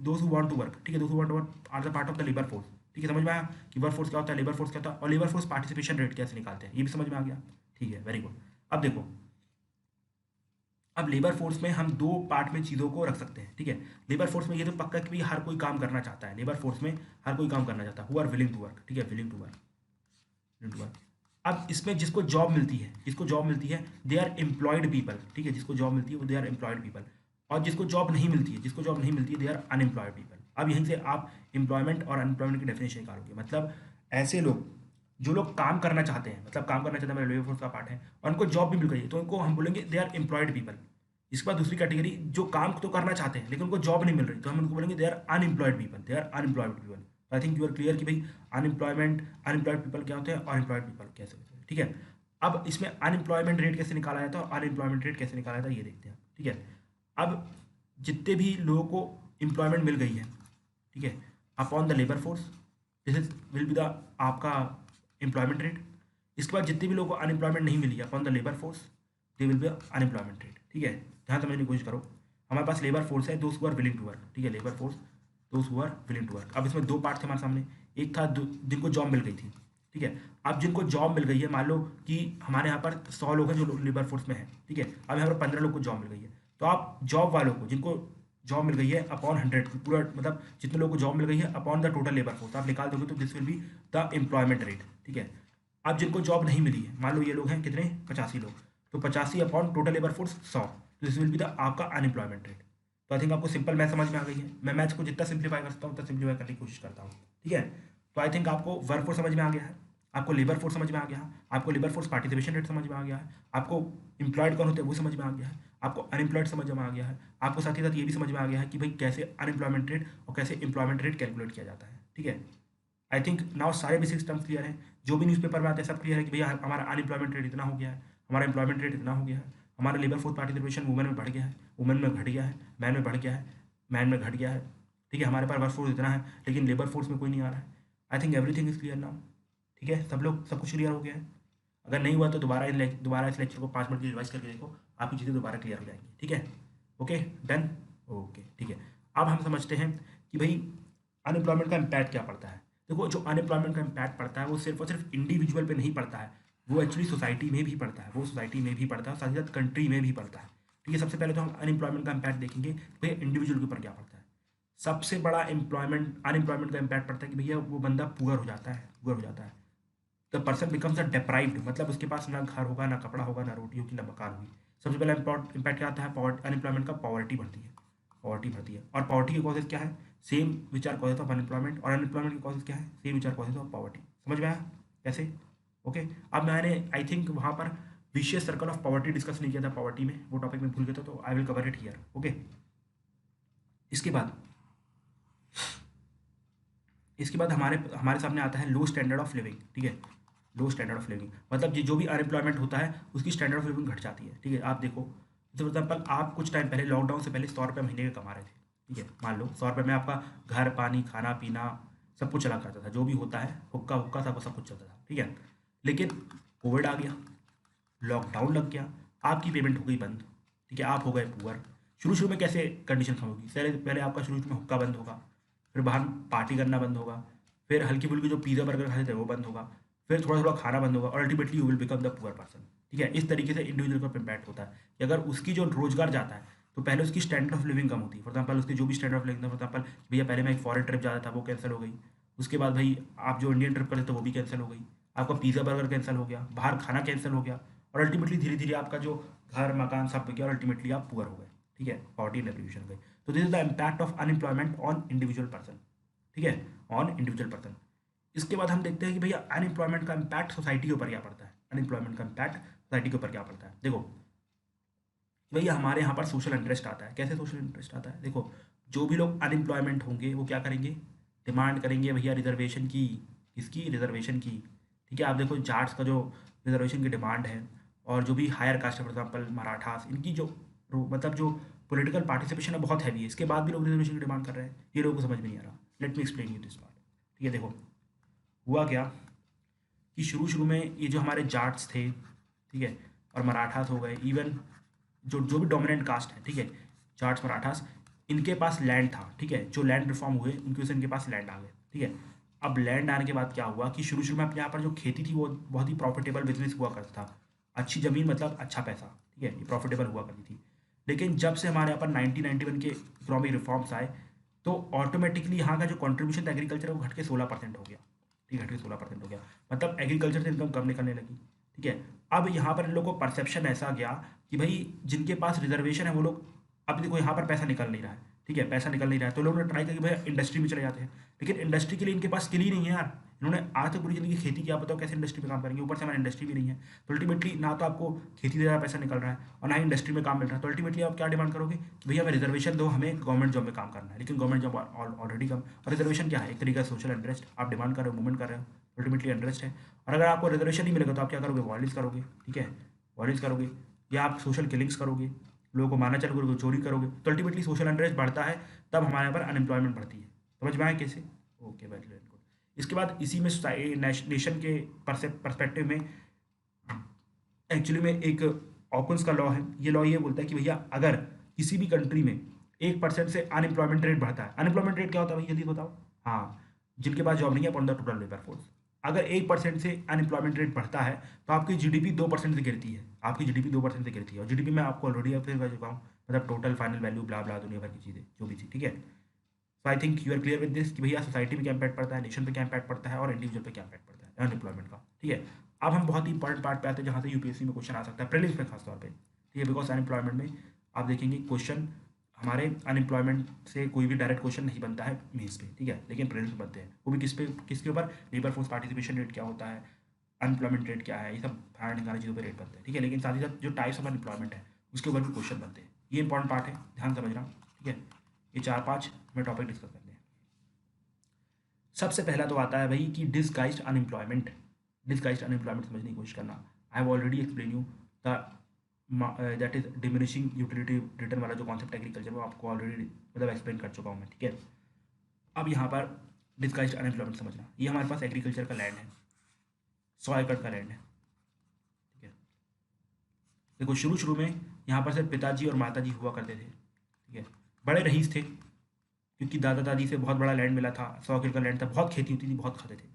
those who want to work, ठीक है, those who want to work are the part of the labour force, ठीक है। समझ में आया कि वर्क फोर्स क्या होता है, लेबर फोर्स क्या होता है, और लेबर फोर्स पार्टिसिपेशन रेट कैसे निकालते हैं, ये भी समझ में आ गया, ठीक है, वेरी गुड। अब देखो, अब लेबर फोर्स में हम दो पार्ट में चीज़ों को रख सकते हैं, ठीक है। लेबर फोर्स में ये तो पक्का कि हर कोई काम करना चाहता है, लेबर फोर्स में हर कोई काम करना चाहता है, who are willing to work, ठीक है, विलिंग टू वर्क। अब इसमें जिसको जॉब मिलती है, दे आर एम्प्लॉयड पीपल, ठीक है, जिसको जॉब मिलती है वो दे आर एम्प्लॉयड पीपल, और जिसको जॉब नहीं मिलती है दे आर अनएम्प्लॉयड पीपल। अब यहीं से आप एम्प्लॉयमेंट और अनएम्प्लॉयमेंट की डेफिनेशन निकालोगे, मतलब ऐसे लोग जो लोग काम करना चाहते हैं, मतलब काम करना चाहते हैं, मेरा लेबर फोर्स का पार्ट है, और उनको जॉब भी मिल गई है, तो उनको हम बोलेंगे दे आर एम्प्लॉयड पीपल। इसके बाद दूसरी कैटेगरी, जो काम तो करना चाहते हैं लेकिन उनको जॉब नहीं मिल रही, तो हम उनको बोलेंगे they are unemployed people, they are unemployed people. I think you are clear कि भाई अनएम्प्लॉयड पीपल क्या होते हैं और एम्प्लॉयड पीपल कैसे होते हैं, ठीक है। अब इसमें अनएम्प्लॉयमेंट रेट कैसे निकाला जाता है और अनएम्प्लॉयमेंट रेट कैसे निकाला जाता है ये देखते हैं, ठीक है। अब जितने भी लोगों को एम्प्लॉयमेंट मिल गई है, ठीक है, upon the labour force, this is will be the आपका एम्प्लॉयमेंट रेट। इसके बाद जितने भी लोगों को अनएम्प्लॉयमेंट नहीं मिली upon the labour force, they will be unemployment rate, ठीक है। ध्यान समझने की कोशिश करो, हमारे पास लेबर फोर्स है, those who are willing to work, ठीक है, labour force those who are willing to work. अब इसमें दो पार्ट थे हमारे सामने, एक था जिनको जॉब मिल गई थी, ठीक है। अब जिनको जॉब मिल गई है, मान लो कि हमारे यहाँ पर 100 लोग हैं जो लेबर फोर्स में है, ठीक है, अब यहाँ पर 15 लोग को जॉब मिल गई है, तो आप जॉब वालों को जिनको जॉब मिल गई है अपॉन 100, पूरा मतलब जितने लोगों को जॉब मिल गई है upon the total labour force आप निकाल दोगे, तो this will be the employment rate, ठीक है। अब जिनको जॉब नहीं मिली है, मान लो ये लोग हैं कितने 85 लोग, तो 85 अपॉन टोटल लेबर फोर्स 100, तो दिस विल बी द आपका अनएम्प्लॉयमेंट रेट। तो आई थिंक आपको सिंपल मैथ समझ में आ गई है, मैं मैथ्स को जितना सिंप्लीफाई कर सकता हूँ उतना सिंप्लीफाई करने की कोशिश करता हूँ, ठीक है। तो आई थिंक आपको वर्क फोर्स समझ में आ गया है, आपको लेबर फोर्स समझ में आ गया है, आपको लेबर फोर्स पार्टिसिपेशन रेट समझ में आ गया है, आपको एम्प्लॉयड कौन होते हैं वो समझ में आ गया है, आपको अनएम्प्लॉयड समझ में आ गया है, आपको साथ ही साथ ये भी समझ में आ गया है कि भाई कैसे अनएम्प्लॉयमेंट रेट और कैसे एम्प्लॉयमेंट रेट कैलकुलेट किया जाता है, ठीक है। आई थिंक नाउ सारे बेसिक टर्म्स क्लियर हैं, जो भी न्यूज़पेपर में आते हैं सब क्लियर है कि भैया हमारा अनएम्प्लॉयमेंट रेट इतना हो गया है, हमारा एम्प्लॉयमेंट रेट इतना हो गया है, हमारा लेबर फोर्स पार्टिसिपेशन वुमेन में बढ़ गया है, वुमेन में घट गया है, मैन में बढ़ गया है, मैन में घट गया है, ठीक है। हमारे पास वर्क फोर्स इतना है लेकिन लेबर फोर्स में कोई नहीं आ रहा है। I think everything is clear now, ठीक है, सब कुछ क्लियर हो गया है। अगर नहीं हुआ तो दोबारा इस लेक्चर को 5 मिनट की रिवाइज करके देखो, आपकी चीज़ें दोबारा क्लियर हो जाएंगी, ठीक है। ओके डन, ओके ठीक है। अब हम समझते हैं कि भाई अनएम्प्लॉयमेंट का इम्पैक्ट क्या पड़ता है। देखो जो अनएम्प्लॉयमेंट का इम्पैक्ट पड़ता है वो सिर्फ और सिर्फ इंडिविजुअल पे नहीं पड़ता है, वो एक्चुअली सोसाइटी में भी पड़ता है, साथ ही साथ कंट्री में भी पड़ता है, ठीक है। सबसे पहले तो हम अनएम्प्लॉयमेंट का इम्पैक्ट देखेंगे कि भाई इंडिविजुअल के ऊपर क्या पड़ता है। सबसे बड़ा अनएम्प्लॉयमेंट का इम्पैक्ट पड़ता है कि भैया वो बंदा पुअर हो जाता है, द पर्सन बिकम्स अ डेप्राइव्ड, मतलब उसके पास ना घर होगा, ना कपड़ा होगा, ना रोटी होगी, ना मकान होगी। सबसे पहला इम्पैक्ट क्या आता है अनएम्प्लॉयमेंट का? पॉवर्टी बढ़ती है, पॉवर्टी बढ़ती है। और पॉवर्टी के कॉजेज क्या है? Same which are causes of unemployment, और अनएम्प्लॉयमेंट के कॉजेज क्या है? Same which are causes of poverty. समझ में आया कैसे? ओके। अब मैंने आई थिंक वहाँ पर vicious circle of poverty discuss नहीं किया था, पॉवर्टी में वो टॉपिक में भूल गया था, तो I will cover it here. Okay. इसके बाद हमारे हमारे सामने आता है लो स्टैंडर्ड ऑफ लिविंग। ठीक है, लो स्टैंडर्ड ऑफ लिविंग मतलब जो भी अनएम्प्लॉयमेंट होता है उसकी स्टैंडर्ड ऑफ लिविंग घट जाती है। ठीक है, आप देखो फॉर एग्जाम्पल आप कुछ टाइम पहले लॉकडाउन से पहले 100 रुपये महीने का कमा रहे थे। ठीक है, मान लो 100 रुपये में आपका घर, पानी, खाना पीना सब कुछ चला करता था, जो भी होता है हुक्का हुक्का सब कुछ चलता था। ठीक है, लेकिन कोविड आ गया, लॉकडाउन लग गया, आपकी पेमेंट हो गई बंद। ठीक है, आप हो गए पुअर। शुरू शुरू में कैसे कंडीशन होगी? पहले पहले आपका शुरू में हुक्का बंद होगा, फिर बाहर पार्टी करना बंद होगा, फिर हल्की फुल्की जो पिज़्ज़ा बर्गर खाते थे वो बंद होगा, फिर थोड़ा थोड़ा खाना बंद होगा, और ultimately you will become the poor person. ठीक है, इस तरीके से इंडिविजुअल पर इम्पैक्ट होता है कि अगर उसकी जो रोजगार जाता है तो पहले उसकी स्टैंडर्ड ऑफ लिविंग कम होती है। फॉर एग्जाम्पल उसकी जो भी स्टैंडर्ड ऑफ लिविंग था, फॉर एग्जाम्पल भैया पहले मैं एक फॉरेन ट्रिप जाता था वो कैंसिल हो गई, उसके बाद भाई आप जो इंडियन ट्रिप करते थे वो भी कैंसिल हो गई, आपका पिज़्ज़ा बर्गर कैंसिल हो गया, बाहर खाना कैंसिल हो गया, और अल्टीमेटली धीरे धीरे आपका जो घर मकान सब गया, और अल्टीमेटली आप पुअर हो गए। ठीक है, पॉवर्टी एंड डेप्रिवेशन हो गई। तो this is the impact of unemployment on individual person. ठीक है, ऑन इंडिविजुअल पर्सन। इसके बाद हम देखते हैं कि भैया अनएम्प्लॉयमेंट का इम्पैक्ट सोसाइटी के ऊपर क्या पड़ता है। अनएम्प्लॉयमेंट का इम्पैक्ट सोसाइटी के ऊपर क्या पड़ता है? देखो भैया हमारे यहाँ पर सोशल इंटरेस्ट आता है। कैसे सोशल इंटरेस्ट आता है? देखो जो भी लोग अनएम्प्लॉयमेंट होंगे वो क्या करेंगे? डिमांड करेंगे भैया रिजर्वेशन की। किसकी? रिजर्वेशन की। ठीक है, आप देखो जाट्स का जो रिजर्वेशन की डिमांड है, और जो भी हायर कास्ट है फॉर एग्जाम्पल मराठास, इनकी जो मतलब जो पॉलिटिकल पार्टिसिपेशन है बहुत हैवी है, इसके बाद भी लोग रिजर्वेशन की डिमांड कर रहे हैं। ये लोगों को समझ में नहीं आ रहा। Let me explain you this part. ठीक है, देखो हुआ क्या कि शुरू शुरू में ये जो हमारे जाट्स थे, ठीक है, और मराठास हो गए, इवन जो जो भी डोमिनेंट कास्ट है, ठीक है, जाट्स मराठास, इनके पास लैंड था। ठीक है, जो लैंड रिफॉर्म हुए उनकी वजह से इनके पास लैंड आ गए। ठीक है, अब लैंड आने के बाद क्या हुआ कि शुरू शुरू में अपने यहाँ पर जो खेती थी वो बहुत ही प्रॉफिटेबल बिजनेस हुआ करता था। अच्छी ज़मीन मतलब अच्छा पैसा। ठीक है, ये प्रॉफिटेबल हुआ करती थी। लेकिन जब से हमारे यहाँ पर 1991 के इकोनॉमिक रिफॉर्म्स आए तो ऑटोमेटिकली यहाँ का जो कॉन्ट्रीब्यूशन था एग्रीकल्चर वो घट के 16% हो गया। ठीक है, घट के 16% हो गया, मतलब एग्रीकल्चर से इनकम कम निकलने लगी। ठीक है, अब यहाँ पर इन लोगों को परसेप्शन ऐसा गया कि भाई जिनके पास रिजर्वेशन है वो लोग, अब देखो यहाँ पर पैसा निकल नहीं रहा है। ठीक है, पैसा निकल नहीं रहा है, तो लोगों ने ट्राई किया कि भाई इंडस्ट्री में चले जाते हैं। लेकिन इंडस्ट्री के लिए इनके पास स्किल ही नहीं है यार। इन्होंने आज तक पूरी जिंदगी खेती किया, बताओ कैसे इंडस्ट्री में काम करेंगे? ऊपर से हमारी इंडस्ट्री भी नहीं है, तो अल्टीमेटली ना तो आपको खेती से ज़्यादा पैसा निकल रहा है और ना ही इंडस्ट्री में काम मिल रहा है। तो अल्टीमेटली आप क्या डिमांड करोगे कि भैया हमें रिजर्वेशन दो, हमें गवर्नमेंट जॉब में काम करना है। लेकिन गवर्नमेंट जॉब ऑलरेडी कम, और रिजर्वेशन क्या है? एक तरीका सोशल इंटरेस्ट। आप डिमांड कर रहे हो, मूवमेंट कर रहे हो, अल्टीमेटली इंटरेस्ट है। और अगर आपको रिजर्वेशन नहीं मिलेगा तो आप क्या करोगे? वायलेंस करोगे। ठीक है, वायलेंस करोगे, या आप सोशल किलिंग्स करोगे, लोगों को मारना चालू करोगे, चोरी करोगे, तो अल्टीमेटली सोशल इंटरेस्ट बढ़ता है, तब हमारे यहाँ पर अनएम्प्लॉयमेंट बढ़ती है। समझ में आया कैसे? Okay, very good. इसके बाद इसी में नेशन के परस्पेक्टिव में एक्चुअली में एक ऑकन्स का लॉ है। ये लॉ ये बोलता है कि भैया अगर किसी भी कंट्री में 1% से अनएम्प्लॉयमेंट रेट बढ़ता है, अनएम्प्लॉयमेंट रेट क्या होता है भाई जल्दी बताओ? हाँ, जिनके पास जॉब नहीं है upon the total labour force. अगर 1% से अनएम्प्लॉयमेंट रेट बढ़ता है तो आपकी जीडीपी 2% से गिरती है। आपकी जीडीपी 2% से गिरती है, और जीडीपी में आपको ऑलरेडी अपडेट कर चुका हूँ, मतलब total final value blah blah दुनिया भर की चीज़ें जो भी थी। ठीक है, so I think you are clear with this कि भैया सोसाइटी में क्या इम्पैक्ट पड़ता है, नेशन पे क्या इम्पैक्ट पड़ता है, और इंडिविजुअल पे क्या इम्पैक्ट पड़ता है अनएम्प्लॉयमेंट का। ठीक है, अब हम बहुत ही इंपॉर्टेंट पार्ट पे आते हैं जहाँ से यूपीएससी में क्वेश्चन आ सकता है, प्रीलिम्स में खासतौर पे। ठीक है, बिकॉज अनएम्प्लॉयमेंट में आप देखेंगे क्वेश्चन हमारे अनएम्प्लॉयमेंट से कोई भी डायरेक्ट क्वेश्चन नहीं बनता है मेंस पे। ठीक है, लेकिन प्रीलिम्स में बनते हैं, वो भी किसके ऊपर? लेबर फोर्स पार्टिसिपेशन रेट क्या होता है, अनएम्प्लॉयमेंट रेट क्या है, ये सब फाइंड निकालने चीज़ों पर रेट बनते हैं। ठीक है, लेकिन साथ ही साथ जो टाइप्स ऑफ अनएम्प्लॉयमेंट है उसके ऊपर भी क्वेश्चन बनते हैं। ये इंपॉर्टेंट पार्ट है, ध्यान समझना। ठीक है, ये 4-5 में टॉपिक डिस्कस करते हैं। सबसे पहला तो आता है भाई कि डिसगाइज्ड अनएम्प्लॉयमेंट। डिसगाइज्ड अनएम्प्लॉयमेंट समझने की कोशिश करना। I have already explain you the that is diminishing utility return वाला जो कॉन्सेप्ट एग्रीकल्चर में आपको ऑलरेडी मतलब एक्सप्लेन कर चुका हूँ मैं। ठीक है, अब यहाँ पर डिसगाइज्ड अनएम्प्लॉयमेंट समझना। ये हमारे पास एग्रीकल्चर का लैंड है, 100 एकड़ का लैंड है। ठीक है, देखो शुरू शुरू में यहाँ पर सिर्फ पिताजी और माताजी हुआ करते थे। ठीक है, बड़े रईस थे क्योंकि दादा दादी से बहुत बड़ा लैंड मिला था, 100 एकड़ का लैंड था, बहुत खेती होती थी, बहुत खाते थे।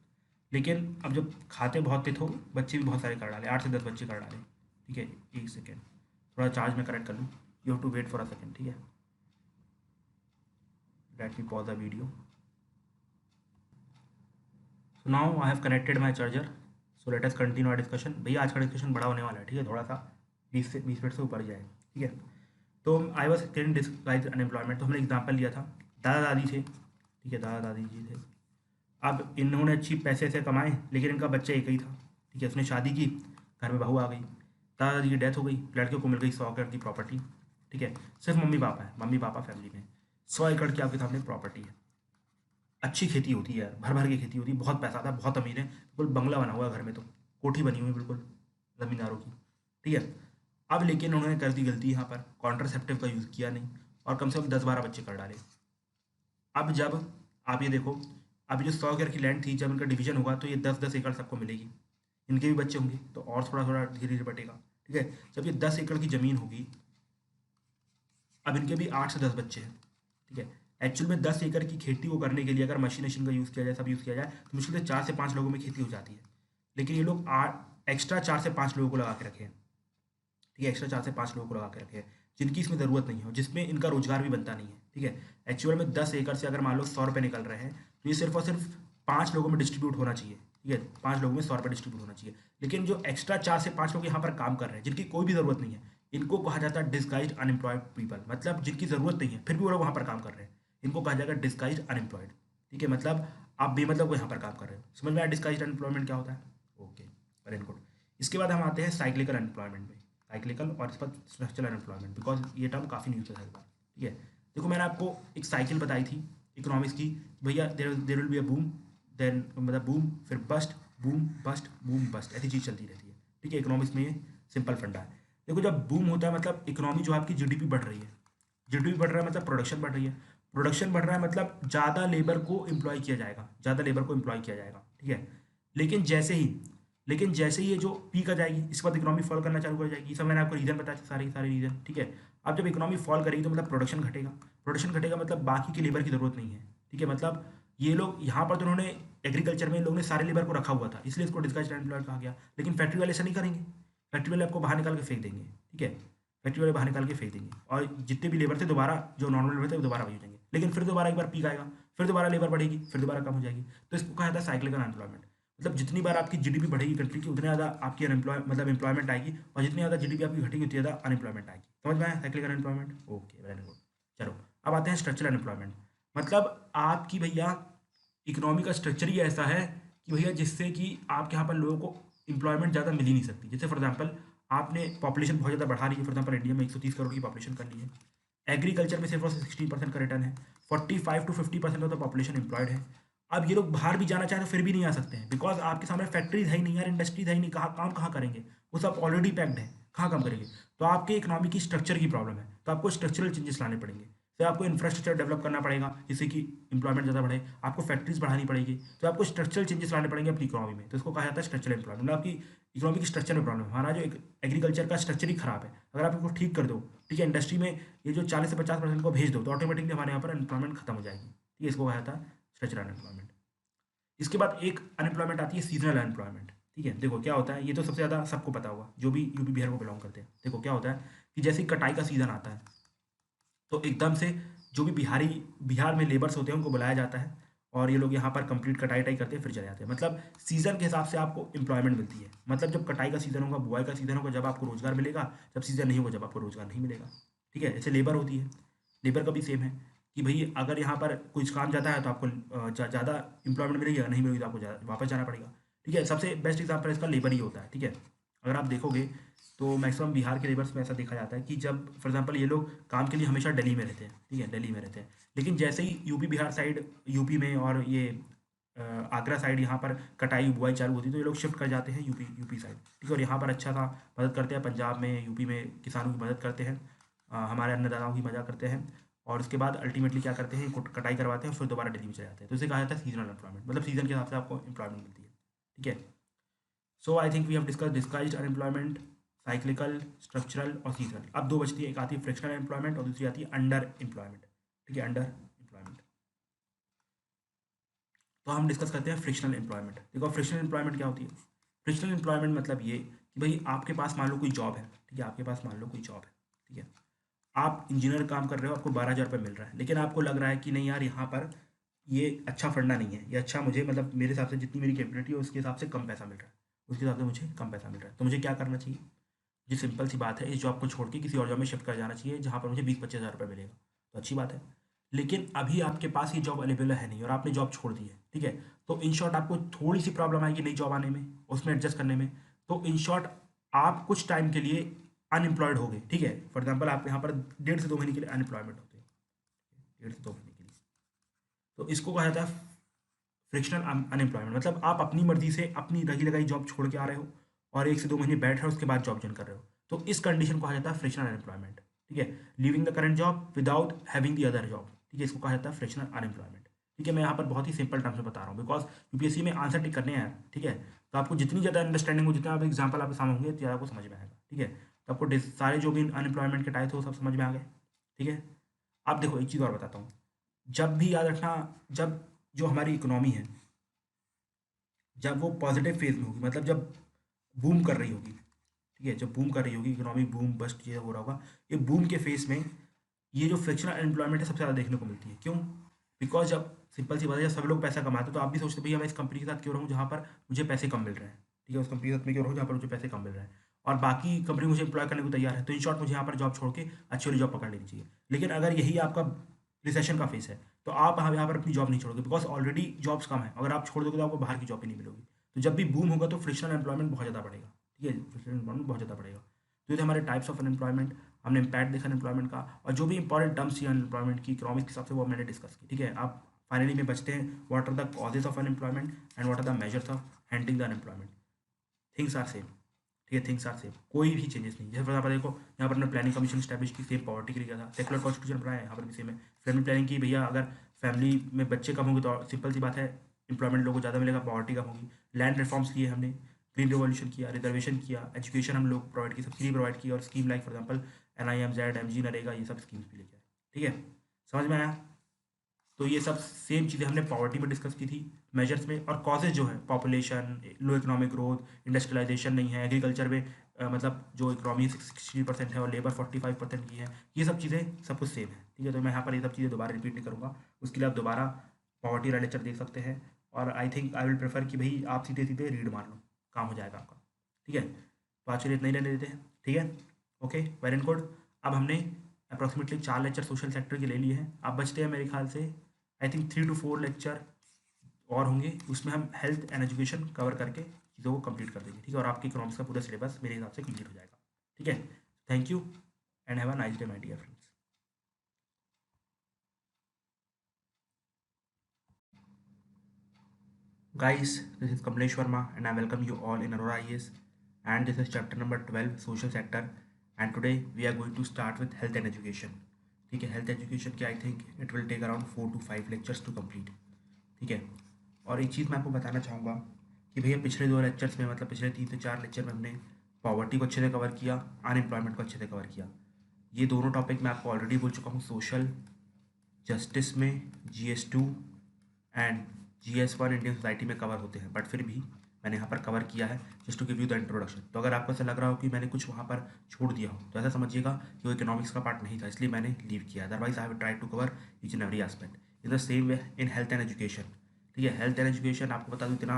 लेकिन अब जब खाते बहुत थे तो बच्चे भी बहुत सारे कर डाले, 8 से 10 बच्चे कर डाले। ठीक है, एक सेकेंड, थोड़ा चार्ज में कनेक्ट कर लूँ, you have to wait for a second. ठीक है, let me pause the video. So now I have connected my charger, so let us continue our discussion. भैया आज का डिस्कशन बड़ा होने वाला है, ठीक है, थोड़ा सा 20 मिनट से ऊपर जाए, ठीक है। तो I was can describe unemployment, तो हमने एग्जाम्पल लिया था, दादा दादी थे, ठीक है, दादा दादी जी थे। अब इन्होंने अच्छी पैसे से कमाए, लेकिन इनका बच्चा एक ही था, ठीक है, उसने शादी की, घर में बहू आ गई, दादा दादी की डेथ हो गई, लड़के को मिल गई 100 एकड़ की प्रॉपर्टी, ठीक है, सिर्फ मम्मी पापा है, मम्मी पापा फैमिली में, 100 एकड़ की आपके सामने प्रॉपर्टी है, अच्छी खेती होती है यार, भर भर की खेती होती है, बहुत पैसा आता है, बहुत अमीर है, बिल्कुल बंगला बना हुआ है घर में, तो कोठी बनी हुई बिल्कुल जमींदारों की, ठीक है। अब लेकिन उन्होंने कर दी गलती यहाँ पर, कॉन्ट्रासेप्टिव का यूज़ किया नहीं और कम से कम 10-12 बच्चे कर डाले। अब जब आप ये देखो, अब ये जो 100 एकड़ की लैंड थी, जब इनका डिवीजन होगा तो ये 10-10 एकड़ सबको मिलेगी, इनके भी बच्चे होंगे तो और थोड़ा थोड़ा धीरे धीरे बटेगा, ठीक है। जब ये 10 एकड़ की ज़मीन होगी, अब इनके भी 8 से 10 बच्चे हैं, ठीक है। एक्चुअल में 10 एकड़ की खेती को करने के लिए अगर मशीन का यूज़ किया जाए, सब यूज़ किया जाए, तो मुश्किल से 4 से 5 लोगों में खेती हो जाती है, लेकिन ये लोग एक्स्ट्रा 4 से 5 लोगों को लगा के रखे हैं, ठीक है, एक्स्ट्रा 4 से 5 लोगों को लगा के रखे हैं, जिनकी इसमें ज़रूरत नहीं है, जिसमें इनका रोजगार भी बनता नहीं है, ठीक है। एक्चुअल में 10 एकड़ से अगर मान लो 100 रुपये निकल रहे हैं, तो ये सिर्फ और सिर्फ 5 लोगों में डिस्ट्रीब्यूट होना चाहिए, ठीक है, 5 लोगों में 100 रुपये डिस्ट्रीब्यूट होना चाहिए। लेकिन जो एक्स्ट्रा 4 से 5 लोग यहाँ पर काम कर रहे हैं, जिनकी कोई भी ज़रूरत नहीं है, इनको कहा जाता है डिस्गाइज्ड अनएम्प्लॉयड पीपल, मतलब जिनकी ज़रूरत नहीं है फिर भी वो लोग वहाँ पर काम कर रहे हैं, इनको कहा जाएगा डिस्गाइज्ड अनएम्प्लॉयड, ठीक है। मतलब आप बेमतलब को यहाँ पर काम कर रहे हो, समझ में आया डिस्गाइज्ड अनएम्प्लॉयमेंट क्या होता है? Okay, very good. इसके बाद हम आते हैं साइक्लिकल अनएम्प्लॉयमेंट में, साइक्लिकल और इस पर स्ट्रक्चरल अनएम्प्लॉयमेंट, बिकॉज ये टर्म काफ़ी न्यूज है इस बार, ठीक है। देखो मैंने आपको एक साइकिल बताई थी इकोनॉमिक्स की, भैया there will be a boom, then मतलब बूम, फिर bust, boom bust, boom bust, ऐसी चीज़ चलती रहती है, ठीक है। इकोनॉमिक्स में ये सिंपल फंडा है। देखो जब बूम होता है मतलब इकोनॉमी जो आपकी जीडीपी बढ़ रही है, जीडीपी बढ़ रहा है मतलब प्रोडक्शन बढ़ रही है, प्रोडक्शन बढ़ रहा है मतलब ज़्यादा लेबर को एम्प्लॉय किया जाएगा, ज़्यादा लेबर को एम्प्लॉय किया जाएगा, ठीक है। लेकिन जैसे ही लेकिन जैसे ही ये जो पीक आ जाएगी, इसके बाद इकोनॉमी फॉल करना चालू कर जाएगी, सब मैंने आपको रीजन बताया, सारे सारे रीजन, ठीक है। अब जब इकोनॉमी फॉल करेगी तो मतलब प्रोडक्शन घटेगा, प्रोडक्शन घटेगा मतलब बाकी की लेबर की ज़रूरत नहीं है, ठीक है। मतलब ये लोग यहाँ पर तो उन्होंने एग्रीकल्चर में इन लोगों ने सारे लेबर को रखा हुआ था, इसलिए इसको डिस्गाइज्ड अनएम्प्लॉयड कहा गया। लेकिन फैक्ट्री वाले ऐसा नहीं करेंगे, फैक्ट्री वाले आपको बाहर निकाल के फेंक देंगे, ठीक है, फैक्ट्री वाले बाहर निकाल के फेंक देंगे, और जितने भी लेबर थे दोबारा जो नॉर्मल लेबर थे वो दोबारा वही हो जाएंगे, लेकिन फिर दोबारा एक बार पीक आएगा, फिर दोबारा लेबर बढ़ेगी, फिर दोबारा कम हो जाएगी। तो इसको कहा जाता है साइक्लिकल अनएम्प्लॉयमेंट। मतलब जितनी बार आपकी जीडीपी बढ़ेगी कंट्री की, उतनी ज़्यादा आपकी मतलब एम्प्लॉयमेंट आएगी, और जितनी ज़्यादा जीडीपी आपकी घटेगी उतनी ज़्यादा अनएम्प्लॉयमेंट आएगी। समझ में आया cyclical unemployment? Okay, very good. चलो अब आते हैं स्ट्रक्चरल अनएम्प्लॉयमेंट। मतलब आपकी भैया इकोनॉमी का स्ट्रक्चर ही ऐसा है कि भैया जिससे कि आपके यहाँ पर लोगों को एम्प्लॉयमेंट ज़्यादा मिल ही नहीं सकती। जैसे फॉर एग्जांपल आपने पॉपुलेशन बहुत ज़्यादा बढ़ा रही है, फॉर एग्जांपल इंडिया में 130 करोड़ की पॉपुलेशन कर ली है, एग्रीकल्चर में सिर्फ और 16% का रिटर्न है, 45 to 50% of the population employed है। अब ये लोग बाहर भी जाना चाहें तो फिर भी नहीं आ सकते हैं, बिकॉज आपके सामने फैक्ट्रीज है ही नहीं यार, इंडस्ट्रीज है ही नहीं, कहाँ काम कहाँ करेंगे, वो सब ऑलरेडी पैक्ड है, कहाँ काम करेंगे। तो आपके इकोनॉमी की स्ट्रक्चर की प्रॉब्लम है, तो आपको स्ट्रक्चरल चेंजेस लाने पड़ेंगे। तो आपको इंफ्रास्ट्रक्चर डेवलप करना पड़ेगा जिससे कि इंप्लॉयमेंट ज़्यादा बढ़े, आपको फैक्ट्रीज बढ़ानी पड़ेगी, तो आपको स्ट्रक्चरल चेंजेस लाने पड़ेंगे अपनी इकोनॉमी में। तो इसको कहा जाता है स्ट्रक्चरल एम्प्लॉयमेंट। मतलब आपकी इकोनॉमी की स्ट्रक्चर में प्रॉब्लम है, हमारा जो एग्रीकल्चर का स्ट्रक्चर ही खराब है, अगर आप इसको ठीक कर दो, ठीक है, इंडस्ट्री में ये जो 40 से 50% को भेज दो, तो ऑटोमेटिकली हमारे यहाँ पर अनएम्प्लॉयमेंट खत्म हो जाएगी, ठीक है। इसको कहा जाता है स्ट्रक्चरल अनएम्प्लॉयमेंट। इसके बाद एक अनएम्प्लॉयमेंट आती है सीजनल अनएम्प्लॉयमेंट, ठीक है। देखो क्या होता है, ये तो सबसे ज़्यादा सबको पता होगा जो भी यूपी बिहार को बिलोंग करते हैं। देखो क्या होता है कि जैसे ही कटाई का सीज़न आता है, तो एकदम से जो भी बिहार में लेबर्स होते हैं उनको बुलाया जाता है, और ये लोग यहाँ पर कंप्लीट कटाई करते हैं, फिर चले जाते हैं। मतलब सीज़न के हिसाब से आपको एम्प्लॉयमेंट मिलती है। मतलब जब कटाई का सीज़न होगा, बुआई का सीज़न होगा, जब आपको रोजगार मिलेगा, जब सीज़न नहीं होगा, जब आपको रोजगार नहीं मिलेगा, ठीक है। जैसे लेबर होती है, लेबर का भी सेम है कि भाई अगर यहाँ पर कुछ काम जाता है तो आपको ज़्यादा एम्प्लॉयमेंट मिलेगी, अगर नहीं मिलेगी तो आपको वापस जाना पड़ेगा, ठीक है। सबसे बेस्ट एग्जाम्पल इसका लेबर ही होता है, ठीक है। अगर आप देखोगे तो मैक्सिमम बिहार के लेबर्स में ऐसा देखा जाता है कि जब फॉर एग्जांपल ये लोग काम के लिए हमेशा दिल्ली में रहते हैं, ठीक है, दिल्ली में रहते हैं, लेकिन जैसे ही यूपी बिहार साइड, यूपी में और ये आगरा साइड यहाँ पर कटाई बुआई चालू होती है, तो ये लोग शिफ्ट कर जाते हैं यूपी साइड, ठीक है, और यहाँ पर अच्छा सा मदद करते हैं, पंजाब में यूपी में किसानों की मदद करते हैं, हमारे अन्नदाताओं की मदद करते हैं, और उसके बाद अल्टीमेटली क्या करते हैं, कटाई करवाते हैं, फिर दोबारा दिल्ली में चले जाते हैं। तो इसे कहा जाता है सीजनल एम्प्लॉयमेंट, मतलब सीजन के हिसाब से आपको एम्प्लॉयमेंट मिलती है, ठीक है। So I think we have discuss disguised unemployment, cyclical, structural और सीजनल। अब दो बचती है, एक आती है फ्रिक्शनल एम्प्लॉयमेंट और दूसरी आती है अंडर एम्प्लॉयमेंट, ठीक है, अंडर एम्प्लॉयमेंट। तो हम डिस्कस करते हैं फ्रिक्शनल एम्प्लॉयमेंट। देखो फ्रिक्शनल एम्प्लॉयमेंट क्या होती है? फ्रिक्शनल एम्प्लॉयमेंट मतलब ये कि भाई आपके पास मान लो कोई जॉब है, ठीक है, आपके पास मान लो कोई जॉब है, ठीक है, आप इंजीनियर काम कर रहे हो, आपको 12,000 रुपये मिल रहा है, लेकिन आपको लग रहा है कि नहीं यार यहाँ पर ये अच्छा फंडा नहीं है, ये अच्छा मुझे मतलब मेरे हिसाब से जितनी मेरी कैपेबिलिटी है उसके हिसाब से कम पैसा मिल रहा है, उसके हिसाब से मुझे कम पैसा मिल रहा है। तो मुझे क्या करना चाहिए? ये सिंपल सी बात है, इस जॉब को छोड़ के किसी और जॉब में शिफ्ट कर जाना चाहिए जहाँ पर मुझे 20-25 हज़ार रुपये मिलेगा। तो अच्छी बात है। लेकिन अभी आपके पास ये जॉब अवेलेबल है नहीं और आपने जॉब छोड़ दी है, ठीक है? तो इन शॉर्ट आपको थोड़ी सी प्रॉब्लम आएगी नई जॉब आने में, उसमें एडजस्ट करने में। तो इन शॉर्ट आप कुछ टाइम के लिए अनएम्प्लॉयड हो गए, ठीक है? फॉर एग्जाम्पल आप यहाँ पर 1.5 से 2 महीने के लिए अनएम्प्लॉयमेंट होते हैं, 1.5 से 2 महीने के लिए। तो इसको कहा जाता है फ्रिक्शनल अनएम्प्लॉयमेंट। मतलब आप अपनी मर्जी से अपनी लगी लगाई जॉब छोड़ के आ रहे हो और 1 से 2 महीने बैठ रहे हो, उसके बाद जॉब ज्वाइन कर रहे हो। तो इस कंडीशन को कहा जाता है फ्रिक्शनल अनएम्प्लॉयमेंट, ठीक है? Living the current job without having the other job, ठीक है? इसको कहा जाता है फ्रिक्शनल अनएम्प्लॉयमेंट, ठीक है? मैं यहाँ पर बहुत ही सिंपल टर्म्स में बता रहा हूँ बिकॉज यूपीएससी में आंसर टिक करने हैं, ठीक है? तो आपको जितनी ज़्यादा अंडरस्टैंडिंग हो, जितना आप एग्जाम्पल आपके सामने होंगे, उतनी ज़्यादा आपको समझ में आएगा, ठीक है? तो आपको सारे जो भी अनएम्प्लॉयमेंट के टाइप थे वो सब समझ में आ गए, ठीक है? आप देखो एक चीज़ और बताता हूँ। जब भी याद रखना, जब जो हमारी इकोनॉमी है, जब वो पॉजिटिव फेज में होगी, मतलब जब बूम कर रही होगी, ठीक है? जब बूम कर रही होगी, इकोनॉमिक बूम बस्ट ये हो रहा होगा, ये बूम के फेज में ये जो फ्रिक्शनल अनएम्प्लॉयमेंट है सबसे ज़्यादा देखने को मिलती है। क्यों? बिकॉज जब सिंपल सी बात है, जब सब लोग पैसा कमाते हैं तो आप भी सोचते भैया मैं इस कंपनी के साथ क्यों रहूँ जहाँ पर मुझे पैसे कम मिल रहे हैं, ठीक है? उस कंपनी के साथ मैं क्यों रहूँ जहाँ पर मुझे पैसे कम मिल रहे हैं और बाकी कंपनी मुझे एम्प्लॉय करने को तैयार है। तो इन शॉर्ट मुझे यहाँ पर जॉब छोड़ के अच्छी वाली जॉब पकड़ लेनी चाहिए। लेकिन अगर यही आपका रिसेशन का फेस है तो आप यहाँ पर अपनी जॉब नहीं छोड़ोगे बिकॉज ऑलरेडी जॉब्स कम है। अगर आप छोड़ दोगे तो आपको बाहर की जॉब ही नहीं मिलेगी। तो जब भी बूम होगा तो फ्रिक्शनल एम्प्लॉयमेंट बहुत ज़्यादा बढ़ेगा, ठीक है? फ्रिक्शनल एम्प्लॉयमेंट बहुत ज़्यादा बढ़ेगा। तो ये थे हमारे टाइप्स ऑफ अनएम्प्लॉयमेंट। हमने इम्पैक्ट देखा अनएम्प्लॉयमेंट का और जो भी इंपॉर्टेंट टर्म्स थी अनएम्प्लॉयमेंट की इकोनॉमिक्स के हिसाब से वो मैंने डिस्कस की, ठीक है? आप फाइनली में बचते हैं what are the causes of unemployment and what are the measures of handling the unemployment. Things are same, ठीक है? थिंग्स आर सेम, कोई भी चेंजेस नहीं। जैसे पर देखो यहाँ पर हमने प्लानिंग कमीशन स्टैब्लिश की, सेम पॉवर्टी के लिए किया था। सेकुलर कॉन्स्टिट्यूशन बनाया, यहाँ पर भी सेम है। फैमिली प्लानिंग की, भैया अगर फैमिली में बच्चे कम होंगे तो सिंपल सी बात है इंप्लॉयमेंट लोगों को ज़्यादा मिलेगा, पॉवर्टी कम होगी। लैंड रिफॉर्म्स किए हमने, ग्रीन रिवॉल्यूशन किया, रिजर्वेशन किया, एजुकेशन हम लोग प्रोवाइड की, सब्सिडी प्रोवाइड की और scheme like for example NIMZ, MG, NREGA, ये सब स्कीम्स भी लेके आए, ठीक है? समझ में आया? तो ये सब सेम चीज़ें हमने पॉवर्टी में डिस्कस की थी, मेजर्स में। और कॉजेज जो है population, low economic growth, industrialisation नहीं है एग्रीकल्चर में, मतलब जो इकोनॉमी 60% है और लेबर 45% की है, ये सब चीज़ें सब कुछ सेम है, ठीक है? तो मैं यहाँ पर ये सब चीज़ें दोबारा रिपीट नहीं करूँगा। उसके लिए आप दोबारा पॉवर्टी वाला लेक्चर देख सकते हैं। और I think I will prefer कि भाई आप सीधे सीधे रीड मार लो, काम हो जाएगा आपका, ठीक है? तो आज के लिए इतना ही रहने देते हैं, ठीक है? Okay, very good. अब हमने अप्रॉक्सीमेटली 4 लेक्चर सोशल सेक्टर के ले लिए हैं। अब बचते हैं मेरे ख्याल से आई थिंक 3 to 4 लेक्चर और होंगे, उसमें हम हेल्थ एंड एजुकेशन कवर करके चीज़ों को कंप्लीट कर देंगे, ठीक है? और आपके इकोनॉमिक्स का पूरा सिलेबस मेरे हिसाब से कंप्लीट हो जाएगा, ठीक है? Thank you and have a nice day my dear friends. Guys, this is Kamlesh Verma and I welcome you all in Aurora IAS, and this is chapter number 12 social sector, and today we are going to start with health and education, ठीक है? हेल्थ एजुकेशन के I think it will take around 4 to 5 lectures to complete, ठीक है? और एक चीज़ मैं आपको बताना चाहूँगा कि भैया पिछले 2 लेक्चर्स में, मतलब पिछले 3 से 4 लेक्चर में हमने पॉवर्टी को अच्छे से कवर किया, अनएम्प्लॉयमेंट को अच्छे से कवर किया। ये दोनों टॉपिक मैं आपको ऑलरेडी बोल चुका हूँ सोशल जस्टिस में, GS2 and GS1 Indian society में कवर होते हैं, बट फिर भी मैंने यहाँ पर कवर किया है just to give you the introduction. तो अगर आपको ऐसा लग रहा हो कि मैंने कुछ वहाँ पर छोड़ दिया हो तो ऐसा समझिएगा कि वो इकोनॉमिक्स का पार्ट नहीं था, इसलिए मैंने लीव किया। Otherwise I have try to cover each and every aspect in the same way in health and education, ठीक है? हेल्थ एंड एजुकेशन आपको बता दूँ इतना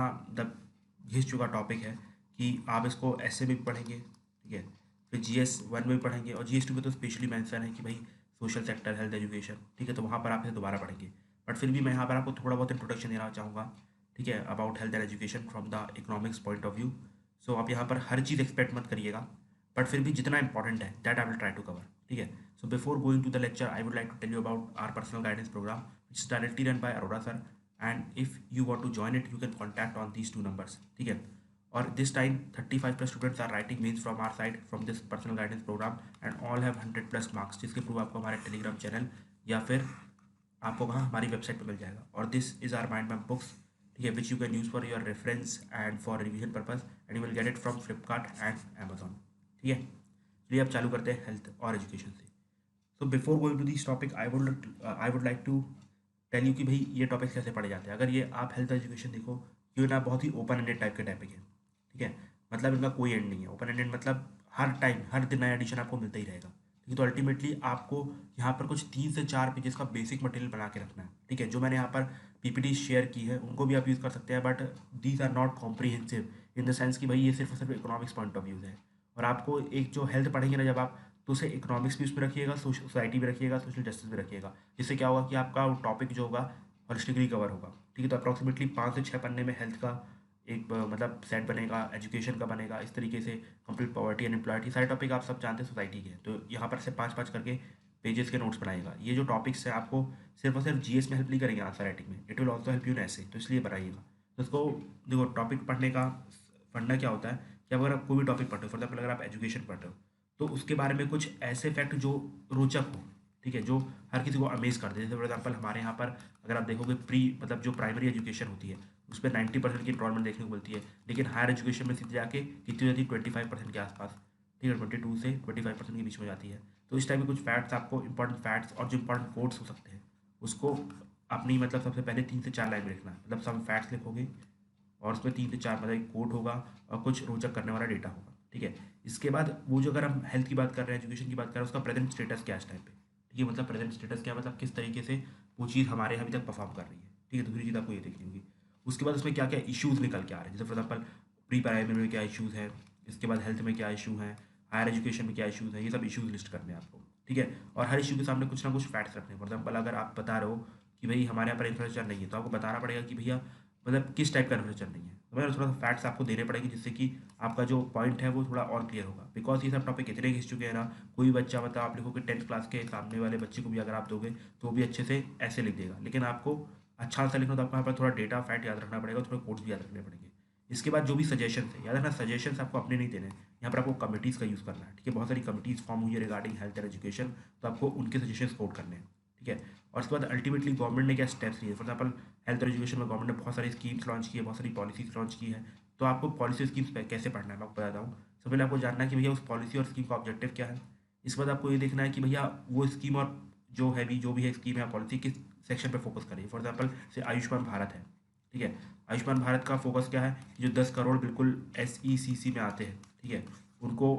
घिस चुका टॉपिक है कि आप इसको ऐसे में भी पढ़ेंगे, ठीक है? फिर GS1 में भी पढ़ेंगे और GS2 में तो स्पेशली मेंशन है कि भाई सोशल सेक्टर हेल्थ एजुकेशन, ठीक है? तो वहाँ पर आप इसे दोबारा पढ़ेंगे। बट फिर भी मैं यहाँ पर आपको थोड़ा बहुत इंट्रोडक्शन देना चाहूँगा, ठीक है? About health and education from the economics point of view. सो आप यहाँ पर हर चीज़ एक्सपेक्ट मत करिएगा, बट फिर भी जितना इंपॉर्टेंट है that I will try to cover, ठीक है? So before going to the lecture I would like to tell you about our personal guidance programme which is directly run by Arora sir, and if you want to join it you can contact on these 2 numbers, ठीक है? और this time 35+ students are writing mains from our side from this personal guidance programme and all have 100+ marks, जिसके प्रूफ आपको हमारे टेलीग्राम चैनल या फिर आपको कहाँ हमारी वेबसाइट पर मिल जाएगा। और this is our mind map books, ठीक है, which you can use for your reference and for revision purpose, and you will get it from Flipkart and Amazon, ठीक है? चलिए अब चालू करते हैं हेल्थ और एजुकेशन से। So before going to this topic I would like to tell you कि भाई ये टॉपिक्स कैसे पढ़े जाते हैं। अगर ये आप हेल्थ एजुकेशन देखो, ये ना बहुत ही ओपन एंडेड टाइप के टॉपिक है, ठीक है? मतलब इनका कोई एंड नहीं है। ओपन एंडेड मतलब हर टाइम हर दिन नया एडिशन आपको मिलता ही रहेगा, ठीक है? तो अल्टीमेटली आपको यहाँ पर कुछ 3 से 4 पेजेस का बेसिक मटेरियल बना के रखना है, ठीक है? जो मैंने यहाँ पर PPT शेयर की है उनको भी आप यूज़ कर सकते हैं, but these are not comprehensive in the sense कि भाई ये सिर्फ और सिर्फ इकोनॉमिक्स पॉइंट ऑफ व्यू है। और आपको एक जो हेल्थ पढ़ेंगे ना जब आप, तो उसे इकोनॉमिक्स भी उसमें रखिएगा, सोसाइटी भी रखिएगा, सोशल जस्टिस भी रखिएगा। जिससे क्या होगा कि आपका टॉपिक जो होगा हॉलिस्टिकली कवर होगा। ठीक है, तो अप्रॉक्सीमेटली 5 से 6 पन्ने में हेल्थ का एक मतलब सेट बनेगा, एजुकेशन का बनेगा, इस तरीके से कंप्लीट पॉवर्टी एंड एम्प्लॉयटी सारे टॉपिक आप सब जानते हैं सोसाइटी के। तो यहाँ पर से 5-5 करके पेजेस के नोट्स बनाइएगा। ये जो टॉपिक्स हैं आपको सिर्फ और सिर्फ जीएस में हेल्प नहीं करेंगे आंसर राइटिंग में, it will also help you in ऐसे, तो इसलिए बनाइएगा। तो इसको देखो, टॉपिक पढ़ने का फंडा क्या होता है कि अगर आप कोई भी टॉपिक पढ़ते हो, फॉर एग्जाम्पल अगर आप एजुकेशन पढ़ते हो, तो उसके बारे में कुछ ऐसे फैक्ट जो रोचक हो, ठीक है, जो हर किसी को अमेज कर दे। जैसे फॉर एग्जाम्पल हमारे यहाँ पर अगर आप देखोगे मतलब जो प्राइमरी एजुकेशन होती है उस पर 90% की इंस्टॉलमेंट देखने को मिलती है, लेकिन हायर एजुकेशन में सीधे जाके कितनी हो जाती है 25% के आसपास। ठीक है, 22 से 25% के बीच में जाती है। तो इस टाइप के कुछ फैक्ट्स आपको, इंपॉर्टेंट फैक्ट्स और जो इंपॉर्टेंट कोट्स हो सकते हैं, उसको अपनी मतलब सबसे पहले 3 से 4 लाइन में लिखना है। मतलब सब फैक्ट्स लिखोगे और उसमें 3 से 4 मतलब एक कोट होगा और कुछ रोचक करने वाला डेटा होगा। ठीक है, इसके बाद वो जो अगर हम हेल्थ की बात कर रहे हैं, एजुकेशन की बात कर रहे हैं, उसका प्रेजेंट स्टेटस क्या है इस टाइम पे। ठीक है, मतलब प्रेजेंट स्टेटस क्या, मतलब किस तरीके से वो चीज़ हमारे यहाँ अभी तक परफॉर्म कर रही है। ठीक है, दूसरी चीज़ आपको ये देखनी होगी। उसके बाद उसमें क्या क्या इश्यूज़ निकल के आ रहे हैं, जैसे फॉर एग्जाम्पल प्री प्राइमरी में क्या इश्यूज़ हैं, इसके बाद हेल्थ में क्या इशू है, हायर एजुकेशन में क्या इशूज़ हैं, ये सब इशूज़ लिस्ट करने हैं आपको। ठीक है, और हर इशू के सामने कुछ ना कुछ फैक्ट्स रखने हैं। फॉर एग्जाम्पल अगर आप बता रहे हो कि भाई हमारे यहाँ पर इंफ्रास्ट्रक्चर नहीं है, तो आपको बताना पड़ेगा कि भैया मतलब किस टाइप का इंफ्रास्ट्रक्चर नहीं है। तो मैं थोड़ा सा फैक्ट्स आपको देने पड़ेंगे, जिससे कि आपका जो पॉइंट है वो थोड़ा और क्लियर होगा। बिकॉज ये सब टॉपिक इतने घिस चुके हैं ना, कोई बच्चा मतलब आप लिखोगे 10th क्लास के सामने वाले बच्चे को भी अगर आप दोगे तो वो भी अच्छे से ऐसे लिख देगा, लेकिन आपको अच्छा आंसर लिखना तो आपको यहाँ पर थोड़ा डेटा फैक्ट याद रखना पड़ेगा, थोड़े कोड्स भी याद रखने पड़ेंगे। इसके बाद जो भी सजेशन है, याद रखना सजेशंस आपको अपने नहीं देने हैं, यहाँ पर आपको कमिटीज़ का यूज़ करना है। ठीक है, बहुत सारी कमिटीज़ फॉर्म हुई है रिगार्डिंग हेल्थ एंड एजुकेशन, तो आपको उनके सजेशन कोट करने हैं। ठीक है, और उसके बाद अल्टीमेटली गवर्नमेंट ने क्या स्टेप्स लिए, फॉर एग्जाम्पल हेल्थ और एजुकेशन में गवर्नमेंट ने बहुत सारी स्कीम्स लॉन्च की है, बहुत सारी पॉलिसीज लॉन्च की है। तो आपको पॉलिसी स्कीम्स कैसे पढ़ना है मैं आपको बताता हूँ। सबसे पहले आपको जानना है कि भैया उस पॉलिसी और स्कीम का ऑब्जेक्टिव क्या है। इसके बाद आपको ये देखना है कि भैया वो स्कीम और जो भी है स्कीम या पॉलिसी किस सेक्शन पर फोकस करिए। फॉर एग्जाम्पल से आयुष्मान भारत है। ठीक है, आयुष्मान भारत का फोकस क्या है, जो 10 करोड़ बिल्कुल SECC में आते हैं, ठीक है, उनको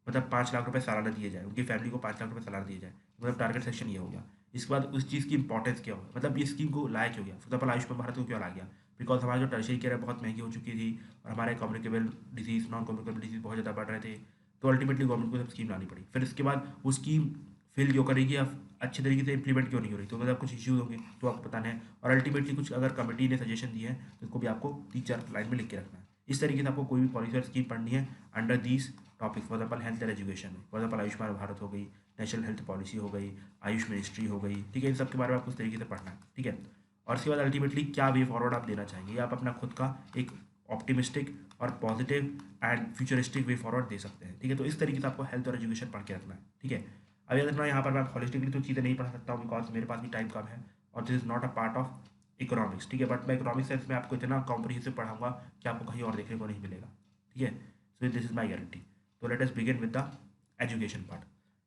मतलब 5 लाख रुपए सालाना दिए जाए, उनकी फैमिली को 5 लाख रुपए सालाना दिए जाए। मतलब टारगेट सेक्शन ये हो गया। इसके बाद उस चीज़ की इंपॉर्टेंस क्या होगा, मतलब ये स्कीम को लायक हो गया। फॉर एग्जाम्पल आयुष्मान भारत को क्यों ला गया, बिकॉज हमारा जो टर्शियरी केयर है बहुत महंगी हो चुकी थी और हमारे communicable disease, non communicable disease बहुत ज़्यादा बढ़ रहे थे। तो अल्टीमेटली गवर्नमेंट को सब स्कीम लानी पड़ी। फिर इसके बाद वो स्कीम फिल क्यों करेगी या अच्छे तरीके से इंप्लीमेंट क्यों नहीं हो रही, तो मतलब कुछ इश्यूज होंगे तो आपको बताना है। और अल्टीमेटली कुछ अगर कमेटी ने सजेशन दिए हैं तो उसको भी आपको 3-4 लाइन में लिख के रखना है। इस तरीके से आपको कोई भी पॉलिसी और स्कीम पढ़नी है under these topic. For example health and education में फॉर एग्जाम्पल आयुष्मान भारत हो गई, नेशनल हेल्थ पॉलिसी हो गई, आयुष मिनिस्ट्री हो गई। ठीक है, इन सब के बारे में आपको उस तरीके से पढ़ना है। ठीक है, और इसके बाद अल्टीमेटली क्या वे फॉरवर्ड आप देना चाहेंगे, आप अपना खुद का एक ऑप्टिमिस्टिक और positive and futuristic way forward दे सकते हैं। ठीक है, तो इस तरीके से आपको हेल्थ और एजुकेशन पढ़ के रखना है। ठीक है, अब याद रखना यहाँ पर मैं हॉलिस्टिकली तो चीज़ें नहीं पढ़ा सकता हूँ, बिकॉज मेरे पास भी टाइम कम है और this is not a part of economics. ठीक है, बट मैं इकोनॉमिक्स सेंस में आपको इतना कॉम्प्रिहेंसिव पढ़ाऊंगा कि आपको कहीं और देखने को नहीं मिलेगा। ठीक है, so this is my guarantee. तो let us begin with the education part.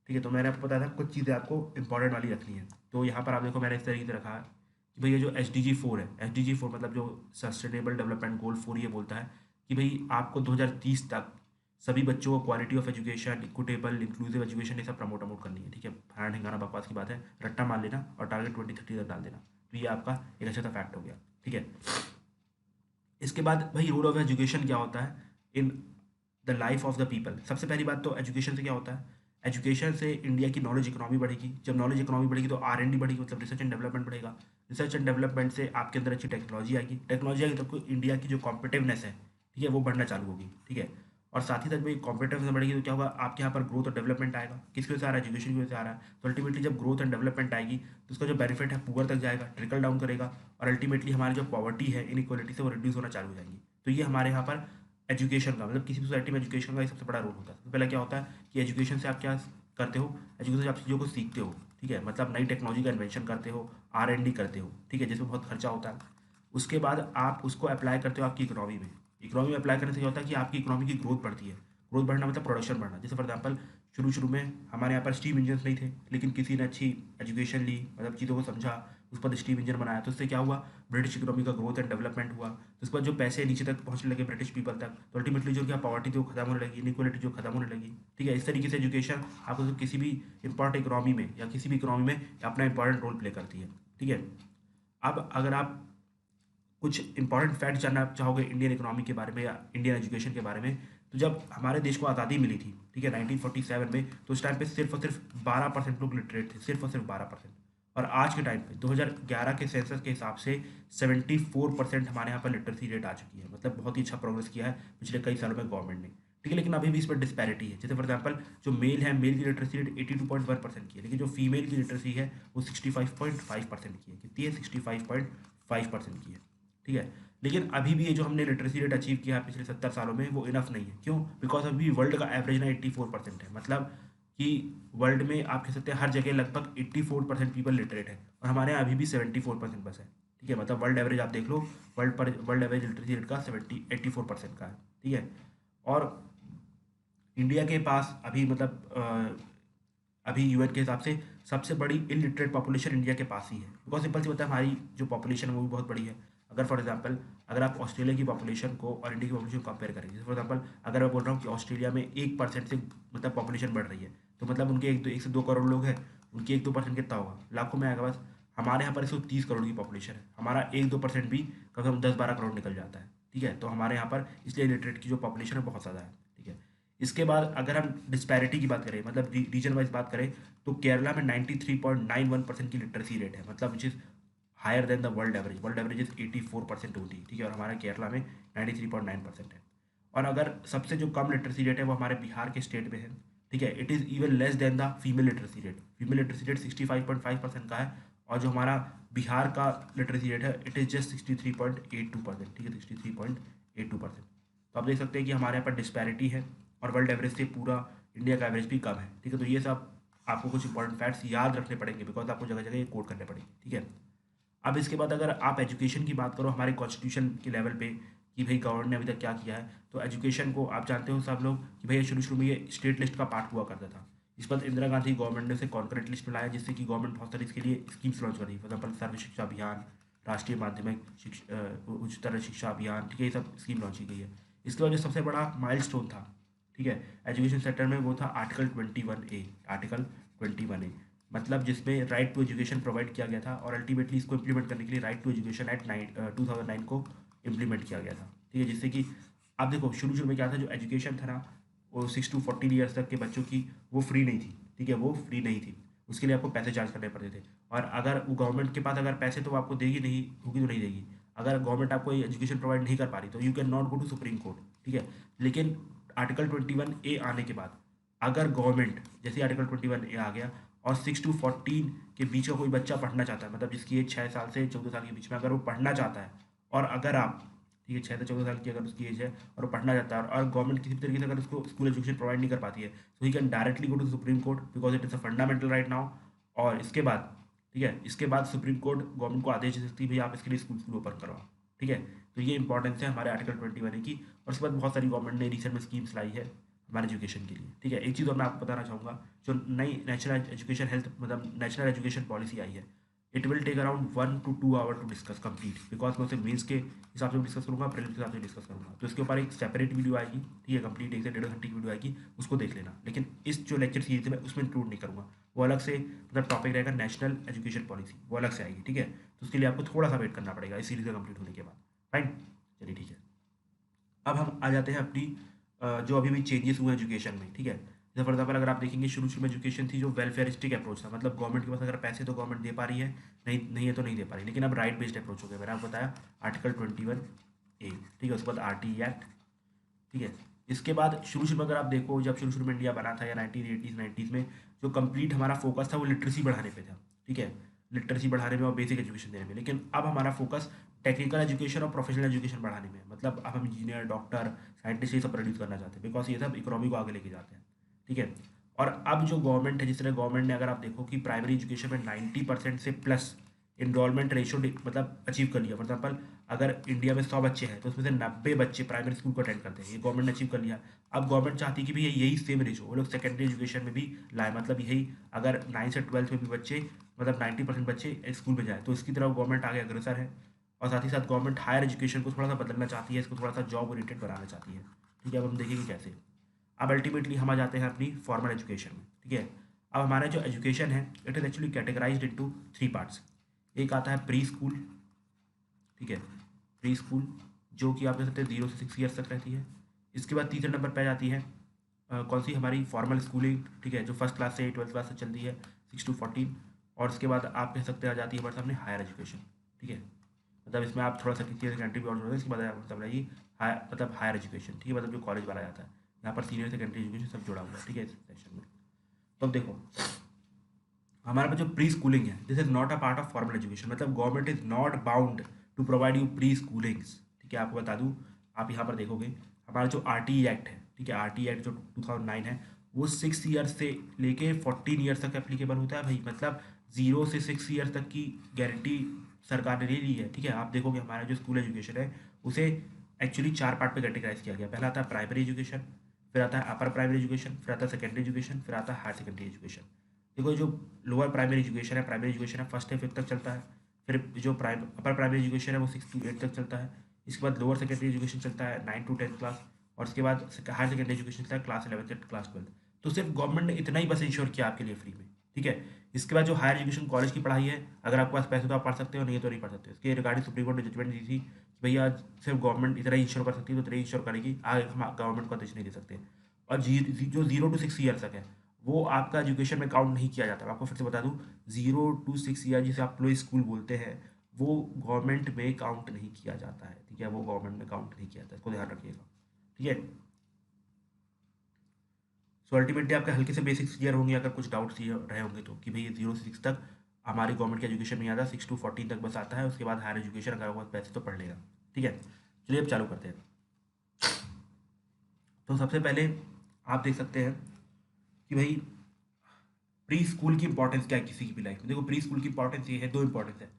ठीक है, तो मैंने आपको बताया था कुछ चीज़ें आपको इंपॉर्टेंट वाली रखनी है। तो यहाँ पर आप देखो मैंने इस तरीके से रखा है कि भाई ये जो SDG 4 है, SDG 4 मतलब जो सस्टेनेबल डेवलपमेंट गोल 4 ये बोलता है कि भाई आपको 2030 तक सभी बच्चों को quality of education, equitable inclusive education ये सब प्रमोट करनी है। ठीक है, फैन ठिकाना बकवास की बात है, रट्टा मार लेना और टारगेट 2030 तक डाल देना। तो ये आपका एक अच्छा सा फैक्ट हो गया। ठीक है, इसके बाद भाई रोल ऑफ एजुकेशन क्या होता है in the life of the people. सबसे पहली बात तो एजुकेशन से क्या होता है, एजुकेशन से इंडिया की नॉलेज इकोनॉमी बढ़ेगी। जब नॉलेज इकोनॉमी बढ़ेगी तो R&D बढ़ेगी, मतलब रिसर्च एंड डेवलपमेंट बढ़ेगा। रिसर्च एंड डेवलपमेंट से आपके अंदर अच्छी टेक्नोलॉजी आएगी, टेक्नोलॉजी आएगी तो आपको इंडिया की जो कॉम्पिटिवनेस है, ठीक है, वो बढ़ना चालू होगी। ठीक है, और साथ ही साथ भाई कॉम्पिटिवनेस बढ़ेगी तो क्या होगा, आपके यहाँ पर ग्रोथ और डेवलपमेंट आएगा। किसकी वजह से आ रहा है, एजुकेशन की वजह से आ रहा है। तो अल्टीमेटली जब ग्रोथ एंड डेवलपमेंट आएगी तो उसका जो बेनिफिट है पुअर तक जाएगा, ट्रिकल डाउन करेगा और अल्टीमेटली हमारी जो पॉवर्टी है, इनइक्वालिटी से वो रिड्यूस होना चालू हो जाएंगी। तो ये हमारे यहाँ पर एजुकेशन का मतलब किसी भी सोसाइटी में एजुकेशन का सबसे बड़ा रोल होता है। सबसे पहले क्या होता है कि एजुकेशन से आप क्या करते हो, एजुकेशन से आप चीज़ों को सीखते हो। ठीक है, मतलब नई टेक्नोलॉजी का इन्वेंशन करते हो, R&D करते हो। ठीक है, जिसमें बहुत खर्चा होता है। उसके बाद आप उसको अप्लाई करते हो आपकी इकोनॉमी में। इकोनॉमी में अप्लाई करने से क्या होता है कि आपकी इकोनॉमी की ग्रोथ बढ़ती है। ग्रोथ बढ़ना मतलब प्रोडक्शन बढ़ना। जैसे फॉर एग्जाम्पल शुरू में हमारे यहाँ पर स्टीम इंजन नहीं थे, लेकिन किसी ने अच्छी एजुकेशन ली, मतलब चीज़ों को समझा, उस पर स्टीम इंजन बनाया, तो उससे क्या हुआ, ब्रिटिश इकोनॉमी का ग्रोथ एंड डेवलपमेंट हुआ। तो उसके बाद जो पैसे नीचे तक पहुंचने लगे ब्रिटिश पीपल तक, तो अल्टीमेटली जो क्या पॉवर्टी थी वो खत्म होने लगी, इनइक्वालिटी जो खत्म होने लगी। ठीक है, इस तरीके से एजुकेशन आपको किसी भी इंपॉर्टेंट इकोनॉमी में या किसी भी इकोनॉमी में अपना इंपॉर्टेंट रोल प्ले करती है। ठीक है, अब अगर आप कुछ इंपॉर्टेंट फैक्ट जानना चाहोगे इंडियन इकोनॉमी के बारे में या इंडियन एजुकेशन के बारे में, तो जब हमारे देश को आज़ादी मिली थी, ठीक है, 1947 में, तो उस टाइम पे सिर्फ और सिर्फ 12% लोग लिटरेट थे, सिर्फ और सिर्फ 12%। और आज के टाइम पे 2011 के सेंसस के हिसाब से 74% हमारे यहाँ पर लिटरेसी रेट आ चुकी है। मतलब बहुत ही अच्छा प्रोग्रेस किया है पिछले कई सालों में गवर्नमेंट ने, ठीक है। लेकिन अभी भी इस पर डिस्पैरिटी है। जैसे फॉर एग्जाम्पल जो मेल है, मेल की लिटरेसी रेट 82.1% की है, लेकिन जो फीमेल की लिटरेसी है वो 65.5% की है। कितनी है? 65.5% की है, ठीक है। लेकिन अभी भी ये जो हमने लिटरेसी रेट अचीव किया है पिछले 70 सालों में, वो इनफ नहीं है। क्यों? बिकॉज अभी वर्ल्ड का एवरेज ना 84% है। मतलब कि वर्ल्ड में आप कह सकते हैं हर जगह लगभग 84% पीपल लिटरेट है, और हमारे यहाँ अभी भी 74% बस है, ठीक है। मतलब वर्ल्ड एवरेज आप देख लो, वर्ल्ड एवरेज लिटरेसी रेट का 84% का है, ठीक है। और इंडिया के पास अभी मतलब अभी यूएन के हिसाब से सबसे बड़ी इलिटरेट पॉपुलेशन इंडिया के पास ही है। बिकॉज सिंपल सी बात है, हमारी जो पॉपुलेशन है वो भी बहुत बड़ी है। अगर फॉर एग्जांपल अगर आप ऑस्ट्रेलिया की पॉपुलेशन को और इंडिया की पॉपुलेशन को कंपेयर करें, जैसे फॉर एग्जांपल अगर मैं बोल रहा हूँ कि ऑस्ट्रेलिया में 1% से मतलब पॉपुलेशन बढ़ रही है, तो मतलब उनके 1 से 2 करोड़ लोग हैं, उनके 1-2% कितना होगा? लाखों में आएगा बस। हमारे यहाँ पर 130 करोड़ की पॉपुलेशन है, हमारा 1-2% भी कम से कम 10-12 करोड़ निकल जाता है, ठीक है। तो हमारे यहाँ पर इसलिए लिटरेट की जो पॉपुलेशन है बहुत ज़्यादा है, ठीक है। इसके बाद अगर हम डिस्पैरिटी की बात करें, मतलब रीजन वाइज बात करें, तो केरला में 93.91% की लिटरेसी रेट है, मतलब which is higher than the world average. World average is 84% होती है, ठीक है, और हमारे केरला में 93.9% है। और अगर सबसे जो कम लिटरेसी रेट है वो हमारे बिहार के स्टेट में है, ठीक है। It is even less than the female literacy rate. Female literacy rate 65.5% का है, और जो हमारा बिहार का लिटरेसी रेट है इट इज़ जस्ट 63.82%, ठीक है, 63.82%। तो आप देख सकते हैं कि हमारे यहाँ पर डिस्पैरिटी है, और वर्ल्ड एवरेज से पूरा इंडिया का एवरेज भी कम है, ठीक है। तो ये सब आपको कुछ इंपॉर्टेंट फैक्ट्स याद रखने पड़ेंगे, बिकॉज आपको जगह जगह ये कोड करने पड़ेंगे, ठीक है। अब इसके बाद अगर आप एजुकेशन की बात करो हमारे कॉन्स्टिट्यूशन के लेवल पे, कि भाई गवर्नमेंट ने अभी तक क्या किया है, तो एजुकेशन को आप जानते हो सब लोग कि भाई शुरू शुरू में ये स्टेट लिस्ट का पार्ट हुआ करता था। इस पर इंदिरा गांधी गवर्नमेंट ने उसे कॉन्करेंट लिस्ट में लाया, जिससे कि गवर्नमेंट बहुत सारी इसके लिए स्कीम्स लॉन्च कर रही है। फॉर एग्जाम्पल सर्व शिक्षा अभियान, राष्ट्रीय माध्यमिक उच्चतर शिक्षा अभियान, ठीक है, ये सब स्कीम लॉन्च की गई है। इसके बाद जो सबसे बड़ा माइलस्टोन था, ठीक है, एजुकेशन सेक्टर में, वो था आर्टिकल 21A। आर्टिकल 21A मतलब जिसमें राइट टू एजुकेशन प्रोवाइड किया गया था, और अल्टीमेटली इसको इम्प्लीमेंट करने के लिए राइट टू एजुकेशन एक्ट 2009 को इम्प्लीमेंट किया गया था, ठीक है। जिससे कि आप देखो शुरू शुरू में क्या था, जो एजुकेशन था ना, वो 6 to 14 ईयर्स तक के बच्चों की वो फ्री नहीं थी, ठीक है, वो फ्री नहीं थी। उसके लिए आपको पैसे चार्ज करने पड़ते थे, और अगर वो गवर्नमेंट के पास अगर पैसे तो वो आपको देगी नहीं, होगी तो नहीं देगी। अगर गवर्नमेंट आपको एजुकेशन प्रोवाइड नहीं कर पा रही तो you can not go to Supreme Court, ठीक है। लेकिन आर्टिकल 21A आने के बाद अगर गवर्नमेंट, जैसे आर्टिकल 21A आ गया, और 6 to 14 के बीच का कोई बच्चा पढ़ना चाहता है, मतलब जिसकी एज 6 साल से 14 साल के बीच में अगर वो पढ़ना चाहता है, और अगर आप, ठीक है, 6 से 14 साल की अगर उसकी एज है और वो पढ़ना चाहता है, और गवर्नमेंट किसी भी तरीके से अगर उसको स्कूल एजुकेशन प्रोवाइड नहीं कर पाती है, तो he can directly go to Supreme Court, because it is a fundamental right now. और इसके बाद, ठीक है, इसके बाद सुप्रीम कोर्ट गवर्नमेंट को आदेश दे सकती है, भाई आप इसके लिए स्कूल ओपन करवाओ, ठीक है। तो ये इंपॉर्टेंस है हमारे आर्टिकल 21 की। और उसके बाद बहुत सारी गवर्नमेंट ने रिसेंट में स्कीम्स लाई है हमारे एजुकेशन के लिए, ठीक है। एक चीज़ और मैं आपको बताना चाहूँगा, जो नई नेशनल एजुकेशन हेल्थ मतलब नेशनल एजुकेशन पॉलिसी आई है, it will take around 1 to 2 hour to discuss complete, बिकॉज मैं उसे मेंस के हिसाब से डिस्कस करूँगा, प्रीलिम्स के हिसाब से डिस्कस करूँगा। तो इसके ऊपर एक सेपरेट वीडियो आएगी, ठीक है, कंप्लीट 1 से 1.5 घंटे की वीडियो आएगी, उसको देख लेना। लेकिन इस जो लेक्चर सीरीज है मैं उसमें इंक्लूड नहीं करूँगा, वो अलग से मतलब टॉपिक रहेगा, नेशनल एजुकेशन पॉलिसी, वो अलग से आएगी, ठीक है। तो उसके लिए आपको थोड़ा सा वेट करना पड़ेगा इस सीरीज का कंप्लीट होने के बाद, फाइन। चलिए ठीक है, अब हम आ जाते हैं अपनी जो अभी भी चेंजेस हुए एजुकेशन में, ठीक है। जैसे फॉर एग्जाम्पल अगर आप देखेंगे शुरू शुरू में एजुकेशन थी जो वेलफेयरिस्टिक अप्रोच था, मतलब गवर्नमेंट के पास अगर पैसे तो गवर्नमेंट दे पा रही है, नहीं नहीं है तो नहीं दे पा रही। लेकिन अब राइट बेस्ड अप्रोच हो गया, मैंने आपको बताया आर्टिकल 21A, ठीक है। उसके बाद RTE एक्ट, ठीक है। इसके बाद शुरू शुरू में अगर आप देखो, जब शुरू शुरू में इंडिया बना था या 1980s 90s में, जो कंप्लीट हमारा फोकस था वो लिटरेसी बढ़ाने पे था, ठीक है, लिटरेसी बढ़ाने में और बेसिक एजुकेशन देने में। लेकिन अब हमारा फोकस टेक्निकल एजुकेशन और प्रोफेशनल एजुकेशन बढ़ाने में, मतलब अब हम इंजीनियर, डॉक्टर, साइंटिस्ट ये सब प्रोड्यूस करना चाहते हैं, बिकॉज ये सब इकोनॉमी को आगे लेके जाते हैं, ठीक है। और अब जो गवर्नमेंट है, जिस तरह गवर्नमेंट ने, अगर आप देखो कि प्राइमरी एजुकेशन में 90% से प्लस इनरोलमेंट रेशियो मतलब अचीव कर लिया। फॉर एग्जाम्पल अगर इंडिया में 100 बच्चे हैं तो उसमें से 90 बच्चे प्राइमरी स्कूल को अटेंड करते हैं, ये गवर्नमेंट ने अचीव कर लिया। अब गवर्नमेंट चाहती है कि भैया यही सेम रेशो वो लोग सेकेंडरी एजुकेशन में भी लाए, मतलब यही अगर 9 से 12 में भी बच्चे मतलब 90% बच्चे स्कूल में जाए, तो इसकी तरफ गवर्नमेंट आगे अग्रसर है। और साथ ही साथ गवर्नमेंट हायर एजुकेशन को थोड़ा सा बदलना चाहती है, इसको थोड़ा सा जॉब ओरिएंटेड बनाना चाहती है, ठीक है। अब हम देखेंगे कैसे। अब अल्टीमेटली हम आ जाते हैं अपनी फॉर्मल एजुकेशन में, ठीक है। अब हमारा जो एजुकेशन है it is actually categorised into 3 parts. एक आता है प्री स्कूल, ठीक है, प्री स्कूल, जो कि आप कह सकते हैं 0 से 6 ईयर्स तक रहती है। इसके बाद तीसरे नंबर पर आ जाती है कौन सी, हमारी फॉर्मल स्कूलिंग, ठीक है, जो फर्स्ट क्लास से 12th क्लास तक चलती है 6 to 14। और उसके बाद आप कह सकते हैं आ जाती है हमारे सामने हायर एजुकेशन, ठीक है, मतलब इसमें आप थोड़ा सा किसी सेकेंडरी भी और जोड़ें, इसके बाद मतलब रही मतलब हायर एजुकेशन, ठीक है, मतलब जो कॉलेज वाला जाता है, यहाँ पर सीनियर सेकेंडरी एजुकेशन सब जुड़ा हुआ है, ठीक है, इस सेक्शन में। तो अब देखो हमारे पास जो प्री स्कूलिंग है, this is not a part of formal education, मतलब government is not bound to provide you pre schoolings, ठीक है। आपको बता दूं, आप यहाँ पर देखोगे हमारा जो RTE एक्ट है, ठीक है, RTE एक्ट जो 2009 है, वो 6 ईयर्स से लेके 14 ईयर्स तक एप्लीकेबल होता है भाई, मतलब 0 से 6 ईयर्स तक की गारंटी सरकार ने ले ली है, ठीक है। आप देखोगे हमारा जो स्कूल एजुकेशन है उसे एक्चुअली 4 पार्ट पे कैटेगराइज किया गया। पहला आता है प्राइमरी एजुकेशन, फिर आता है अपर प्राइमरी एजुकेशन, फिर आता है सेकेंडरी एजुकेशन, फिर आता है हायर सेकेंडरी एजुकेशन। देखो जो लोअर प्राइमरी एजुकेशन है, प्राइमरी एजुकेशन है, फर्स्ट से फिफ्थ तक चलता है। फिर जो अपर प्राइमरी एजुकेशन है वो 6 to 8 तक चलता है। इसके बाद लोअर सेकेंडरी एजुकेशन चलता है 9 to 10 क्लास, और उसके बाद हायर सेकेंडरी एजुकेशन चलता है क्लास 11 से क्लास 12। तो सिर्फ गवर्नमेंट ने इतना ही बस इंश्योर किया आपके लिए फ्री में, ठीक है। इसके बाद जो हायर एजुकेशन कॉलेज की पढ़ाई है, अगर आपके पास पैसे तो आप पढ़ सकते हो, नहीं तो नहीं पढ़ सकते। इसके रिगार्डिंग सुप्रीम कोर्ट ने जजमेंट दी थी कि भैया सिर्फ गवर्नमेंट इतना ही इंश्योर कर सकती है, तो इतना ही इंश्योर करेगी, आगे हम गवर्नमेंट को आदेश नहीं दे सकते। और जो 0 to 6 ईयर तक है वो आपका एजुकेशन में काउंट नहीं किया जाता। मैं आपको फिर से बता दूं, 0 to 6 ईयर जिसे आप प्ले स्कूल बोलते हैं, वो गवर्नमेंट में काउंट नहीं किया जाता है, ठीक है, वो गवर्नमेंट में काउंट नहीं किया जाता है, इसको ध्यान रखिएगा, ठीक है। सो अल्टीमेटली आपके हल्के से बेसिक्स क्लियर होंगे, अगर कुछ डाउट्स रहे होंगे तो, कि भाई ये 0 से 6 तक हमारी गवर्नमेंट का एजुकेशन नहीं आता, 6 to 14 तक बस आता है, उसके बाद हायर एजुकेशन अगर आपके पास पैसे तो पढ़ लेगा, ठीक है। चलिए अब चालू करते हैं। तो सबसे पहले आप देख सकते हैं कि भाई प्री स्कूल की इंपॉर्टेंस क्या है किसी की भी लाइफ में। देखो प्री स्कूल की इंपॉर्टेंस ये है, दो इंपॉर्टेंस है।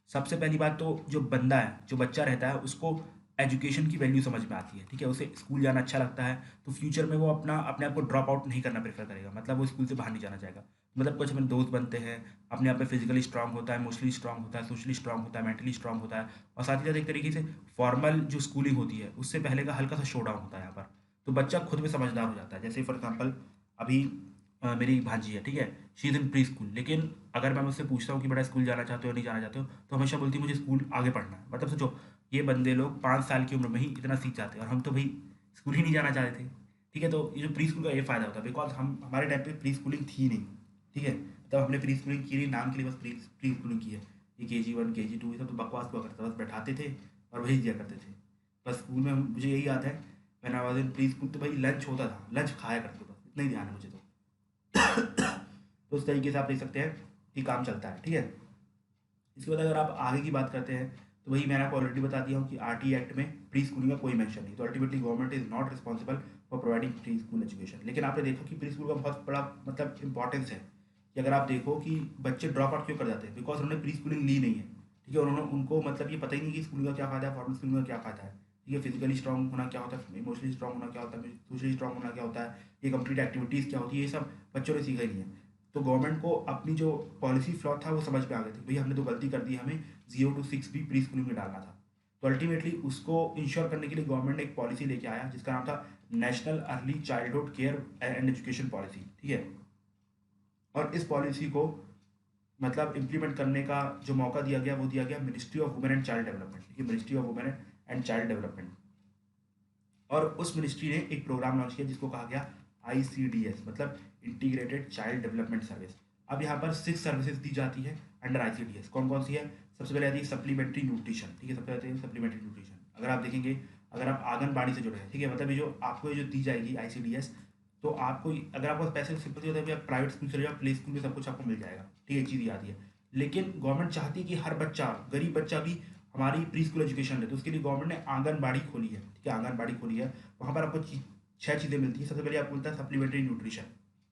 सबसे पहली बात तो जो बंदा है, जो बच्चा रहता है, उसको एजुकेशन की वैल्यू समझ में आती है, ठीक है, उसे स्कूल जाना अच्छा लगता है, तो फ्यूचर में वो अपने आप को ड्रॉप आउट नहीं करना प्रेफर करेगा, मतलब वो स्कूल से बाहर नहीं जाना चाहेगा। मतलब कुछ अपने दोस्त बनते हैं, अपने आप में फिजिकली स्ट्रांग होता है, इमोशनली स्ट्रांग होता है, सोशली स्ट्रांग होता है, मेंटली स्ट्रांग होता है। और साथ ही साथ एक तरीके से फॉर्मल जो स्कूलिंग होती है उससे पहले का हल्का सा शो डाउन होता है यहाँ पर, तो बच्चा खुद में समझदार हो जाता है। जैसे फॉर एग्जाम्पल अभी मेरी भांजी है, ठीक है, she is in pre school, लेकिन अगर मैं मुझसे पूछता हूँ कि बेटा स्कूल जाना चाहते हो नहीं जाना चाहते हो, तो हमेशा बोलती है मुझे स्कूल आगे पढ़ना है। मतलब सोचो, ये बंदे लोग 5 साल की उम्र में ही इतना सीख जाते हैं, और हम तो भाई स्कूल ही नहीं जाना चाहते थे, ठीक है। तो ये जो प्री स्कूल का ये फ़ायदा होता है, बिकॉज हम हमारे टाइम पे प्री स्कूलिंग थी नहीं, ठीक है, तब हमने प्री स्कूलिंग की नहीं, नाम के लिए बस प्री स्कूलिंग की है। ये KG1 KG2 ये सब तो बकवास हुआ करता था, बस बैठाते थे और भेज दिया करते थे। बस स्कूल में मुझे यही याद है, मैंने आवाज़ प्री स्कूल तो भाई लंच होता था, लंच खाया करते थे, बस इतना ही ध्यान है मुझे तो। तो उस तरीके से आप देख सकते हैं कि काम चलता है, ठीक है। इसके बाद अगर आप आगे की बात करते हैं, तो वही मैंने आपको ऑलरेडी बता दिया हूँ कि RTE एक्ट में प्री स्कूलिंग का कोई मेंशन नहीं, तो ultimately government is not responsible for providing pre school education. लेकिन आपने देखा कि प्री स्कूल का बहुत बड़ा मतलब इंपॉर्टेंस है, कि अगर आप देखो कि बच्चे ड्रॉप आउट क्यों कर जाते हैं, बिकॉज उन्होंने प्री स्कूलिंग ली नहीं है, ठीक है। उन्होंने उनको मतलब ये पता ही नहीं कि स्कूलिंग का क्या फ़ायदा है, फॉर्मल स्कूलिंग का क्या फ़ायदा है, ठीक है, फिजिकली स्ट्रॉन्ग होना क्या होता है, इमोशनली स्ट्रॉन्ग होना क्या होता है, सोशली स्ट्रॉन्ग होना क्या होता है, ये कंप्लीट एक्टिविटीज़ क्या होती है, ये सब बच्चों ने सीखा ही नहीं है। तो गवर्नमेंट को अपनी जो पॉलिसी फ्लॉ था वो समझ में आ गई थी, भई हमने तो गलती कर दी, हमें 0 to 6 भी प्री स्कूलिंग में डालना था। तो अल्टीमेटली उसको इंश्योर करने के लिए गवर्नमेंट ने एक पॉलिसी लेके आया जिसका नाम था national early childhood care and education policy, ठीक है। और इस पॉलिसी को मतलब इम्प्लीमेंट करने का जो मौका दिया गया वो दिया गया ministry of women and child development, ठीक है, ministry of women and child development. और उस मिनिस्ट्री ने एक प्रोग्राम लॉन्च किया जिसको कहा गया ICDS, मतलब इंटीग्रेटेड चाइल्ड डेवलपमेंट सर्विस। अब यहाँ पर 6 सर्विसेज दी जाती है अंडर ICDS। कौन कौन सी है? सबसे पहले आती है सप्लीमेंट्री न्यूट्रिशन, ठीक है, सबसे पहले आती है सप्लीमेंट्री न्यूट्रिशन। अगर आप देखेंगे, अगर आप आंगनबाड़ी से जुड़े हैं, ठीक है, मतलब ये जो आपको ये जो दी जाएगी ICDS, तो आपको अगर आपको पैसे सिंपल सी होता है कि आप प्राइवेट स्कूल चले जाओ, प्ले स्कूल में सब कुछ आपको मिल जाएगा, ठीक है, एक चीज़ ये आती है। लेकिन गवर्नमेंट चाहती है कि हर बच्चा, गरीब बच्चा भी हमारी प्री स्कूल एजुकेशन ले, तो उसके लिए गवर्नमेंट ने आंगनबाड़ी खोली है, ठीक है, आंगनबाड़ी खोली है। वहाँ पर आपको 6 चीज़ें मिलती हैं। सबसे पहले आपको मिलता है सप्लीमेंट्री न्यूट्रिशन,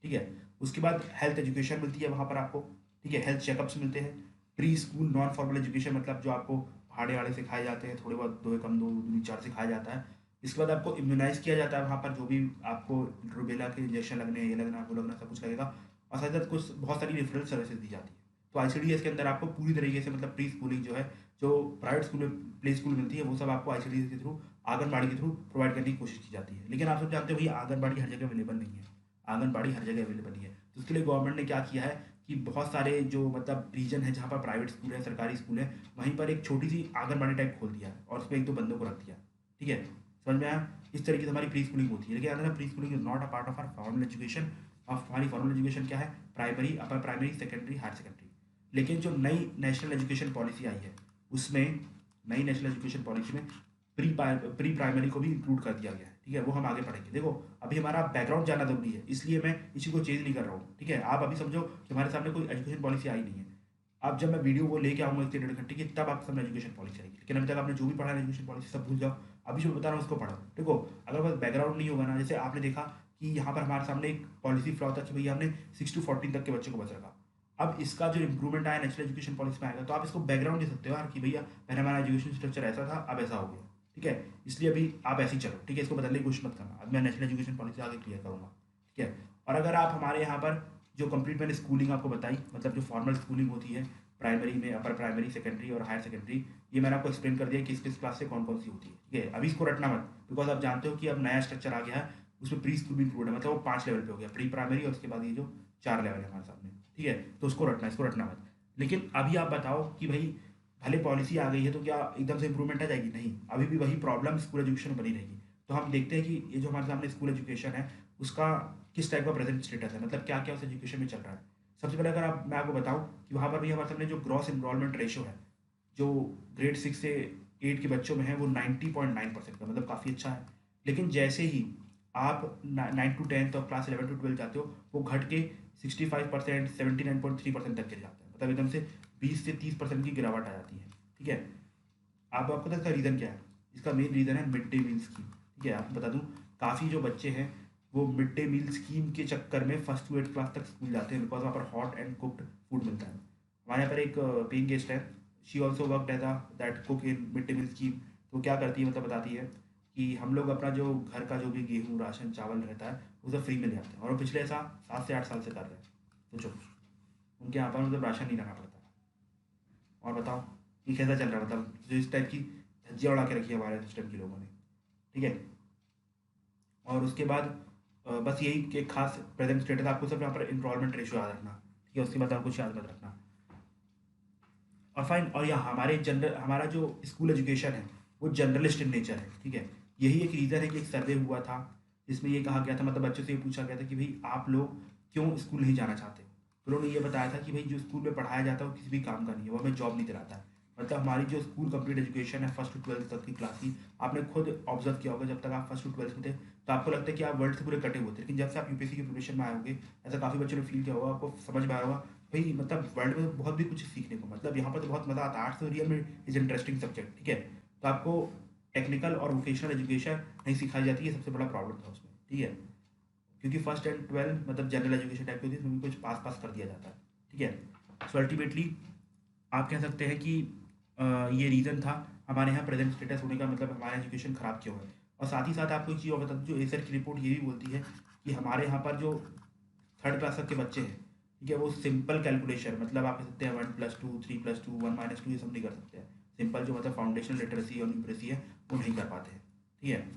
ठीक है, उसके बाद हेल्थ एजुकेशन मिलती है वहाँ पर आपको, ठीक है, हेल्थ चेकअप्स मिलते हैं। Pre school non formal education, मतलब जो आपको पहाड़े वहाड़े सिखाए जाते हैं, थोड़े बहुत 2 एकम 2 दूनी 4 सिखाया जाता है। इसके बाद आपको इम्यूनाइज किया जाता है वहाँ पर, जो भी आपको रूबेला के इंजेक्शन लगने, ये लगना, वो लगना, सब कुछ लगेगा। और साथ ही साथ कुछ बहुत सारी रेफरल सर्विसेज दी जाती है। तो ICDS के अंदर आपको पूरी तरीके से मतलब प्री स्कूलिंग जो है, जो प्राइवेट स्कूल में प्ले स्कूल मिलती है, वो सब आपको ICDS के थ्रू, आंगनबाड़ी के थ्रू प्रोवाइड करने की कोशिश की जाती है। लेकिन आप सब जानते हो भैया आंगनबाड़ी हर जगह अवेलेबल नहीं है, आंगनबाड़ी हर जगह अवेलेबल नहीं है। तो उसके लिए गवर्नमेंट ने क्या किया है कि बहुत सारे जो मतलब रीजन है जहाँ पर प्राइवेट स्कूल है, सरकारी स्कूल है, वहीं पर एक छोटी सी आंगनबाड़ी टाइप खोल दिया है और उसमें एक दो बंदों को रख दिया। ठीक है, समझ में आया? इस तरीके से हमारी प्री स्कूलिंग होती है। लेकिन अगर pre schooling is not a part of our formal education. Of हमारी फॉर्मल एजुकेशन क्या है? Primary, upper primary, secondary, higher secondary. लेकिन जो नई नेशनल एजुकेशन पॉलिसी आई है उसमें, नई नेशनल एजुकेशन पॉलिसी में प्री प्राइमरी को भी इंक्लूड कर दिया गया है। ठीक है, वो हम आगे पढ़ेंगे। देखो, अभी हमारा बैकग्राउंड जानना जरूरी है, इसलिए मैं इसी को चेंज नहीं कर रहा हूँ। ठीक है, आप अभी समझो कि हमारे सामने कोई एजुकेशन पॉलिसी आई नहीं है। अब जब मैं वीडियो वो लेके आऊँगा 1 से 1.5 घंटे की, तब आपके सामने एजुकेशन पॉलिसी आएगी। लेकिन अभी तक आपने जो भी पढ़ा है एजुकेशन पॉलिसी सब भूल जाओ। अभी जो बता रहा हूँ उसको पढ़ो। देखो, अगर बस बैकग्राउंड नहीं होगा ना, जैसे आपने देखा कि यहाँ पर हमारे सामने एक पॉलिसी फ्लॉ था कि भैया हमने 6 to 14 तक के बच्चों को बच रखा। अब इसका जो इंप्रूवमेंट आया नेशनल एजुकेशन पॉलिसी में आएगा, तो आप इसको बैकग्राउंड दे सकते हो यार कि भैया पहले हमारा एजुकेशन स्ट्रक्चर ऐसा था, अब ऐसा हो गया। ठीक है, इसलिए अभी आप ऐसे ही चलो। ठीक है, इसको बदलने की कोशिश मत करना। अब मैं नेशनल एजुकेशन पॉलिसी आगे क्लियर करूँगा। ठीक है, और अगर आप हमारे यहाँ पर जो कंप्लीट मैंने स्कूलिंग आपको बताई, मतलब जो फॉर्मल स्कूलिंग होती है प्राइमरी में, अपर प्राइमरी, सेकेंडरी और हायर सेकेंडरी, ये मैंने आपको एक्सप्लेन कर दिया कि किस किस क्लास से कौन कौन सी होती है। ठीक है, अभी इसको रटना मत, बिकॉज आप जानते हो कि अब नया स्ट्रक्चर आ गया है, उसमें प्री स्कूल भी इंक्लूड है, मतलब वो 5 लेवल पे हो गया, प्री प्राइमरी और उसके बाद ये जो 4 लेवल है हमारे सामने। ठीक है, तो उसको रटना, इसको रटना मत। लेकिन अभी आप बताओ कि भाई भले पॉलिसी आ गई है तो क्या एकदम से इंप्रूवमेंट आ जाएगी? नहीं, अभी भी वही प्रॉब्लम स्कूल एजुकेशन में बनी रहेगी। तो हम देखते हैं कि ये जो हमारे सामने स्कूल एजुकेशन है उसका किस टाइप का प्रेजेंट स्टेटस है, मतलब क्या क्या उस एजुकेशन में चल रहा है। सबसे पहले अगर मैं आपको बताऊं कि वहाँ पर भी हमारे सामने जो ग्रॉस इनरोलमेंट रेशो है, जो ग्रेड 6 से 8 के बच्चों में है, वो 90.9% का, मतलब काफ़ी अच्छा है। लेकिन जैसे ही आप 9 to 10 और क्लास 11 to 12 जाते हो, वो घट के 65%, 79.3% तक गिर जाता है, मतलब एकदम से 20 से 30% की गिरावट आ जाती है। ठीक है, आप आपको पता है इसका रीज़न क्या है? इसका मेन रीज़न है मिड डे मील स्कीम। ठीक है, आपको बता दूं, काफ़ी जो बच्चे हैं वो मिड डे मील स्कीम के चक्कर में 1st to 8th क्लास तक स्कूल जाते हैं, बिकॉज वहाँ पर हॉट एंड कुक्ड फूड मिलता है। हमारे यहाँ पर एक पेइंग गेस्ट है, she also work as a that cook in mid day meal scheme. तो क्या करती है, मतलब बताती है कि हम लोग अपना जो घर का जो भी गेहूँ, राशन, चावल रहता है वो सब फ्री में ले आते हैं, और वो पिछले ऐसा 7 से 8 साल से कर रहे हैं। सोचो, उनके यहाँ पर मतलब राशन नहीं लाना पड़ता। और बताओ ये कैसा चल रहा है, मतलब जो इस टाइप की धज्जियाँ उड़ा के रखी है हमारे सिस्टम के लोगों ने। ठीक है, और उसके बाद बस यही कि एक खास प्रेजेंट स्टेटस आपको सब यहाँ पर इनरोलमेंट रेशो याद रखना। ठीक है, उसके बाद आप कुछ याद मत रखना। और फाइन, और यहाँ हमारे जनरल, हमारा जो स्कूल एजुकेशन है वो जनरलिस्ट इन नेचर है। ठीक है, यही एक रीज़न है कि एक सर्वे हुआ था जिसमें ये कहा गया था, मतलब बच्चों से ये पूछा गया था कि भाई आप लोग क्यों स्कूल नहीं जाना चाहते। तो उन्होंने ये बताया था कि भाई जो स्कूल में पढ़ाया जाता है वो किसी भी काम का नहीं है, वो हमें जॉब नहीं दिलाता है। मतलब हमारी जो स्कूल कंप्लीट एजुकेशन है 1st to 12th तक की क्लास की, आपने खुद ऑब्जर्व किया होगा, जब तक आप 1st to 12th में थे तो आपको लगता है कि आप वर्ल्ड से पूरे कटे हुए थे। लेकिन जब से आप यूपीएससी की प्रिपरेशन में आए होंगे, ऐसा काफ़ी बच्चों ने फील किया होगा, आपको समझ में आया होगा भाई मतलब वर्ल्ड में बहुत भी कुछ सीखने को, मतलब यहाँ पर तो बहुत मज़ा आता है। आर्ट्स तो रियल में इज इंटरेस्टिंग सब्जेक्ट। ठीक है, तो आपको टेक्निकल और वोकेशनल एजुकेशन नहीं सिखाई जाती है, सबसे बड़ा प्रॉब्लम था उसमें। ठीक है, क्योंकि 1st and 12th मतलब जनरल एजुकेशन टाइप की होती है, उसमें भी कुछ पास पास कर दिया जाता है। ठीक है, सो अल्टीमेटली आप कह सकते हैं कि ये रीज़न था हमारे यहाँ प्रेजेंट स्टेटस होने का, मतलब हमारा एजुकेशन ख़राब क्यों है। और साथ ही साथ आपको एक चीज़ और बता दूँ, जो एसर की रिपोर्ट ये भी बोलती है कि हमारे यहाँ पर जो 3rd क्लास तक के बच्चे हैं, ठीक है, वो सिंपल कैलकुलेशन, मतलब आप कह सकते हैं 1+2, 3+2, 1-2, ये सब नहीं कर सकते हैं। सिंपल जो मतलब फाउंडेशनल लिटरेसी और न्यूमरेसी है वो नहीं कर पाते हैं। ठीक है,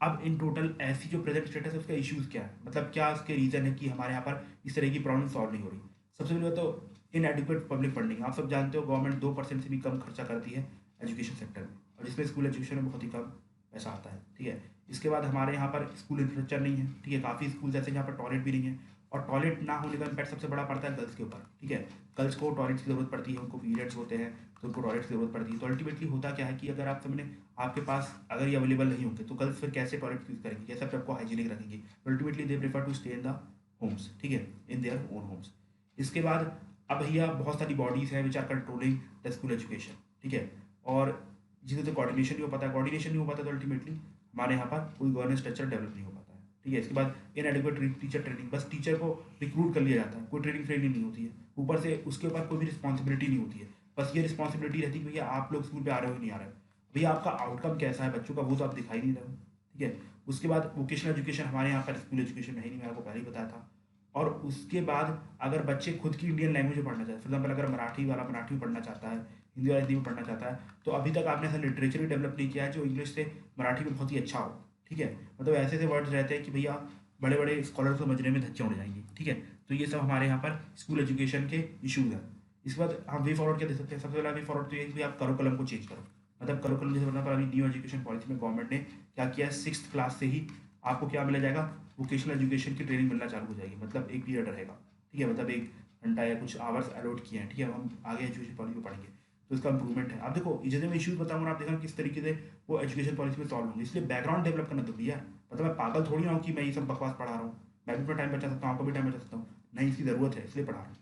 अब इन टोटल ऐसी जो प्रेजेंट स्टेटस है उसका इश्यूज़ क्या है, मतलब क्या उसके रीज़न है कि हमारे यहाँ पर इस तरह की प्रॉब्लम सॉल्व नहीं हो रही। सबसे पहले तो इनएडिक्वेट पब्लिक फंडिंग। आप सब जानते हो गवर्नमेंट 2% से भी कम खर्चा करती है एजुकेशन सेक्टर में, और जिसमें स्कूल एजुकेशन में बहुत ही कम पैसा आता है। ठीक है, इसके बाद हमारे यहाँ पर स्कूल इंफ्रास्ट्रक्चर नहीं है। ठीक है, काफ़ी स्कूल ऐसे हैं जहाँ पर टॉयलेट भी नहीं है, और टॉयलेट ना होने का इम्पैक्ट सबसे बड़ा पड़ता है गर्ल्स के ऊपर। ठीक है, गर्ल्स को टॉयलेट की ज़रूरत पड़ती है, उनको पीरियड्स होते हैं तो उनको टॉयलेट की ज़रूरत पड़ती है। तो अल्टीमेटली होता क्या है कि अगर आप सबने, आपके पास अगर ये अवेलेबल नहीं होंगे तो गर्ल्स फिर कैसे टॉयलेट यूज़ करेंगे, कैसे अपने आपको हाइजीनिक रखेंगे। Ultimately they prefer to stay in the homes. ठीक है, इन देयर ओन होम्स। इसके बाद अब भैया बहुत सारी बॉडीज़ हैं which are controlling the school education. ठीक है, और जिसे तो कोऑर्डिनेशन नहीं हो पाता, कोऑर्डिनेशन नहीं हो पाता तो अल्टीमेटली हमारे यहाँ पर कोई गवर्नेंस स्ट्रक्चर डेवलप नहीं हो पाता है। ठीक है, इसके बाद इनएडिक्वेट टीचर ट्रेनिंग, बस टीचर को रिक्रूट कर लिया जाता है, कोई ट्रेनिंग ट्रेनिंग नहीं होती है, ऊपर से उसके ऊपर कोई भी रिस्पॉन्सिबिलिटी नहीं होती है। बस ये रिस्पॉन्सिबिलिटी रहती है कि भैया आप लोग स्कूल पे आ रहे हो कि नहीं आ रहे हो, भैया आपका आउटकम कैसा है बच्चों का वो तो आप दिखाई नहीं रहे हो। ठीक है, उसके बाद वोकेशनल एजुकेशन हमारे यहाँ पर स्कूल एजुकेशन में है नहीं, मैंने आपको पहले ही बताया था। और उसके बाद अगर बच्चे खुद की इंडियन लैंग्वेज में पढ़ना चाहते हैं, फॉर एग्जाम्पल अगर मराठी वाला मराठी में पढ़ना चाहता है, हिंदी वाला हिंदी में पढ़ना चाहता है, तो अभी तक आपने ऐसा लिटरेचर भी डेवलप नहीं किया है जो इंग्लिश से मराठी में बहुत ही अच्छा हो। ठीक है, मतलब ऐसे ऐसे वर्ड्स रहते हैं कि भैया बड़े बड़े स्कॉलर को समझने में धज्जियाँ उड़ जाएंगी। ठीक है, तो ये सब हमारे यहाँ पर स्कूल एजुकेशन के इशूज़ हैं। इसके बाद हम वे फॉरवर्ड क्या दे सकते हैं? सबसे पहला वे फॉरवर्ड तो ये है कि आप करिकुलम को चेंज करो। मतलब करिकुलम जैसे मतलब अभी न्यू एजुकेशन पॉलिसी में गवर्नमेंट ने क्या किया है, 6th क्लास से ही आपको क्या मिला जाएगा, वोकेशनल एजुकेशन की ट्रेनिंग मिलना चालू हो जाएगी। मतलब एक पीरियड रहेगा, ठीक है, मतलब 1 घंटा या कुछ आवर्स अलॉट किए हैं, ठीक है। हम आगे एजुकेशन पॉलिसी में पढ़ेंगे तो इसका इंप्रूवमेंट है। आप देखो जितने मैं इशूज़ बताऊंगा आप देखना किस तरीके से वो एजुकेशन पॉलिसी में सॉल्व होंगे। इसलिए बैकग्राउंड डेवलप करना जरूरी है। मतलब मैं पागल थोड़ी ना हूँ कि मैं ये सब बकवास पढ़ा रहा हूँ। मैं भी अपना टाइम बचा सकता हूँ, आपको भी टाइम बचा सकता हूँ। नहीं, इसकी ज़रूरत है इसलिए पढ़ा रहा हूँ।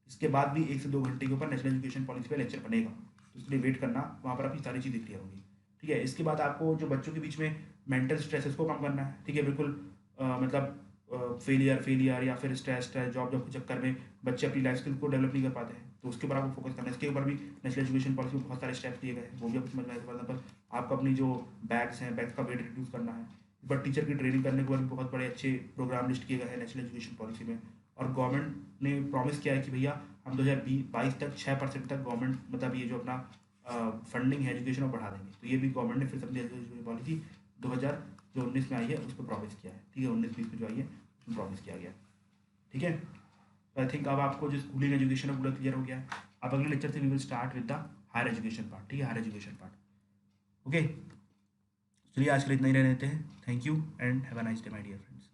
इसके बाद भी 1 से 2 घंटे के ऊपर नेशनल एजुकेशन पॉलिसी पे लेक्चर बनेगा, तो इसके लिए वेट करना, वहाँ पर आपकी सारी चीज़ें क्लियर होंगी, ठीक है। इसके बाद आपको जो बच्चों के बीच में मेंटल स्ट्रेसेस को कम करना है, ठीक है, बिल्कुल। मतलब फेलियर या फिर स्ट्रेस जॉब जॉब के चक्कर में बच्चे अपनी लाइफ स्किल को डेवलप नहीं कर पाते हैं, तो उसके ऊपर आपको फोकस करना है। इसके ऊपर भी नेशनल एजुकेशन पॉलिसी में बहुत सारे स्टेप्स लिए गए हैं, वो भी आपको समझ में आए। फॉर एग्जाम्पल आपको अपनी जो बैग्स हैं, बैग्स का वेट रिड्यूस करना है। बट टीचर की ट्रेनिंग करने के बाद बहुत बड़े अच्छे प्रोग्राम लिस्ट किए गए हैं नेशनल एजुकेशन पॉलिसी में। और गवर्नमेंट ने प्रॉमिस किया है कि भैया हम 2022 तक 6% तक गवर्नमेंट मतलब ये जो अपना फंडिंग है एजुकेशन में बढ़ा देंगे। तो ये भी गवर्नमेंट ने फिर से अपनी एजुकेशन पॉलिसी 2019 में आई है उस पर प्रॉमिस किया है, ठीक है। 19-20 में जो आई है उसमें प्रॉमिस किया गया, ठीक है। तो आई थिंक अब आपको जो स्कूलिंग एजुकेशन है पूरा क्लियर हो गया है। अब अगले लेक्चर से we will start with the higher education part, ठीक है, हायर एजुकेशन पार्ट। ओके, चलिए आज के लिए इतना ही रहने देते हैं। Thank you and have a nice day my dear friends.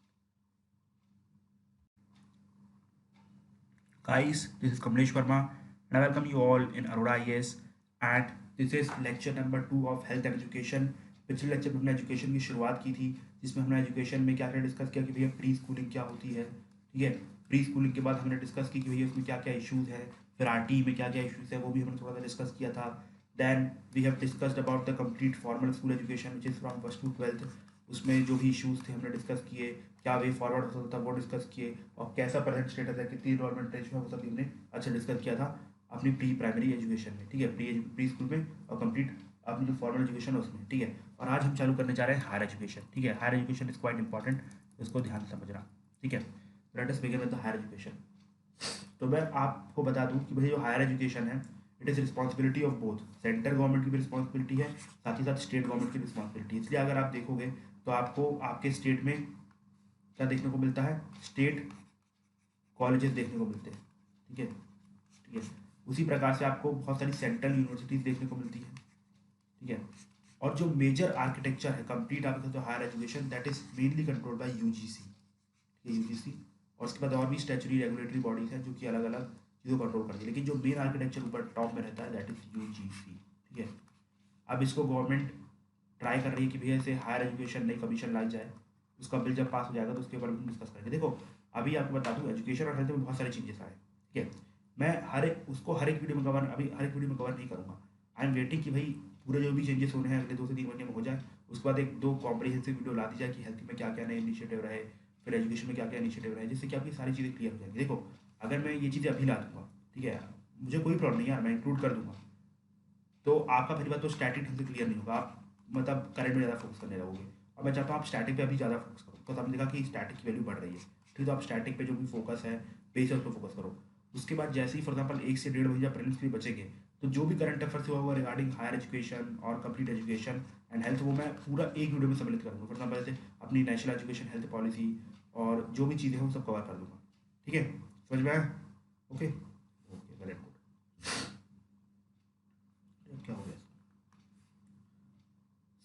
Guys, this is Kamlesh Verma and I welcome you all in Aurora IAS and this is lecture number 2 of health and education। पिछले लेक्चर में हमने एजुकेशन की शुरुआत की थी, जिसमें हमने एजुकेशन में क्या क्या डिस्कस किया कि भैया प्री स्कूलिंग क्या होती है, ठीक है। प्री स्कूलिंग के बाद हमने डिस्कस की कि भैया उसमें क्या क्या इशूज़ है, फिर आरटी में क्या क्या इशूज़ है वो भी हमने थोड़ा सा डिस्कस किया था। Then we have discussed about the complete formal school education which is from 1st to 12th। उसमें जो भी इश्यूज़ थे हमने डिस्कस किए, क्या वे फॉरवर्ड हो सकता था वो डिस्कस किए, और कैसा प्रेजेंट स्टेटस है, कितनी इनरोलमेंट रेशियो है, वो सब हमने अच्छा डिस्कस किया था अपनी प्री प्राइमरी एजुकेशन में, ठीक है, प्री स्कूल में और कंप्लीट अपनी जो फॉर्मल एजुकेशन है उसमें, ठीक है। और आज हम चालू करने जा रहे हैं हायर एजुकेशन, ठीक है। Higher education is quite important, इसको ध्यान से समझना, ठीक है। Let us begin with the higher education. तो मैं आपको बता दूं कि भाई जो हायर एजुकेशन है it is responsibility of both, central government की भी रिस्पॉन्सिबिलिटी है, साथ ही साथ स्टेट गवर्नमेंट की रिस्पॉन्सिबिलिटी है। इसलिए अगर आप देखोगे तो आपको आपके स्टेट में क्या देखने को मिलता है, स्टेट कॉलेजेस देखने को मिलते हैं, ठीक है, ठीक है। उसी प्रकार से आपको बहुत सारी सेंट्रल यूनिवर्सिटीज़ देखने को मिलती है, ठीक है। और जो मेजर आर्किटेक्चर है कंप्लीट आपके तो higher education that is mainly control by UGC, ठीक है, यूजीसी। और उसके बाद और भी स्टैचुरी रेगुलेटरी बॉडीज हैं जो कि अलग अलग चीज़ों को कंट्रोल करती है, लेकिन जो मेन आर्किटेक्चर ऊपर टॉप में रहता है दैट इज यूजीसी, ठीक है। अब इसको गवर्नमेंट ट्राई कर रही है कि भैया इसे हायर एजुकेशन नई कमीशन लाई जाए। उसका बिल जब पास हो जाएगा तो उसके ऊपर हम डिस्कस करेंगे। देखो अभी आपको बता दूँ एजुकेशन और हेल्थ में बहुत सारे चेंजेस आए, ठीक है। मैं हर एक वीडियो में कवर अभी हर एक वीडियो में कवर नहीं करूँगा। आई एम वेटिंग कि भाई पूरे जो भी चेंजेस होने हैं अगले 2 से 3 महीने में हो जाए। उसके बाद 1-2 कॉम्प्रिहेंसिव वीडियो ला दी जाए कि हेल्थ में क्या क्या नए इनिशिएटिव रहे, फिर एजुकेशन में क्या क्या इनिशिएटिव रहे, जिससे कि आपकी सारी चीज़ें क्लियर हो जाएंगी। देखो अगर मैं ये चीज़ें अभी ला दूंगा, ठीक है, मुझे कोई प्रॉब्लम नहीं यार, मैं इंक्लूड कर दूंगा, तो आपका पहली बात तो स्टैटिक ढंग से क्लियर नहीं होगा, आप मतलब करंट में ज़्यादा फोकस करने लगोगे। और मैं चाहता हूँ आप स्टैटिक पे अभी ज़्यादा फोकस करो, तो आपने देखा कि स्टैटिक की वैल्यू बढ़ रही है, ठीक है। तो आप स्टैटिक पे जो भी फोकस है बेस है उस पर फोकस करो। उसके बाद जैसे ही फॉर एग्जाम्पल 1 से 1.5 महीना प्रीलिम्स भी बचेंगे, तो जो भी करंट अफेयर्स हुआ रिगार्डिंग हायर एजुकेशन और कंप्लीट एजुकेशन एंड हेल्थ वो मैं पूरा एक वीडियो में सम्मिलित करूँगा। फॉर एग्जाम्पल जैसे अपनी नेशनल एजुकेशन हेल्थ पॉलिसी और जो भी चीज़ें हैं वो सब कवर कर दूँगा, ठीक है। समझ में आया? Okay okay, very good. क्या हो गया?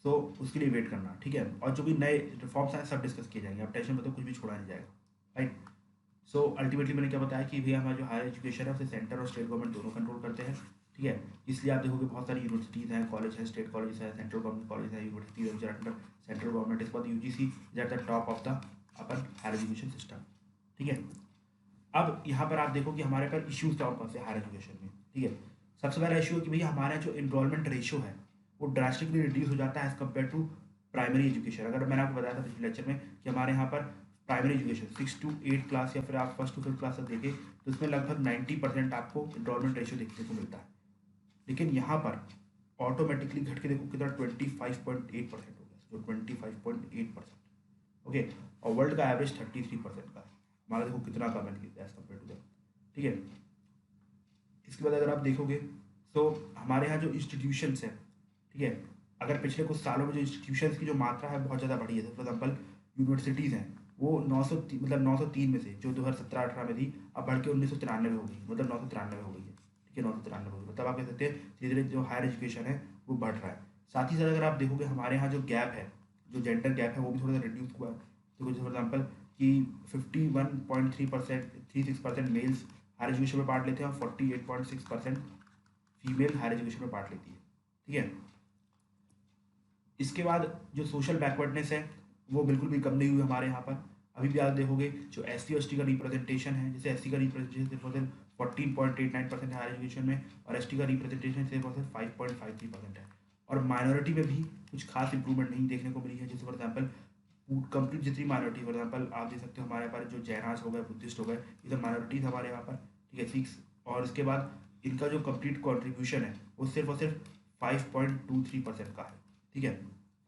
सो उसके लिए वेट करना, ठीक है। और जो भी नए रिफॉर्म्स हैं सब डिस्कस किए जाएंगे, आप टेंशन मत लो, कुछ भी छोड़ा नहीं जाएगा, राइट। सो अल्टीमेटली मैंने क्या बताया कि भैया हमारा जो हायर एजुकेशन है उसे सेंटर और स्टेट गवर्नमेंट दोनों कंट्रोल करते हैं, ठीक है। इसलिए आप देखोगे बहुत सारी यूनिवर्सिटीज़ हैं, कॉलेज है, स्टेट कॉलेज है, सेंट्रल गवर्नमेंट कॉलेज है, यूनिवर्सिटी अंडर सेंट्रल गवर्नमेंट। इसके बाद UGC is at the top of the upon higher education system, ठीक है। अब यहाँ पर आप देखो कि हमारे पर इश्यूज क्या कौन से हायर एजुकेशन में, ठीक है। सबसे पहला इशू है कि भैया हमारा जो इनरोलमेंट रेशियो है वो ड्रास्टिकली रिड्यूस हो जाता है as compare to primary education. अगर मैंने आपको बताया था पिछले लेक्चर में कि हमारे यहाँ पर प्राइमरी एजुकेशन 6 to 8 क्लास या फिर आप 1st to 5th क्लास तक देखें तो इसमें लगभग 90% आपको इनरोलमेंट रेशियो देखने को मिलता है। लेकिन यहाँ पर ऑटोमेटिकली घट के देखो कितना 25.8% हो गया, जो 25.8%, ओके। और वर्ल्ड का एवरेज 33% का है, हमारा देखो कितना कम है एज कम्पेयर टू दैट, ठीक है। इसके बाद अगर आप देखोगे तो हमारे यहाँ जो इंस्टीट्यूशंस हैं, ठीक है, अगर पिछले कुछ सालों में जो इंस्टीट्यूशंस की जो मात्रा है बहुत ज़्यादा बढ़ी है। फॉर एग्जाम्पल यूनिवर्सिटीज़ हैं वो 903 मतलब 903 में से जो 2017-18 में थी, अब बढ़ के 1993 हो गई, मतलब 993 हो गई है। ठीक है, 993 हो गई, मतलब आप कह सकते हैं धीरे धीरे जो हायर एजुकेशन है वो बढ़ रहा है। साथ ही साथ अगर आप देखोगे हमारे यहाँ जो गैप है, जो जेंडर गैप है, वो भी थोड़ा सा रिड्यूस हुआ है। तो फॉर एग्जाम्पल कि 51.3% 36% मेल्स हायर एजुकेशन में पार्ट लेते हैं और 48.6% फीमेल हायर एजुकेशन में पार्ट लेती है। ठीक है, इसके बाद जो सोशल बैकवर्डनेस है वो बिल्कुल भी कम नहीं हुई हमारे यहाँ पर। अभी भी आप देखोगे जो SC और ST का रिप्रेजेंटेशन है, जैसे SC का रिप्रेजेंटेशन सिर्फ 14.89% है हायर एजुकेशन में, और ST का रिप्रेजेंटेशन सिर्फ 5.53% है। और माइनॉरिटी में भी कुछ खास इंप्रूवमेंट नहीं देखने को मिली है। जैसे फॉर एग्जाम्पल कंप्लीट जितनी माइनॉरिटी, फॉर एग्जाम्पल आप देख सकते हो हमारे पास जो जैनास हो गए, बुद्धिस्ट हो गए, ये सब माइनॉरिटीज हमारे यहाँ पर। ठीक है, 6, और इसके बाद इनका जो कंप्लीट कॉन्ट्रीब्यूशन है वो सिर्फ और सिर्फ 5.23% का है। ठीक है,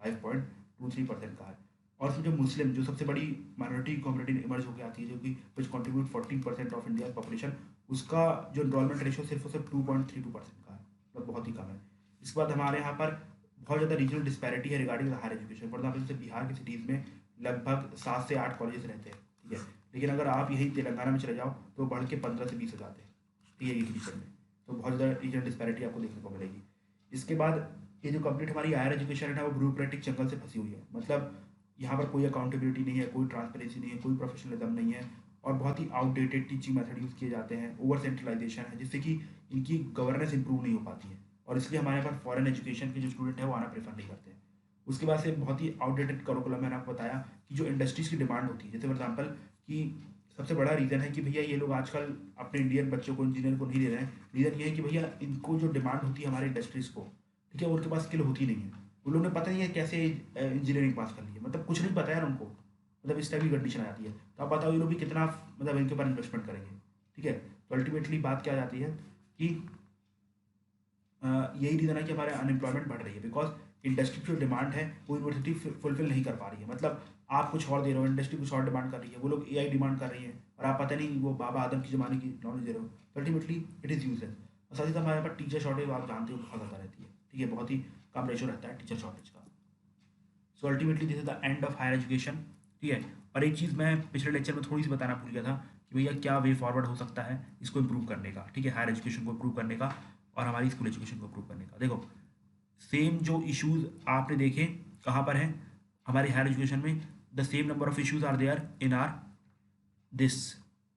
5.23% का है। और फिर जो मुस्लिम, जो सबसे बड़ी माइनॉरिटी कम्युनिटी इमर्ज होकर आती है, जो कि which contribute 14% of India population, उसका जो इनरोलमेंट रेशियो सिर्फ और सिर्फ 2.32% का है, मतलब बहुत ही कम है। इसके बाद हमारे यहाँ पर बहुत ज़्यादा रीजनल डिस्पैरिटी है regarding higher education. For example जैसे बिहार की सिटीज़ में लगभग 7 से 8 कॉलेजेस रहते हैं। ठीक है, लेकिन अगर आप यही तेलंगाना में चले जाओ तो बढ़ के 15 से 20 हो जाते हैं। ठीक है, एक रीजन में तो बहुत ज़्यादा रीजनल डिस्पैरिटी आपको देखने को मिलेगी। इसके बाद ये जो कंप्लीट हमारी हायर एजुकेशन है ना, वो ब्यूरोक्रेटिक जंगल से फंसी हुई है। मतलब यहाँ पर कोई अकाउंटेबिलिटी नहीं है, कोई ट्रांसपेरेंसी नहीं है, कोई प्रोफेशनलिज्म नहीं है, और बहुत ही आउटडेटेड टीचिंग मेथड यूज़ किए जाते हैं। ओवर सेंट्रलाइजेशन है, जिससे कि इनकी गवर्नेंस इंप्रूव नहीं हो पाती है, और इसलिए हमारे पास फॉरेन एजुकेशन के जो स्टूडेंट है वो आना प्रेफर नहीं करते हैं। उसके बाद से बहुत ही आउटडेटेड करिकुलम, मैंने आपको बताया कि जो इंडस्ट्रीज़ की डिमांड होती है, जैसे फॉर एग्जाम्पल कि सबसे बड़ा रीज़न है कि भैया ये लोग आजकल अपने इंडियन बच्चों को, इंजीनियर को नहीं ले रहे हैं। रीज़न ये है कि भैया इनको जो डिमांड होती है हमारे इंडस्ट्रीज़ को, ठीक है, उनके पास स्किल होती नहीं है। उन लोगों ने पता नहीं है कैसे इंजीनियरिंग पास कर ली है, मतलब कुछ नहीं पता है उनको, मतलब इस टाइप की कंडीशन आ जाती है। तो आप बताओ ये लोग भी कितना मतलब इनके ऊपर इन्वेस्टमेंट करेंगे। ठीक है, तो अल्टीमेटली बात क्या आ जाती है कि यही रीज़न है कि हमारे अनएम्प्लॉयमेंट बढ़ रही है, बिकॉज इंडस्ट्री की जो डिमांड है वो यूनिवर्सिटी फुलफिल नहीं कर पा रही है। मतलब आप कुछ और दे रहे हो, इंडस्ट्री कुछ और डिमांड कर रही है, वो लोग AI डिमांड कर रही है, और आप पता नहीं वो बाबा आदम की ज़माने की नॉलेज दे रहे हो, तो अल्टीमेटली इट इज़ यूजलेस। और साथ ही साथ हमारे पास टीचर शॉर्टेज आप जानते हो बहुत ज़्यादा रहती है। ठीक है, बहुत ही कम रेशो रहता है टीचर शॉर्टेज का। So ultimately this is the end of higher education. ठीक है, और एक चीज़ मैं पिछले लेक्चर में थोड़ी सी बताना भूल गया था कि भैया क्या वे फॉरवर्ड हो सकता है इसको इम्प्रूव करने का। ठीक है, हायर एजुकेशन को इम्प्रूव करने का और हमारी स्कूल एजुकेशन को इम्प्रूव करने का। देखो, सेम जो इश्यूज आपने देखे कहाँ पर हैं हमारी हायर एजुकेशन में, the same number of issues are there in our this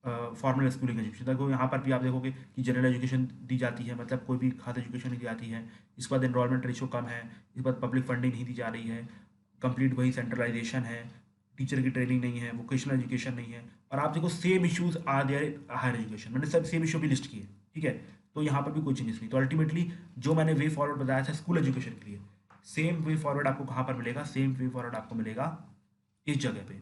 formal schooling education. देखो यहाँ पर भी आप देखोगे कि जनरल एजुकेशन दी जाती है, मतलब कोई भी खास एजुकेशन नहीं दी जाती है। इसके बाद एनरोलमेंट रेशियो कम है, इसके बाद पब्लिक फंडिंग नहीं दी जा रही है, कंप्लीट वही सेंट्रलाइजेशन है, टीचर की ट्रेनिंग नहीं है, वोकेशनल एजुकेशन नहीं है। और आप देखो same issues are there higher education, मैंने सब सेम इशू भी लिस्ट किए। ठीक है, तो यहाँ पर भी कोई चेंजेस नहीं। तो अल्टीमेटली जो मैंने वे फॉरवर्ड बताया था स्कूल एजुकेशन के लिए, सेम वे फॉरवर्ड आपको कहाँ पर मिलेगा, सेम वे फॉरवर्ड आपको मिलेगा इस जगह पे।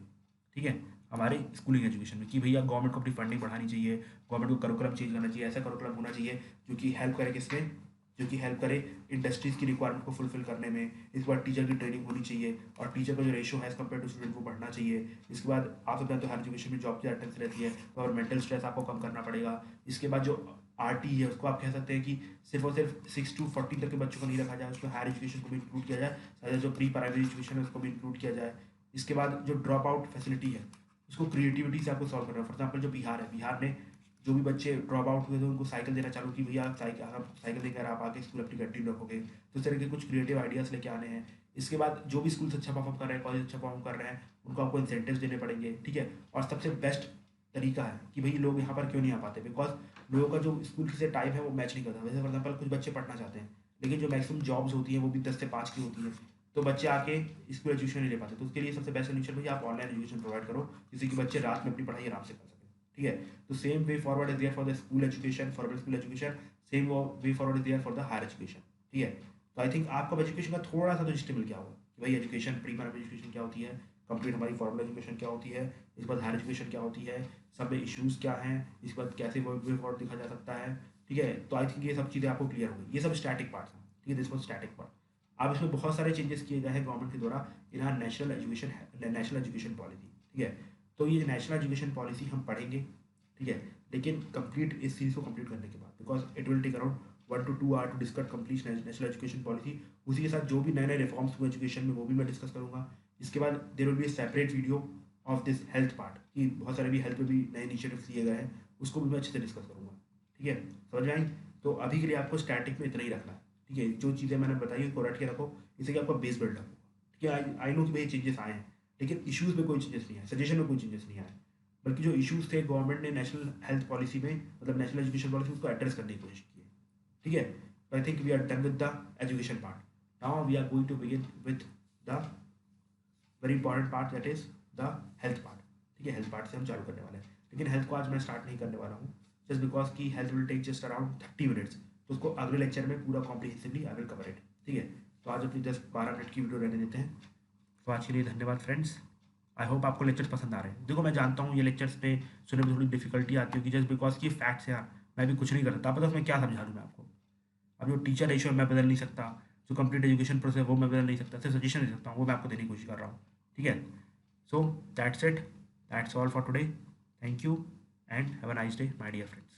ठीक है, हमारे स्कूलिंग एजुकेशन में, कि भैया गवर्नमेंट को अपनी फंडिंग बढ़ानी चाहिए, गवर्नमेंट को करिकुलम चेंज करना चाहिए, ऐसा करिकुलम होना चाहिए जो कि हेल्प करे किसमें, जो कि हेल्प करे इंडस्ट्रीज़ की रिक्वायरमेंट को फुलफिल करने में। इसके बाद टीचर की ट्रेनिंग होनी चाहिए, और टीचर का जो रेशियो है एज कम्पेयर टू स्टूडेंट वो बढ़ना चाहिए। इसके बाद आप सब जानते हो हायर एजुकेशन में जॉब की अटेंडेंस रहती है, तो और मेंटल स्ट्रेस आपको कम करना पड़ेगा। इसके बाद जो RT है उसको आप कह सकते हैं कि सिर्फ और सिर्फ 6 to 14 तक के बच्चों को नहीं रखा जाए, उसको हायर एजुकेशन को भी इंक्लूड किया जाए, साथ जो प्री प्राइमरी एजुकेशन है उसको भी इंक्लूड किया जाए। इसके बाद जो ड्रॉप आउट फैसिलिटी है उसको क्रिएटिविटी से आपको सॉल्व करना है। फॉर एग्जाम्पल जो बिहार है, बिहार ने जो भी बच्चे ड्रॉप आउट हुए थे उनको साइकिल देना चालू की, भैया साइकिल देकर आप आके स्कूल अपनी कंटिन्यू रखोगे। तो इस तरह के कुछ क्रिएटिव आइडियाज़ लेके आने हैं। इसके बाद जो भी स्कूल्स अच्छा परफॉर्म कर रहे हैं, कॉलेज अच्छा परफॉर्म कर रहे हैं, उनको आपको इंसेंटिव्स देने पड़ेंगे। ठीक है, और सबसे बेस्ट तरीका है कि भाई लोग यहाँ पर क्यों नहीं आ पाते, बिकॉज लोगों का जो स्कूल से टाइम है वो मैच नहीं करता। वैसे फॉर एग्जाम्पल कुछ बच्चे पढ़ना चाहते हैं, लेकिन जो मैक्सिमम जॉब्स होती हैं वो भी 10 से 5 की होती है, तो बच्चे आके स्कूल एजुकेशन नहीं ले पाते। तो उसके लिए सबसे बेस्ट सोल्यूशन भैया आप ऑनलाइन एजुकेशन प्रोवाइड करो, जिससे कि बच्चे रात में अपनी पढ़ाई आराम से कर सकें। ठीक है, तो same way forward is there for the school education, for school education, same way forward is there for the higher education. ठीक है, तो आई थिंक आपको एजुकेशन का थोड़ा सा तो जिस्ट मिल गया होगा कि भाई एजुकेशन, प्री प्राइमरी एजुकेशन क्या होती है, कंप्लीट हमारी फॉर्मल एजुकेशन क्या होती है, इसके बाद हायर एजुकेशन क्या होती है, सब में इशूज़ क्या हैं, इसके बाद कैसे वे फॉरवर्ड दिखा जा सकता है। ठीक है, तो आई थिंक ये सब चीज़ें आपको क्लियर हो गई। ये सब स्टैटिक पार्ट था। ठीक है, दिस वॉज स्टैटिक पार्ट। अब इसमें बहुत सारे चेंजेस किए गए हैं गवर्नमेंट के द्वारा इन आर नेशनल एजुकेशन पॉलिसी। ठीक है, तो ये नेशनल एजुकेशन पॉलिसी हम पढ़ेंगे। ठीक है, लेकिन कंप्लीट इस सीरीज को कंप्लीट करने के बाद, because it will take around 1 to 2 hour to discuss complete national education policy. उसी के साथ जो भी नए नए रिफॉर्म्स हुए एजुकेशन में वो भी मैं डिस्कस करूँगा। इसके बाद देर will B separate video of this health part, कि बहुत सारे भी हेल्थ पे भी नए इनिशिएटिव्स लिए गए हैं, उसको भी मैं अच्छे से डिस्कस करूँगा। ठीक है, समझ में आई? तो अभी के लिए आपको स्टैटिक में इतना ही रखना है। ठीक है, जो चीज़ें मैंने बताई उसको रट के रखो, इससे कि आपका बेस बिल्ड होगा। ठीक है, आई नो कि भाई चेंजेस आए हैं, लेकिन इश्यूज़ में कोई चेंजेस नहीं आए, सजेशन में कोई चेंजेस नहीं आए, बल्कि जो इश्यूज़ थे गवर्नमेंट ने नेशनल हेल्थ पॉलिसी में, मतलब नेशनल एजुकेशन पॉलिसी, उसको एड्रेस करने की कोशिश की है। ठीक है, I think we are done with the education part. Now we are going to begin with the very important part, that is the health part. ठीक है, हेल्थ पार्ट से हम चालू करने वाले हैं, लेकिन हेल्थ को आज मैं स्टार्ट नहीं करने वाला हूँ, जस्ट बिकॉज की health will take just around 30 minutes, तो उसको अगले लेक्चर में पूरा comprehensively I will cover it. ठीक है, तो आज अपनी 10-12 मिनट की वीडियो रहने देते हैं। तो आज के लिए धन्यवाद फ्रेंड्स। आई होप आपको लेक्चर्स पसंद आ रहे हैं। देखो, मैं जानता हूँ ये लेक्चर्स पे सुनने में थोड़ी डिफिकल्टी आती होगी, जस्ट बिकॉज की फैक्ट्स यार, मैं भी कुछ नहीं कर सकता, पता उसमें क्या समझा दूँ मैं आपको। अब जो टीचर रेशियो मैं बदल नहीं सकता, जो कंप्लीट एजुकेशन प्रोसेस है वो मैं बदल नहीं सकता, सिर्फ सजेशन दे सकता हूँ, वो मैं आपको देने की कोशिश कर रहा हूँ। ठीक है, so that's it, that's all for today. Thank you and have a nice day my dear friends.